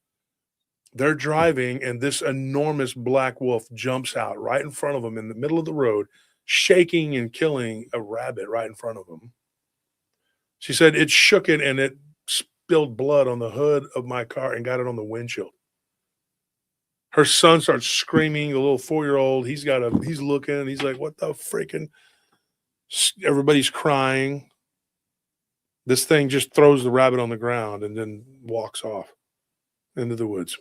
They're driving, and this enormous black wolf jumps out right in front of them in the middle of the road, shaking and killing a rabbit right in front of them. She said it shook it, and it spilled blood on the hood of my car and got it on the windshield. Her son starts screaming. The little 4-year-old, he's looking, and he's like, what the freaking? Everybody's crying. This thing just throws the rabbit on the ground and then walks off into the woods.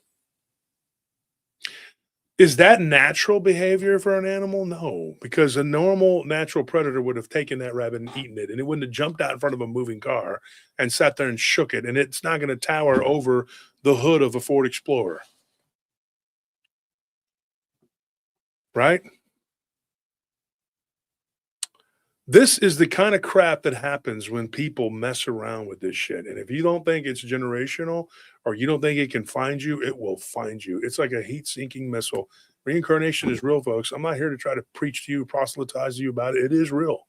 Is that natural behavior for an animal? No, because a normal natural predator would have taken that rabbit and eaten it, and it wouldn't have jumped out in front of a moving car and sat there and shook it, and it's not going to tower over the hood of a Ford Explorer. Right? This is the kind of crap that happens when people mess around with this shit. And if you don't think it's generational or you don't think it can find you, it will find you. It's like a heat-sinking missile. Reincarnation is real, folks. I'm not here to try to preach to you, proselytize to you about it. It is real.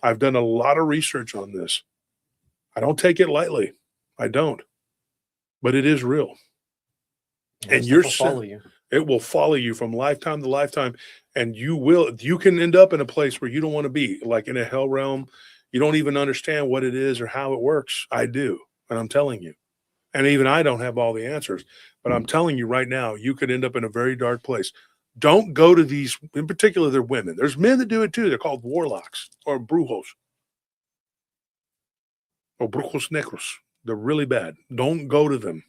I've done a lot of research on this. I don't take it lightly. I don't. But it is real. And your follow you. It will follow you from lifetime to lifetime, and you can end up in a place where you don't want to be, like in a hell realm. You don't even understand what it is or how it works. I do, and I'm telling you. And even I don't have all the answers, but I'm telling you right now, you could end up in a very dark place. Don't go to these, in particular, they're women. There's men that do it too. They're called warlocks or brujos. Or brujos negros. They're really bad. Don't go to them.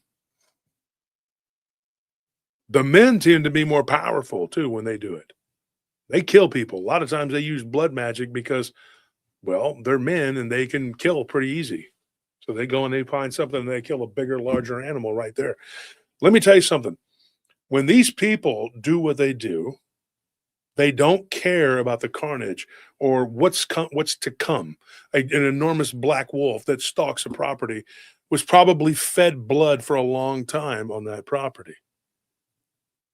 The men tend to be more powerful, too, when they do it. They kill people. A lot of times they use blood magic because, well, they're men and they can kill pretty easy. So they go and they find something and they kill a bigger, larger animal right there. Let me tell you something. When these people do what they do, they don't care about the carnage or what's to come. An enormous black wolf that stalks a property was probably fed blood for a long time on that property.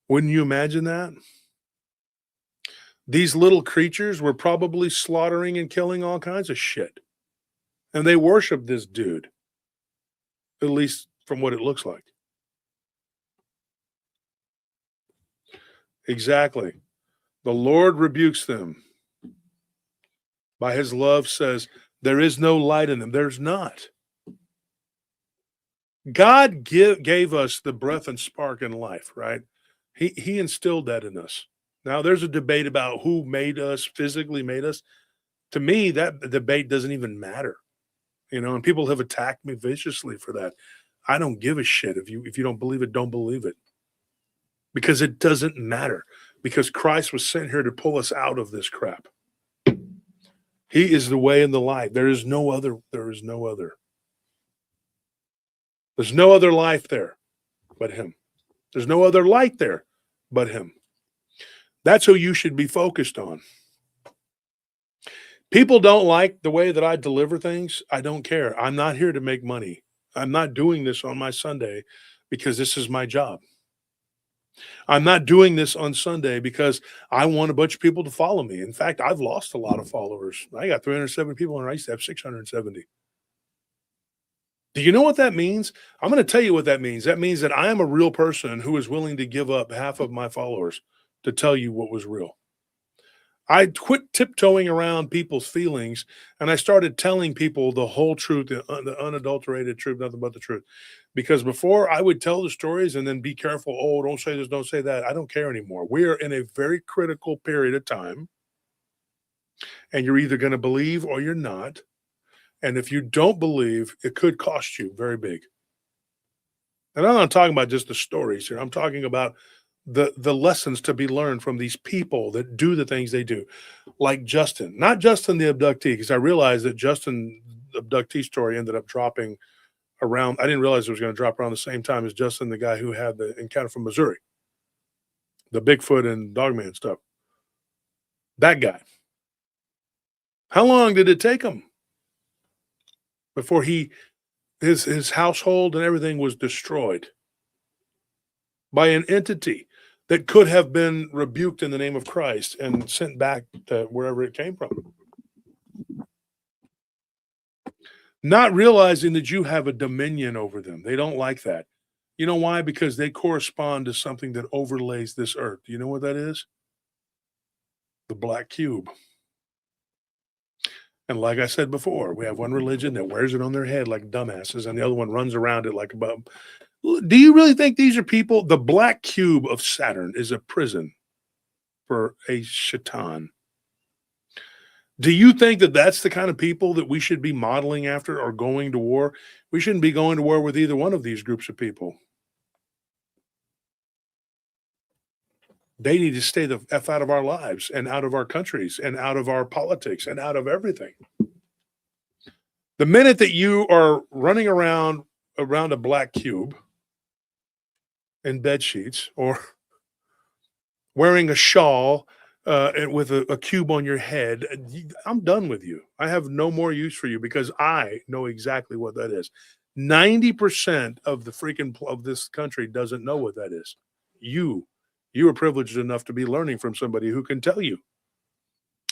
Wouldn't you imagine that? These little creatures were probably slaughtering and killing all kinds of shit. And they worship this dude, at least from what it looks like. Exactly. The Lord rebukes them. By his love says, there is no light in them. There's not. God gave us the breath and spark in life, right? He instilled that in us. Now, there's a debate about who made us, physically made us. To me, that debate doesn't even matter. And people have attacked me viciously for that. I don't give a shit. If you don't believe it, don't believe it. Because it doesn't matter. Because Christ was sent here to pull us out of this crap. He is the way and the life. There is no other. There is no other. There's no other life there but him. There's no other light there but him. That's who you should be focused on. People don't like the way that I deliver things. I don't care. I'm not here to make money. I'm not doing this on my Sunday because this is my job. I'm not doing this on Sunday because I want a bunch of people to follow me. In fact, I've lost a lot of followers. I got 307 people and I used to have 670. Do you know what that means? I'm going to tell you what that means. That means that I am a real person who is willing to give up half of my followers to tell you what was real. I quit tiptoeing around people's feelings and I started telling people the whole truth, the unadulterated truth, nothing but the truth. Because before I would tell the stories and then be careful. Oh, don't say this, don't say that. I don't care anymore. We are in a very critical period of time. And you're either going to believe or you're not. And if you don't believe, it could cost you very big. And I'm not talking about just the stories here. I'm talking about the lessons to be learned from these people that do the things they do, like Justin. Not Justin the abductee, because I realized that Justin the abductee story ended up dropping around. I didn't realize it was going to drop around the same time as Justin, the guy who had the encounter from Missouri, the Bigfoot and Dogman stuff. That guy. How long did it take him before his household and everything was destroyed by an entity that could have been rebuked in the name of Christ and sent back to wherever it came from? Not realizing that you have a dominion over them. They don't like that. You know why? Because they correspond to something that overlays this earth. Do you know what that is? The black cube. And like I said before, we have one religion that wears it on their head like dumbasses, and the other one runs around it like a bum. Do you really think these are people? The black cube of Saturn is a prison for a shaitan. Do you think that that's the kind of people that we should be modeling after or going to war? We shouldn't be going to war with either one of these groups of people. They need to stay the F out of our lives and out of our countries and out of our politics and out of everything. The minute that you are running around a black cube in bed sheets or wearing a shawl with a cube on your head, I'm done with you. I have no more use for you because I know exactly what that is. 90% of of this country doesn't know what that is. You are privileged enough to be learning from somebody who can tell you.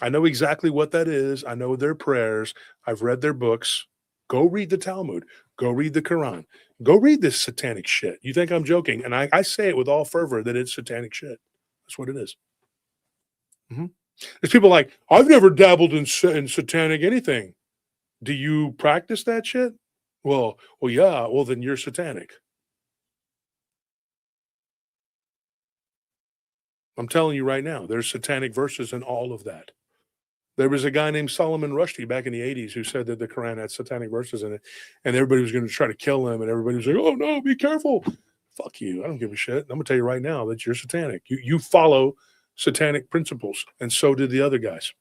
I know exactly what that is. I know their prayers. I've read their books. Go read the Talmud. Go read the Quran. Go read this satanic shit. You think I'm joking? And I say it with all fervor that it's satanic shit. That's what it is. Mm-hmm. There's people like, I've never dabbled in satanic anything. Do you practice that shit? Well, yeah. Well, then you're satanic. I'm telling you right now, there's satanic verses in all of that. There was a guy named Solomon Rushdie back in the 80s who said that the Quran had satanic verses in it, and everybody was going to try to kill him, and everybody was like, oh, no, be careful. Fuck you. I don't give a shit. I'm going to tell you right now that you're satanic. You follow satanic principles, and so did the other guys.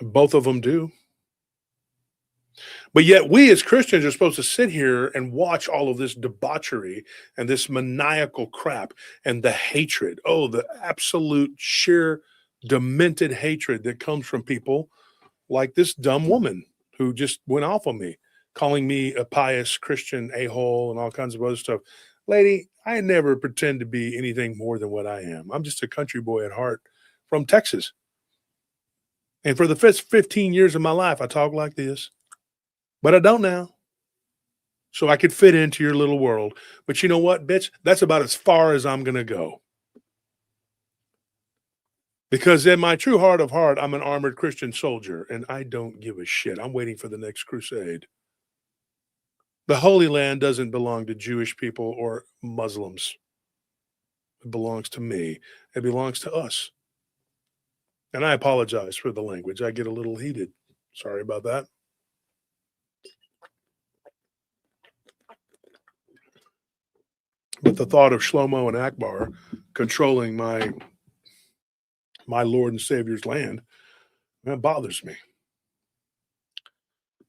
Both of them do. But yet we as Christians are supposed to sit here and watch all of this debauchery and this maniacal crap and the hatred. Oh, the absolute sheer demented hatred that comes from people like this dumb woman who just went off on me, calling me a pious Christian a-hole and all kinds of other stuff. Lady, I never pretend to be anything more than what I am. I'm just a country boy at heart from Texas. And for the first 15 years of my life, I talk like this. But I don't now. So I could fit into your little world. But you know what, bitch? That's about as far as I'm going to go. Because in my true heart of heart, I'm an armored Christian soldier, and I don't give a shit. I'm waiting for the next crusade. The Holy Land doesn't belong to Jewish people or Muslims. It belongs to me. It belongs to us. And I apologize for the language. I get a little heated. Sorry about that. But the thought of Shlomo and Akbar controlling my Lord and Savior's land, that bothers me.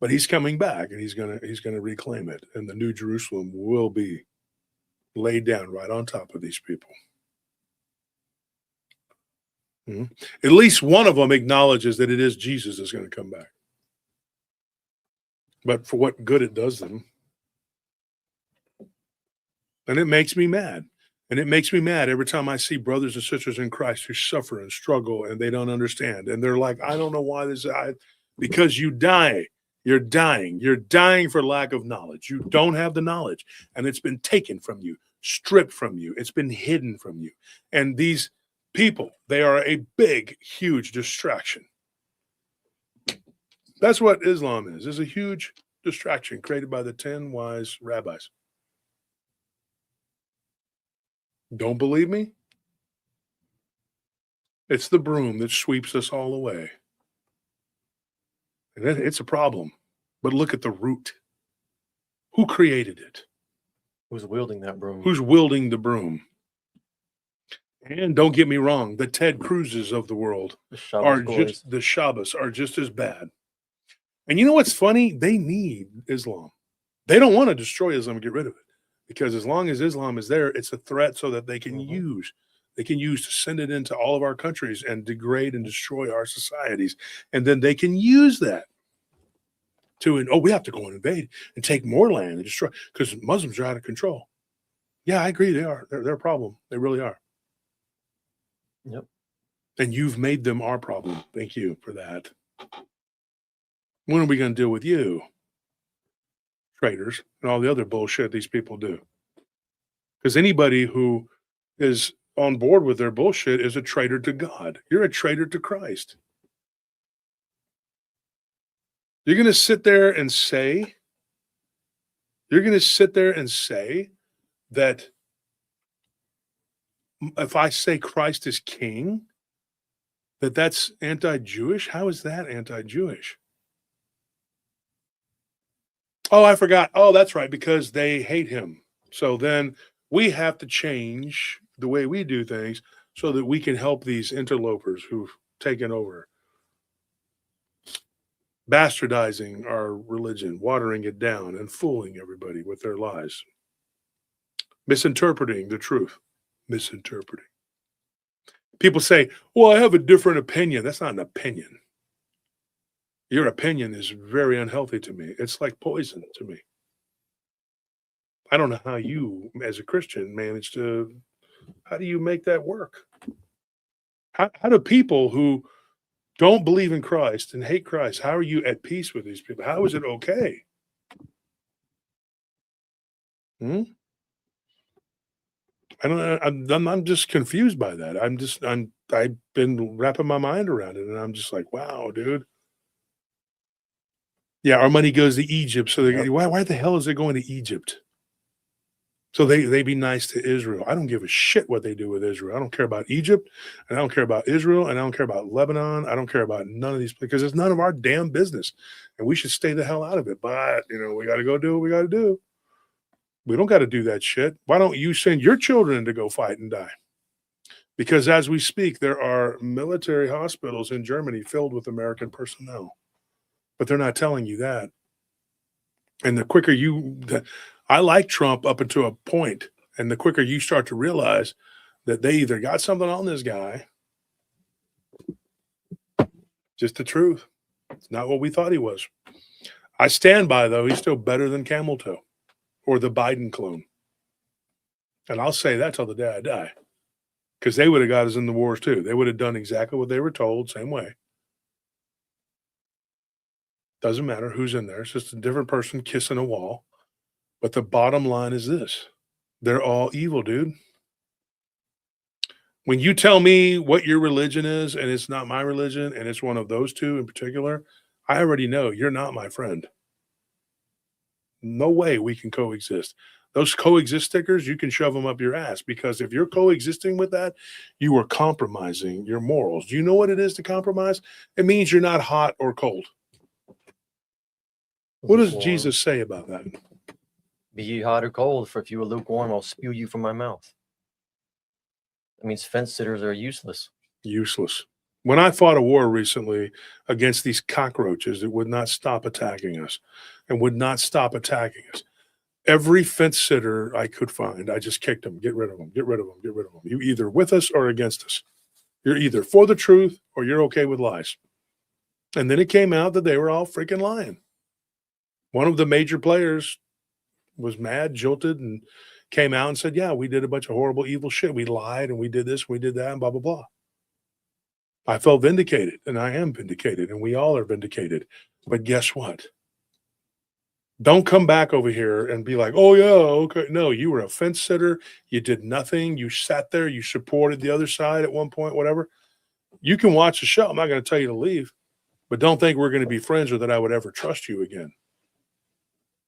But he's coming back, and he's gonna reclaim it, and the New Jerusalem will be laid down right on top of these people. Mm-hmm. At least one of them acknowledges that it is Jesus that's going to come back. But for what good it does them, And it makes me mad. And it makes me mad every time I see brothers and sisters in Christ who suffer and struggle and they don't understand. And they're like, I don't know why this, because you die. You're dying. You're dying for lack of knowledge. You don't have the knowledge. And it's been taken from you, stripped from you. It's been hidden from you. And these people, they are a big, huge distraction. That's what Islam is. It's a huge distraction created by the 10 wise rabbis. Don't believe me? It's the broom that sweeps us all away. And it's a problem. But look at the root. Who created it? Who's wielding that broom? Who's wielding the broom? And don't get me wrong, the Ted Cruzes of the world are just, the Shabbos are just as bad. And you know what's funny? They need Islam. They don't want to destroy Islam and get rid of it. Because as long as Islam is there, it's a threat so that they can use to send it into all of our countries and degrade and destroy our societies. And then they can use that to, we have to go and invade and take more land and destroy, because Muslims are out of control. Yeah, I agree. They are. They're a problem. They really are. Yep. And you've made them our problem. Thank you for that. When are we going to deal with you? Traitors and all the other bullshit these people do. Because anybody who is on board with their bullshit is a traitor to God. You're a traitor to Christ. You're going to sit there and say that if I say Christ is king, that's anti-Jewish? How is that anti-Jewish? Oh, I forgot. Oh, that's right, because they hate him. So then we have to change the way we do things so that we can help these interlopers who've taken over, bastardizing our religion, watering it down, and fooling everybody with their lies, misinterpreting the truth, misinterpreting. People say, well, I have a different opinion. That's not an opinion. Your opinion is very unhealthy to me. It's like poison to me. I don't know how you, as a Christian, manage to, how do you make that work? How do people who don't believe in Christ and hate Christ, how are you at peace with these people? How is it okay? I don't know. I'm just confused by that. I've been wrapping my mind around it, and I'm just like, wow, dude. Yeah, our money goes to Egypt. So why the hell is it going to Egypt? So they be nice to Israel. I don't give a shit what they do with Israel. I don't care about Egypt, and I don't care about Israel, and I don't care about Lebanon. I don't care about none of these, because it's none of our damn business, and we should stay the hell out of it. But we got to go do what we got to do. We don't got to do that shit. Why don't you send your children to go fight and die? Because as we speak, there are military hospitals in Germany filled with American personnel, but they're not telling you that. And the quicker I like Trump up until a point, and the quicker you start to realize that they either got something on this guy, just the truth. It's not what we thought he was. I stand by, though, he's still better than Camel Toe or the Biden clone. And I'll say that till the day I die, because they would have got us in the wars too. They would have done exactly what they were told, same way. Doesn't matter who's in there. It's just a different person kissing a wall. But the bottom line is this. They're all evil, dude. When you tell me what your religion is, and it's not my religion, and it's one of those two in particular, I already know you're not my friend. No way we can coexist. Those coexist stickers, you can shove them up your ass, because if you're coexisting with that, you are compromising your morals. Do you know what it is to compromise? It means you're not hot or cold. What does Jesus say about that? Be ye hot or cold, for if you are lukewarm, I'll spew you from my mouth. That means fence sitters are useless. Useless. When I fought a war recently against these cockroaches that would not stop attacking us and would not stop attacking us, every fence sitter I could find, I just kicked them. Get rid of them. Get rid of them. Get rid of them. You either with us or against us. You're either for the truth or you're okay with lies. And then it came out that they were all freaking lying. One of the major players was mad, jilted, and came out and said, yeah, we did a bunch of horrible, evil shit. We lied and we did this, we did that, and blah, blah, blah. I felt vindicated, and I am vindicated, and we all are vindicated. But guess what? Don't come back over here and be like, oh, yeah, okay. No, you were a fence sitter. You did nothing. You sat there. You supported the other side at one point, whatever. You can watch the show. I'm not going to tell you to leave, but don't think we're going to be friends or that I would ever trust you again.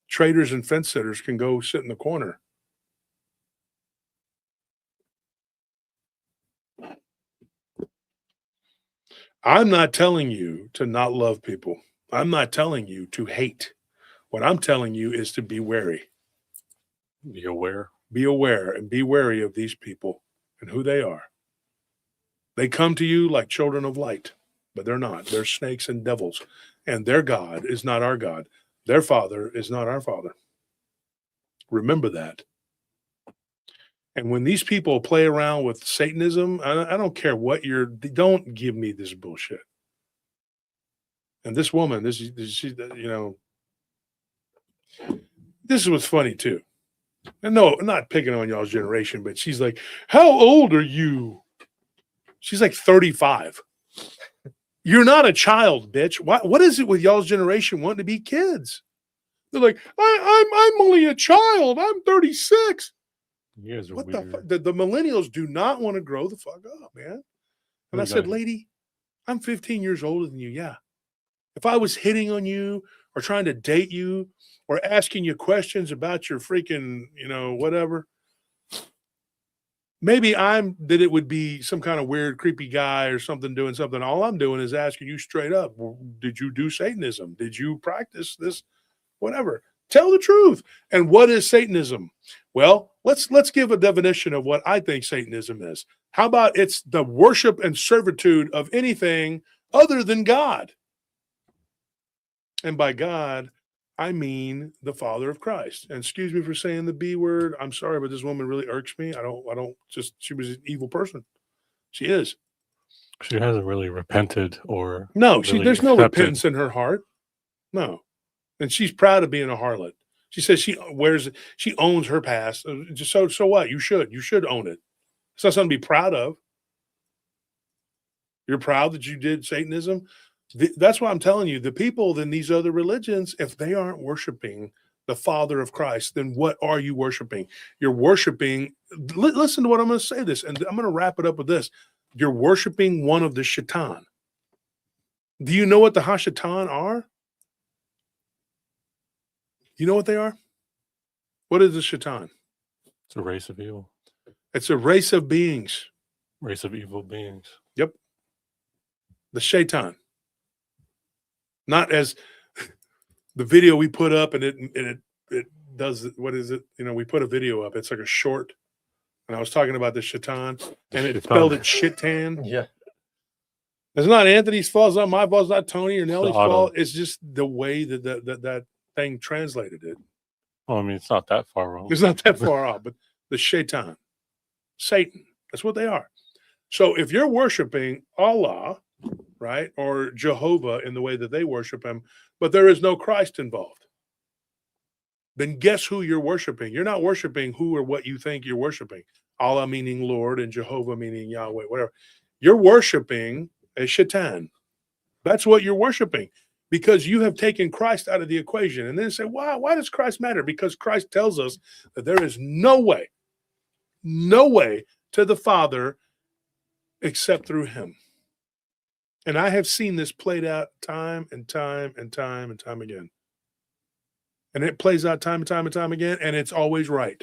Traitors and fence sitters can go sit in the corner. I'm not telling you to not love people. I'm not telling you to hate. What I'm telling you is to be wary. Be aware. Be aware and be wary of these people and who they are. They come to you like children of light, but they're not. They're snakes and devils. And their God is not our God. Their Father is not our Father. Remember that. And when these people play around with Satanism, I don't care what don't give me this bullshit. And this woman, this is what's funny too. And no, I'm not picking on y'all's generation, but she's like, how old are you? She's like 35. You're not a child, bitch. What is it with y'all's generation wanting to be kids? They're like, I'm only a child. I'm 36. You guys are What weird. the millennials do not want to grow the fuck up, man. And I said, lady, I'm 15 years older than you. Yeah. If I was hitting on you or trying to date you or asking you questions about your freaking, whatever, maybe that it would be some kind of weird, creepy guy or something doing something. All I'm doing is asking you straight up, did you do Satanism? Did you practice this? Whatever. Tell the truth. And what is Satanism? Well, let's give a definition of what I think Satanism is. How about it's the worship and servitude of anything other than God? And by God, I mean the Father of Christ. And excuse me for saying the B word. I'm sorry, but this woman really irks me. She was an evil person. She is. She hasn't really repented or no, really there's no accepted. repentance in her heart. No. And she's proud of being a harlot. She says she owns her past. So what? You should own it. It's not something to be proud of. You're proud that you did Satanism. That's why I'm telling you, the people in these other religions, if they aren't worshiping the Father of Christ, then what are you worshiping? You're worshiping, listen to what I'm going to say this, and I'm going to wrap it up with this. You're worshiping one of the Shaitan. Do you know what the Hashatan are? You know what they are? What is the Shaitan? It's a race of evil. It's a race of beings. Race of evil beings. Yep. The Shaitan. Not as the video we put up and it does, what is it? We put a video up. It's like a short. And I was talking about the Shaitan and it spelled it Shitan. Yeah. It's not Anthony's fault. It's not my fault. It's not Tony or Nellie's auto. fault. It's just the way that thing translated it. Well, I mean, it's not that far wrong. It's not that far off, but the Shaitan, Satan, that's what they are. So if you're worshiping Allah, right, or Jehovah in the way that they worship him, but there is no Christ involved, then guess who you're worshiping? You're not worshiping who or what you think you're worshiping. Allah meaning Lord and Jehovah meaning Yahweh, whatever. You're worshiping a Shaitan. That's what you're worshiping because you have taken Christ out of the equation. And then say, why does Christ matter? Because Christ tells us that there is no way to the Father except through him. And I have seen this played out time and time and time and time again. And it plays out time and time and time again, and it's always right.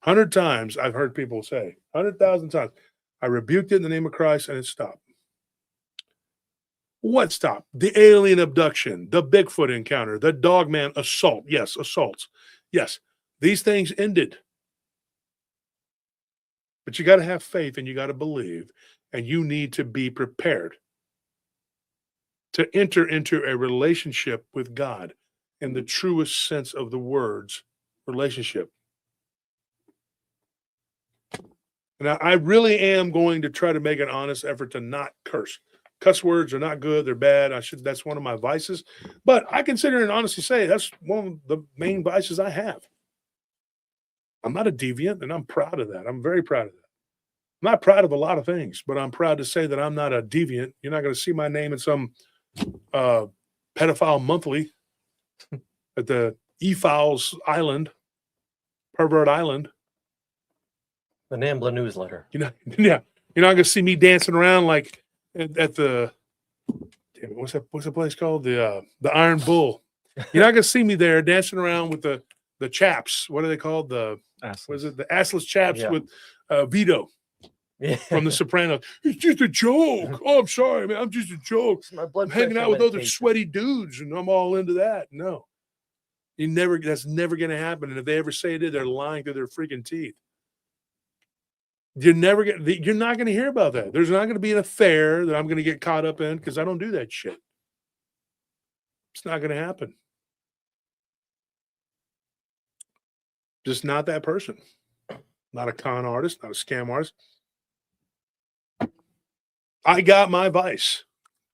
100 times I've heard people say, 100,000 times, I rebuked it in the name of Christ, and it stopped. What stopped? The alien abduction, the Bigfoot encounter, the dogman assault. Yes, assaults. Yes, these things ended. But you got to have faith and you got to believe, and you need to be prepared to enter into a relationship with God in the truest sense of the words, relationship. And I really am going to try to make an honest effort to not curse. Cuss words are not good. They're bad. That's one of my vices. But I consider and honestly say that's one of the main vices I have. I'm not a deviant, and I'm proud of that. I'm very proud of that. I'm not proud of a lot of things, but I'm proud to say that I'm not a deviant. You're not going to see my name in some pedophile monthly at the E-Files Island, Pervert Island. The NAMBLA newsletter. Yeah, you're not going to see me dancing around like at the damn it, what's the place called? The Iron Bull. You're not going to see me there dancing around with the chaps. What are they called? The assless chaps with Vito. Yeah. From The Sopranos. It's just a joke. Oh, I'm sorry, man. I'm just a joke. I'm hanging out with other sweaty dudes and I'm all into that. No. That's never going to happen. And if they ever say it, they're lying through their freaking teeth. You're not going to hear about that. There's not going to be an affair that I'm going to get caught up in because I don't do that shit. It's not going to happen. Just not that person. Not a con artist, not a scam artist. I got my vice,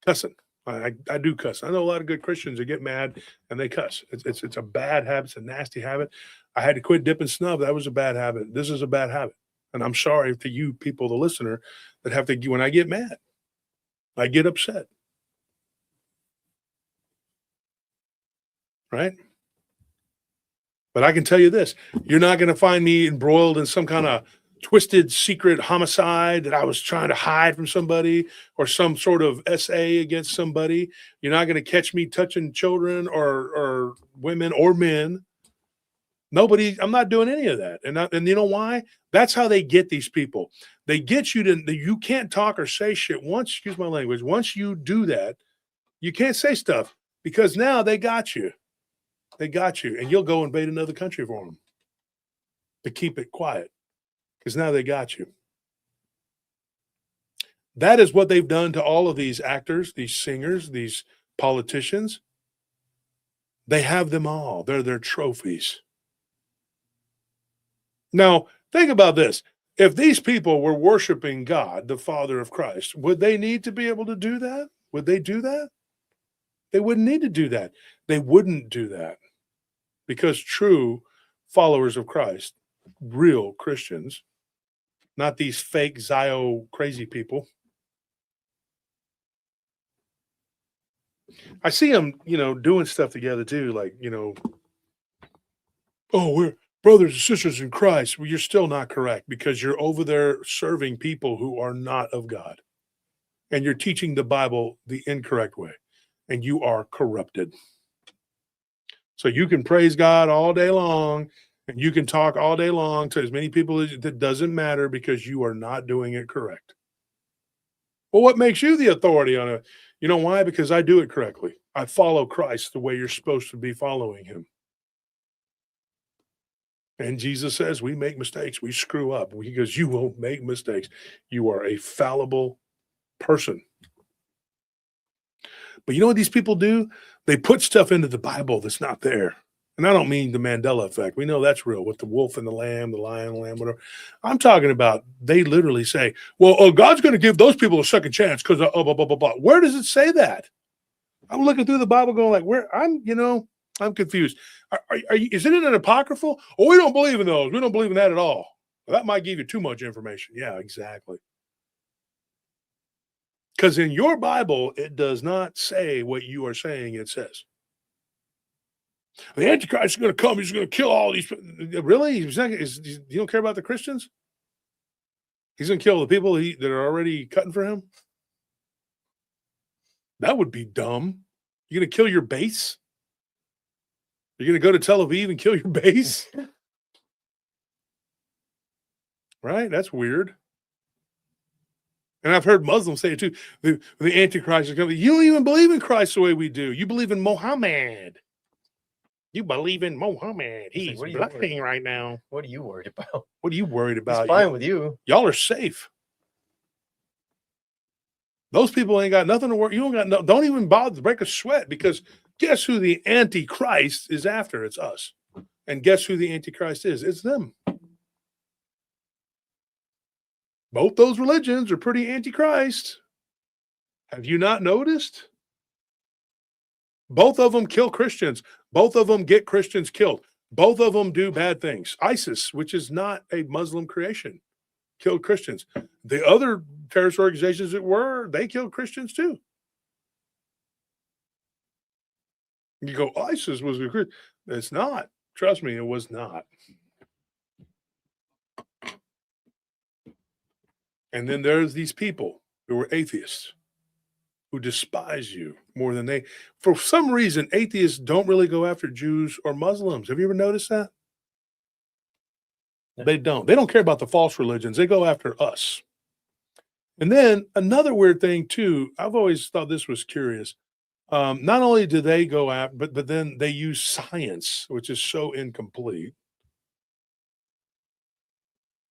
cussing. I do cuss. I know a lot of good Christians that get mad and they cuss. It's a bad habit. It's a nasty habit. I had to quit dipping snub. That was a bad habit. This is a bad habit. And I'm sorry to you people, the listener, that have to, when I get mad, I get upset. Right? But I can tell you this, you're not going to find me embroiled in some kind of twisted secret homicide that I was trying to hide from somebody or some sort of SA against somebody. You're not going to catch me touching children or women or men. Nobody, I'm not doing any of that. And you know why? That's how they get these people. They get you to, you can't talk or say shit once, excuse my language, once you do that, you can't say stuff because now they got you. They got you and you'll go invade another country for them to keep it quiet. Because now they got you. That is what they've done to all of these actors, these singers, these politicians. They have them all. They're their trophies. Now, think about this. If these people were worshiping God, the Father of Christ, would they need to be able to do that? Would they do that? They wouldn't need to do that. They wouldn't do that. Because true followers of Christ, real Christians, not these fake Zio crazy people. I see them, doing stuff together too. Like, oh, we're brothers and sisters in Christ. Well, you're still not correct because you're over there serving people who are not of God. And you're teaching the Bible the incorrect way. And you are corrupted. So you can praise God all day long. And you can talk all day long to as many people as that doesn't matter because you are not doing it correct. Well, what makes you the authority on it? You know why? Because I do it correctly. I follow Christ the way you're supposed to be following him. And Jesus says we make mistakes. We screw up because you won't make mistakes. You are a fallible person. But you know what these people do? They put stuff into the Bible that's not there. And I don't mean the Mandela effect. We know that's real with the wolf and the lamb, the lion and the lamb, whatever. I'm talking about they literally say, well, God's going to give those people a second chance because blah, blah, blah, blah. Where does it say that? I'm looking through the Bible going like, where I'm confused. Is it in an apocryphal? Oh, we don't believe in those. We don't believe in that at all. Well, that might give you too much information. Yeah, exactly. Because in your Bible, it does not say what you are saying it says. The Antichrist is going to come. He's going to kill all these. Really? You don't care about the Christians? He's going to kill the people that are already cutting for him? That would be dumb. You're going to kill your base? You're going to go to Tel Aviv and kill your base? Right? That's weird. And I've heard Muslims say it too. The Antichrist is coming. You don't even believe in Christ the way we do. You believe in Muhammad. You believe in Muhammad. He's bluffing right now. What are you worried about? What are you worried about? It's fine with you. Y'all are safe. Those people ain't got nothing to worry. You don't even bother to break a sweat because guess who the Antichrist is after? It's us. And guess who the Antichrist is? It's them. Both those religions are pretty Antichrist. Have you not noticed? Both of them kill Christians. Both of them get Christians killed. Both of them do bad things. ISIS, which is not a Muslim creation, killed Christians. The other terrorist organizations that were, they killed Christians too. You go, ISIS was a Christian. It's not. Trust me, it was not. And then there's these people who are atheists who despise you more than they. For some reason, atheists don't really go after Jews or Muslims. Have you ever noticed that? Yeah. They don't. They don't care about the false religions. They go after us. And then another weird thing too, I've always thought this was curious. Not only do they go after, but then they use science, which is so incomplete.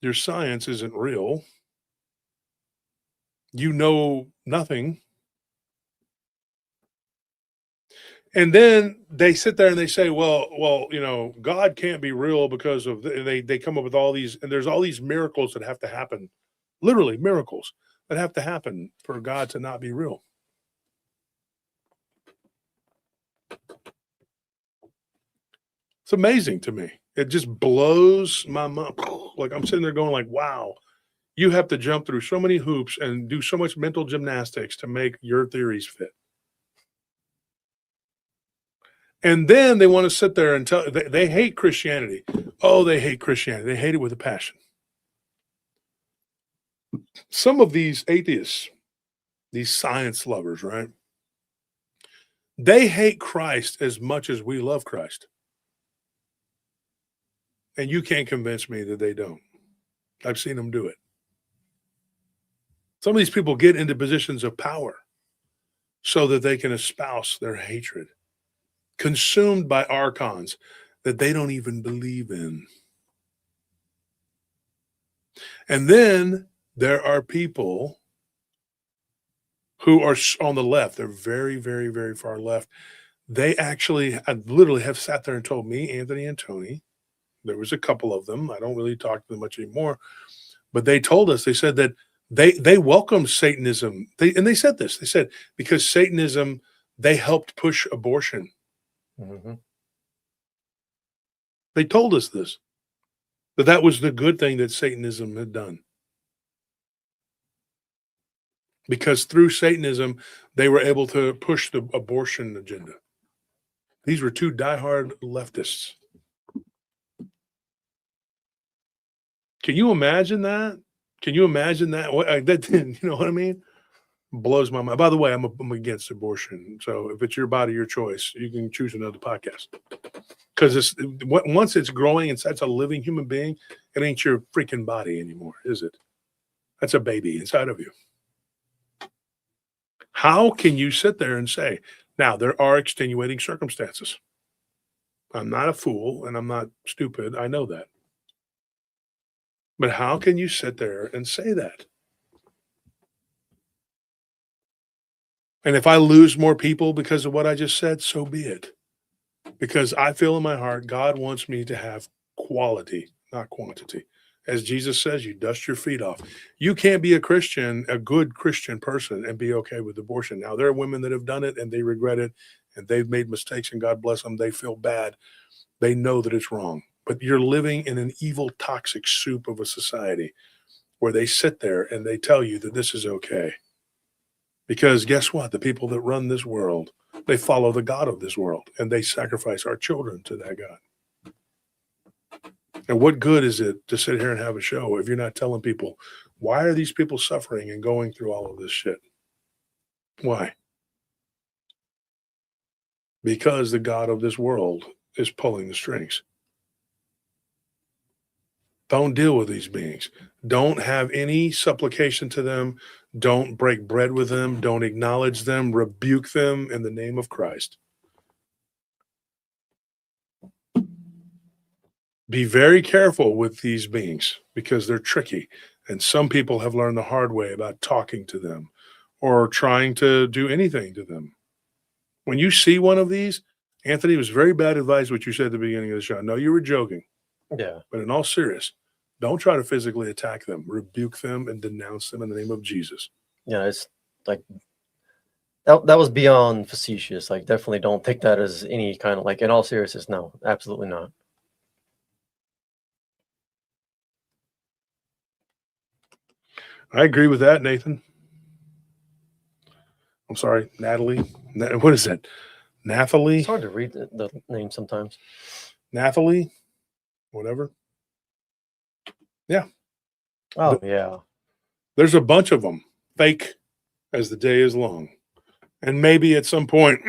Your science isn't real. You know nothing. And then they sit there and they say, well, you know, God can't be real because of they come up with all these, and there's all these miracles that have to happen, literally miracles that have to happen for God to not be real. It's amazing to me. It just blows my mind. Like I'm sitting there going like, wow, you have to jump through so many hoops and do so much mental gymnastics to make your theories fit. And then they want to sit there and tell, they hate Christianity. Oh, they hate Christianity. They hate it with a passion. Some of these atheists, these science lovers, right? They hate Christ as much as we love Christ. And you can't convince me that they don't. I've seen them do it. Some of these people get into positions of power so that they can espouse their hatred, consumed by archons that they don't even believe in. And then there are people who are on the left. They're very, very, very far left. They actually, I literally have sat there and told me, Anthony and Tony, there was a couple of them. I don't really talk to them much anymore, but they told us, they said that they welcome Satanism. They said this, they said, because Satanism, they helped push abortion. Mm-hmm. They told us this, that was the good thing that Satanism had done. Because through Satanism, they were able to push the abortion agenda. These were two diehard leftists. Can you imagine that? Can you imagine that? That you know what I mean? Blows my mind. By the way, I'm against abortion. So if it's your body, your choice, you can choose another podcast. Because once it's growing and that's a living human being, it ain't your freaking body anymore, is it? That's a baby inside of you. How can you sit there and say, now there are extenuating circumstances? I'm not a fool and I'm not stupid. I know that. But how can you sit there and say that? And if I lose more people because of what I just said, so be it. Because I feel in my heart, God wants me to have quality, not quantity. As Jesus says, you dust your feet off. You can't be a Christian, a good Christian person, and be okay with abortion. Now, there are women that have done it and they regret it and they've made mistakes, and God bless them. They feel bad. They know that it's wrong. But you're living in an evil, toxic soup of a society where they sit there and they tell you that this is okay. Because guess what? The people that run this world, they follow the God of this world, and they sacrifice our children to that God. And what good is it to sit here and have a show if you're not telling people, why are these people suffering and going through all of this shit? Why? Because the God of this world is pulling the strings. Don't deal with these beings. Don't have any supplication to them. Don't break bread with them. Don't acknowledge them. Rebuke them in the name of Christ. Be very careful with these beings because they're tricky. And some people have learned the hard way about talking to them or trying to do anything to them. When you see one of these, Anthony, it was very bad advice what you said at the beginning of the show. I know you were joking. Yeah. But in all seriousness, don't try to physically attack them. Rebuke them and denounce them in the name of Jesus. Yeah, it's like that was beyond facetious. Like, definitely don't take that as any kind of, like, in all seriousness, no, absolutely not. I agree with that, Nathan. I'm sorry, Natalie. What is that? Nathalie? It's hard to read the name sometimes. Nathalie? Whatever. Yeah. Oh, yeah. There's a bunch of them. Fake as the day is long. And maybe at some point,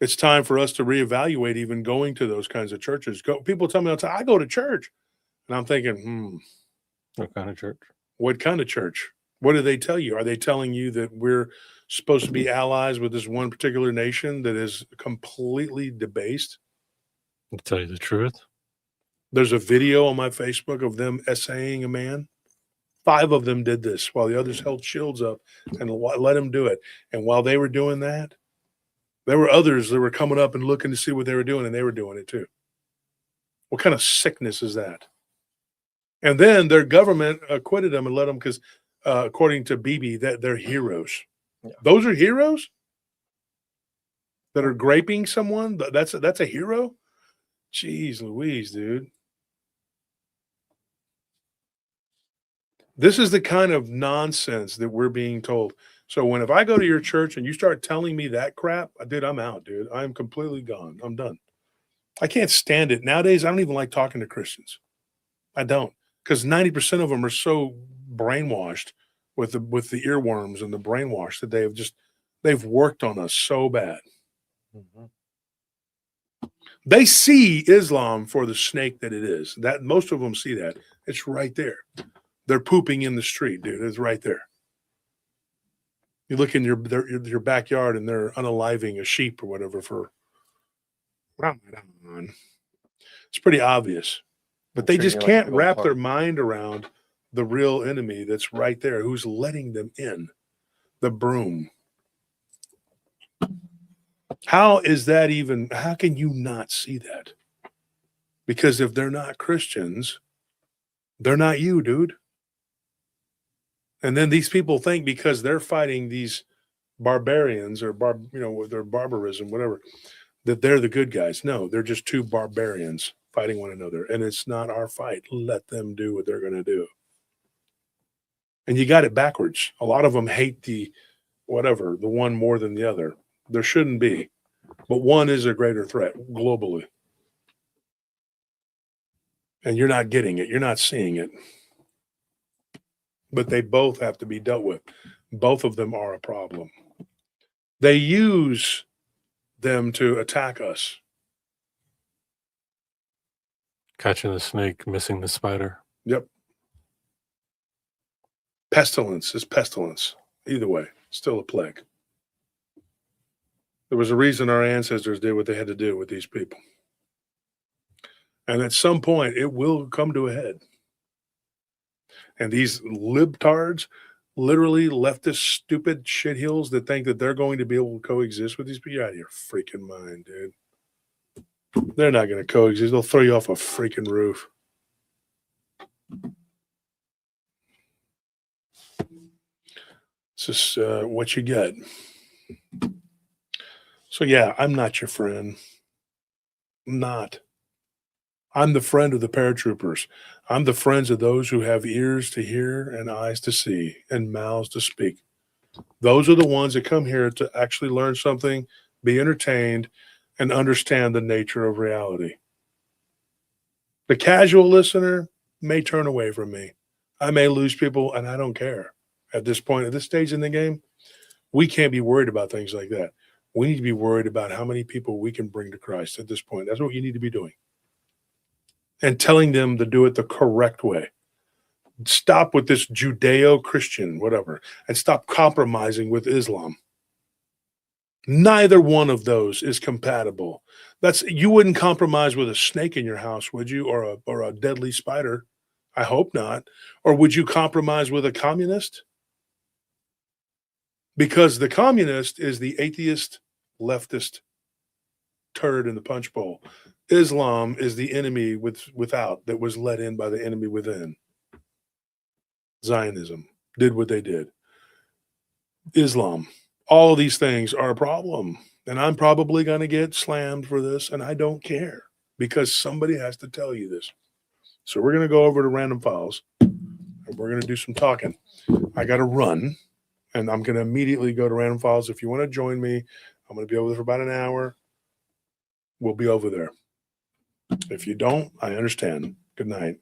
it's time for us to reevaluate even going to those kinds of churches. People tell me all the time, I go to church. And I'm thinking, What kind of church? what kind of church? What do they tell you? Are they telling you that we're supposed to be allies with this one particular nation that is completely debased? To tell you the truth, There's a video on my Facebook of them essaying a man. 5 of them did this while the others held shields up and let him do it. And while they were doing that, there were others that were coming up and looking to see what they were doing, and they were doing it too. What kind of sickness is that? And then their government acquitted them and let them, because according to Bibi, that they're heroes. Yeah. Those are heroes that are graping someone. That's a hero. Jeez Louise, dude. This is the kind of nonsense that we're being told. So if I go to your church and you start telling me that crap, dude, I'm out, dude. I'm completely gone. I'm done. I can't stand it. Nowadays, I don't even like talking to Christians. I don't, because 90% of them are so brainwashed with the earworms and the brainwash that they've worked on us so bad. Mm-hmm. They see Islam for the snake that it is. That most of them see that. It's right there. They're pooping in the street, dude. It's right there. You look in your backyard and they're unaliving a sheep or whatever for Ramadan. It's pretty obvious. But they just can't wrap their mind around the real enemy that's right there, who's letting them in, the broom. How can you not see that? Because if they're not Christians, they're not you, dude. And then these people think because they're fighting these barbarians or with their barbarism, whatever, that they're the good guys. No, they're just 2 barbarians fighting one another. And it's not our fight. Let them do what they're going to do. And you got it backwards. A lot of them hate the one more than the other. There shouldn't be. But one is a greater threat globally. And you're not getting it. You're not seeing it. But they both have to be dealt with. Both of them are a problem. They use them to attack us. catching the snake, missing the spider. Yep. Pestilence is pestilence. Either way, still a plague. There was a reason our ancestors did what they had to do with these people. And at some point, it will come to a head. And these libtards, literally leftist, stupid shitheels that think that they're going to be able to coexist with these people, you're out of your freaking mind, dude. They're not going to coexist. They'll throw you off a freaking roof. It's just what you get. So, yeah, I'm not your friend. I'm not. I'm the friend of the paratroopers. I'm the friends of those who have ears to hear and eyes to see and mouths to speak. Those are the ones that come here to actually learn something, be entertained, and understand the nature of reality. The casual listener may turn away from me. I may lose people, and I don't care. At this point, at this stage in the game, we can't be worried about things like that. We need to be worried about how many people we can bring to Christ at this point. That's what you need to be doing. And telling them to do it the correct way. Stop with this Judeo-Christian, whatever, and stop compromising with Islam. Neither one of those is compatible. You wouldn't compromise with a snake in your house, would you? Or a deadly spider? I hope not. Or would you compromise with a communist? Because the communist is the atheist, leftist turd in the punch bowl. Islam is the enemy without that was let in by the enemy within. Zionism did what they did. Islam. All of these things are a problem. And I'm probably going to get slammed for this, and I don't care because somebody has to tell you this. So we're going to go over to Random Files, and and we're going to do some talking. I got to run, and I'm going to immediately go to Random Files. If you want to join me, I'm going to be over there for about an hour. We'll be over there. If you don't, I understand. Good night.